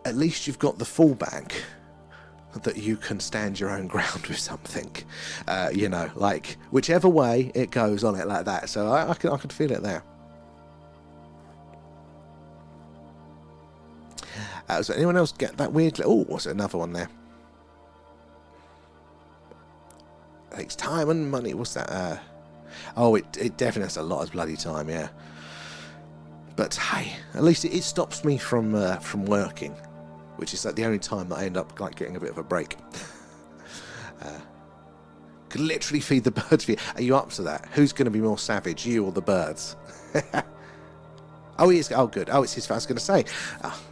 at least you've got the fallback that you can stand your own ground with something, you know, like whichever way it goes on it like that. So I could feel it there. So anyone else get that weird? Oh, what's another one there? It takes time and money. What's that? Oh, it definitely has a lot of bloody time, yeah. But hey, at least it stops me from working, which is like the only time that I end up like getting a bit of a break. Could literally feed the birds for you. Are you up to that? Who's going to be more savage, you or the birds? Oh, he is. Oh, good. Oh, it's his. I was going to say. Oh.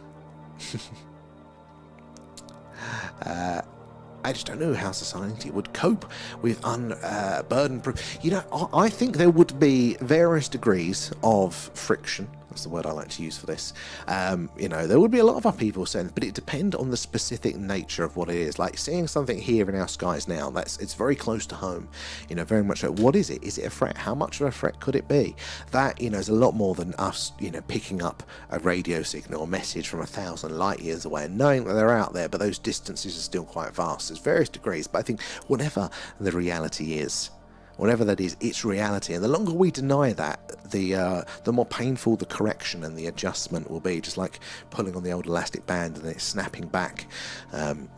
I just don't know how society would cope with unburden-proof. You know, I think there would be various degrees of friction. That's the word I like to use for this. You know, there would be a lot of upheaval, but it depends on the specific nature of what it is. Like seeing something here in our skies now, it's very close to home. You know, very much like, what is it? Is it a threat? How much of a threat could it be? That, you know, is a lot more than us, you know, picking up a radio signal or message from 1,000 light years away and knowing that they're out there, but those distances are still quite vast. There's various degrees, but I think whatever the reality is, whatever that is, it's reality. And the longer we deny that, the more painful the correction and the adjustment will be. Just like pulling on the old elastic band and then it's snapping back.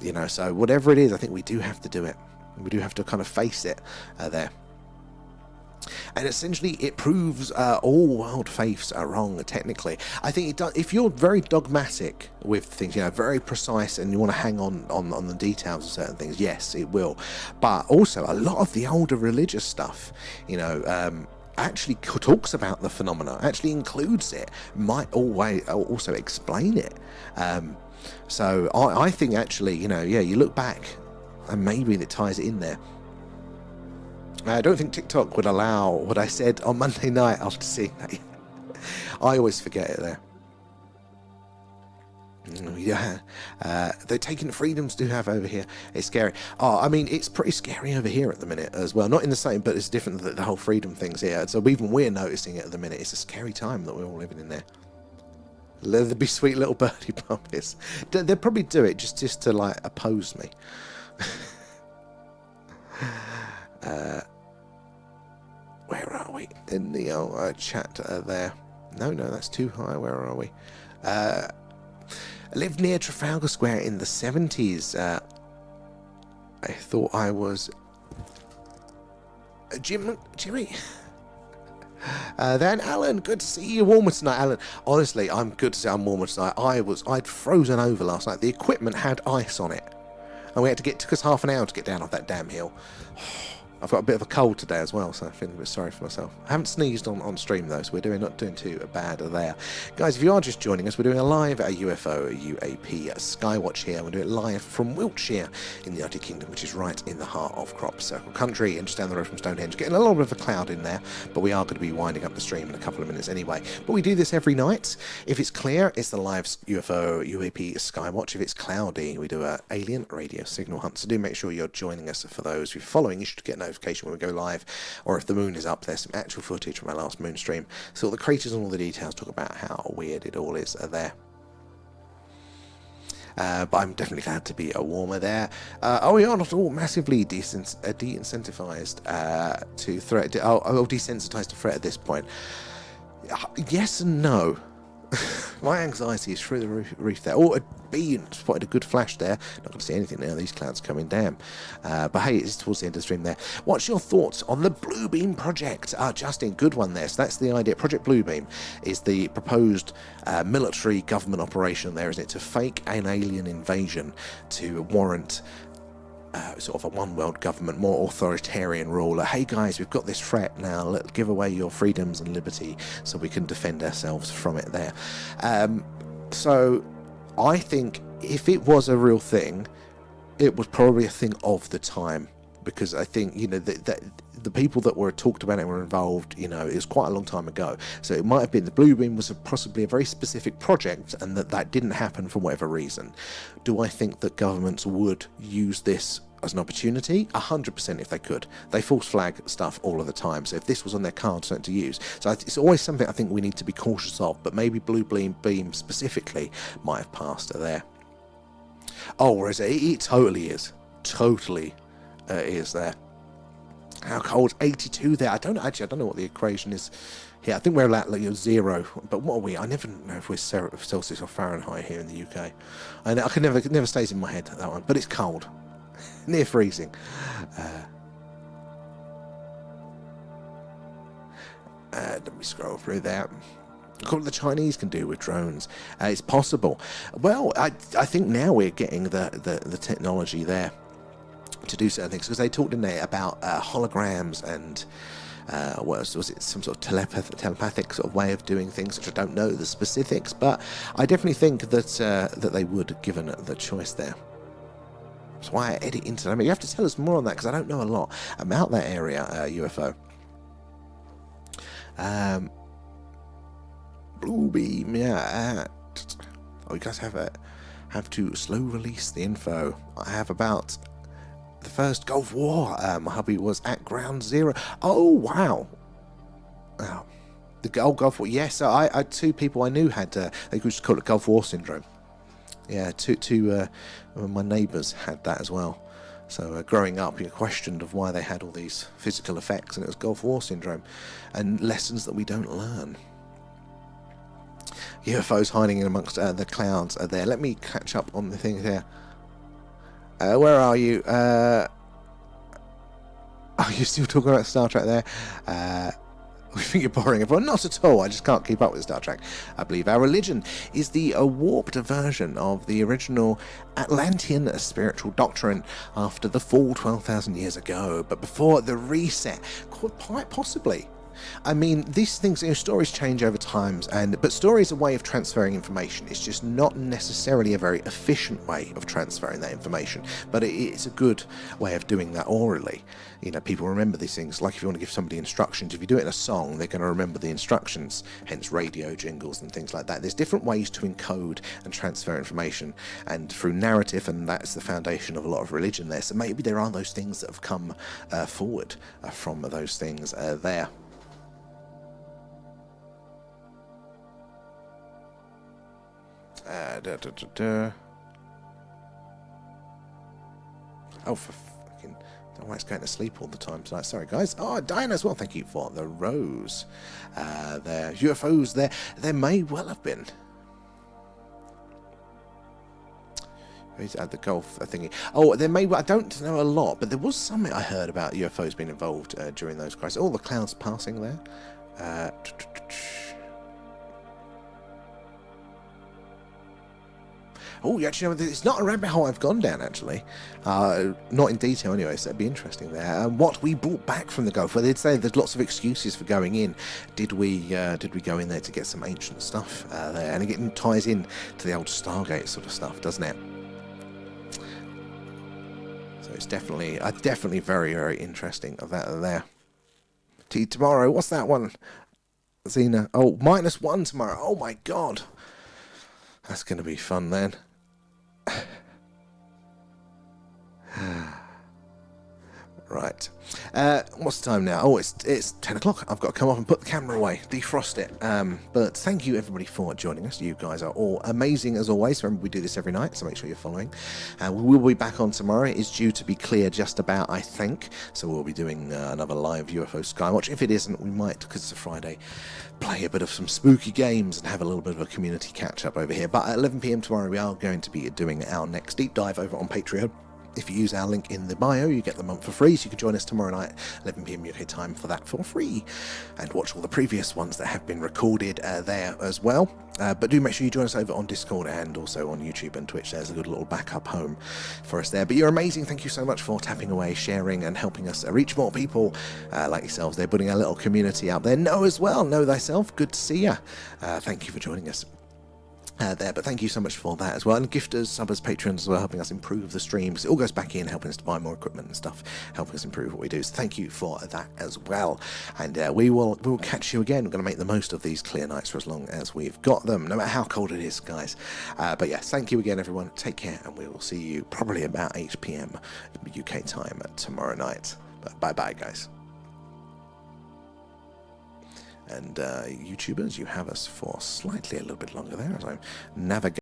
You know, so whatever it is, I think we do have to do it. We do have to kind of face it there. And essentially, it proves all world faiths are wrong, technically. I think it does. If you're very dogmatic with things, you know, very precise, and you want to hang on the details of certain things, yes, it will. But also, a lot of the older religious stuff, you know, actually talks about the phenomena, actually includes it, might always also explain it. So I think, actually, you know, yeah, you look back, and maybe that ties it in there. I don't think TikTok would allow what I said on Monday night after seeing that. I always forget it there. Yeah, they're taking the freedoms to have over here. It's scary. Oh, I mean, it's pretty scary over here at the minute as well. Not in the same, but it's different that the whole freedom thing's here. So even we're noticing it at the minute. It's a scary time that we're all living in there. Let there be sweet little birdie puppies. They'll probably do it just to like oppose me. Where are we? In the old chat there. No, that's too high. Where are we? I lived near Trafalgar Square in the 70s. I thought I was... Jimmy? Then Alan, good to see you warmer tonight, Alan. Honestly, I'm good to see I'm warmer tonight. I'd frozen over last night. The equipment had ice on it. And took us half an hour to get down off that damn hill. I've got a bit of a cold today as well, so I'm feeling a bit sorry for myself. I haven't sneezed on stream though, so we're not doing too bad there. Guys, if you are just joining us, we're doing a live UFO UAP Skywatch here. We're doing it live from Wiltshire in the United Kingdom, which is right in the heart of Crop Circle Country, and just down the road from Stonehenge. Getting a little bit of a cloud in there, but we are going to be winding up the stream in a couple of minutes anyway. But we do this every night. If it's clear, it's the live UFO UAP Skywatch. If it's cloudy, we do a alien radio signal hunt. So do make sure you're joining us for those. If you're following, you should get notification when we go live, or if the moon is up, there's some actual footage from our last moon stream. So all the craters and all the details talk about how weird it all is there. But I'm definitely glad to be warmer there. We are not all massively de-incentivized to threat. Desensitized to threat at this point. Yes and no. My anxiety is through the roof there. Oh, a bee spotted a good flash there. Not going to see anything now. These clouds coming down. But hey, it's towards the end of the stream there. What's your thoughts on the Bluebeam project? Justin, good one there. So that's the idea. Project Bluebeam is the proposed military government operation there, isn't it? To fake an alien invasion to warrant sort of a one world government, more authoritarian rule. Hey guys, we've got this threat now, let's give away your freedoms and liberty so we can defend ourselves from it there. So I think if it was a real thing, it was probably a thing of the time, because I think, you know, the people that were talked about and were involved, you know, it was quite a long time ago. So it might have been the Bluebeam was possibly a very specific project, and that didn't happen for whatever reason. Do I think that governments would use this as an opportunity? 100% if they could. They false flag stuff all of the time, so if this was on their card, something to use. So it's always something I think we need to be cautious of, but maybe Bluebeam specifically might have passed there. Oh, whereas it totally is. Totally is there. How cold? 82 there. I don't know what the equation is here. I think we're at like 0, but what are we? I never know if we're Celsius or Fahrenheit here in the UK. It never stays in my head, that one, but it's cold. Near freezing. Let me scroll through that. Look what the Chinese can do with drones. It's possible. Well, I think now we're getting the technology there to do certain things, because they talked in there about holograms and was it some sort of telepathic sort of way of doing things, which I don't know the specifics, but I definitely think that they would, given the choice there. That's why I edit into them. You have to tell us more on that, because I don't know a lot about that area, UFO. Bluebeam, yeah. Oh, you guys have to slow release the info. I have about the first Gulf War. My hubby was at Ground Zero. Oh, wow. Oh, the old Gulf War. Yes, I two people I knew had, they used to call it Gulf War syndrome. Yeah, two my neighbours had that as well. So growing up, you questioned of why they had all these physical effects, and it was Gulf War syndrome, and lessons that we don't learn. UFOs hiding in amongst the clouds are there. Let me catch up on the thing here. Where are you? Are you still talking about Star Trek there? We think you're boring everyone. Not at all. I just can't keep up with Star Trek. I believe our religion is the warped version of the original Atlantean spiritual doctrine after the fall 12,000 years ago, but before the reset, quite possibly. I mean, these things, you know, stories change over time, but story is a way of transferring information. It's just not necessarily a very efficient way of transferring that information, but it's a good way of doing that orally. You know, people remember these things. Like if you want to give somebody instructions, if you do it in a song, they're going to remember the instructions, hence radio jingles and things like that. There's different ways to encode and transfer information, and through narrative, and that's the foundation of a lot of religion there. So maybe there are those things that have come forward from those things there. Oh, for fucking... Oh, it's going to sleep all the time tonight. Sorry, guys. Oh, Diana as well. Thank you for the rose. There. UFOs there. There may well have been. At the golf thingy. Oh, there may... I don't know a lot, but there was something I heard about UFOs being involved during those crises. All the clouds passing there. Oh, actually, no, it's not a rabbit hole I've gone down, actually. Not in detail, anyway, so it'd be interesting there. What we brought back from the Gulf, well, they'd say there's lots of excuses for going in. Did we go in there to get some ancient stuff there? And it ties in to the old Stargate sort of stuff, doesn't it? So it's definitely very, very interesting of that there. Tomorrow, what's that one? Xena. Oh, -1 tomorrow. Oh my god. That's going to be fun then. Right. What's the time now? Oh, it's 10 o'clock. I've got to come off and put the camera away, defrost it. But thank you everybody for joining us. You guys are all amazing as always. Remember, we do this every night, so make sure you're following. We will be back on tomorrow. It's due to be clear just about, I think. So we'll be doing another live UFO Skywatch. If it isn't, we might, because it's a Friday, play a bit of some spooky games and have a little bit of a community catch up over here. But at 11 PM tomorrow, we are going to be doing our next deep dive over on Patreon. If you use our link in the bio, you get the month for free, so you can join us tomorrow night, 11 PM UK time, for that for free, and watch all the previous ones that have been recorded there as well. But do make sure you join us over on Discord and also on YouTube and Twitch. There's a good little backup home for us there. But you're amazing. Thank you so much for tapping away, sharing, and helping us reach more people like yourselves. They're putting our little community out there. Know as well. Know thyself. Good to see you. Thank you for joining us. There, but thank you so much for that as well, and gifters, subbers, patrons as well, helping us improve the streams. It all goes back in, helping us to buy more equipment and stuff, helping us improve what we do. So thank you for that as well, and we will catch you again. We're going to make the most of these clear nights for as long as we've got them, no matter how cold it is, guys. But yes, thank you again, everyone. Take care, and we will see you probably about 8 PM UK time tomorrow night. But bye bye, guys. And YouTubers, you have us for slightly a little bit longer there as I'm navigating.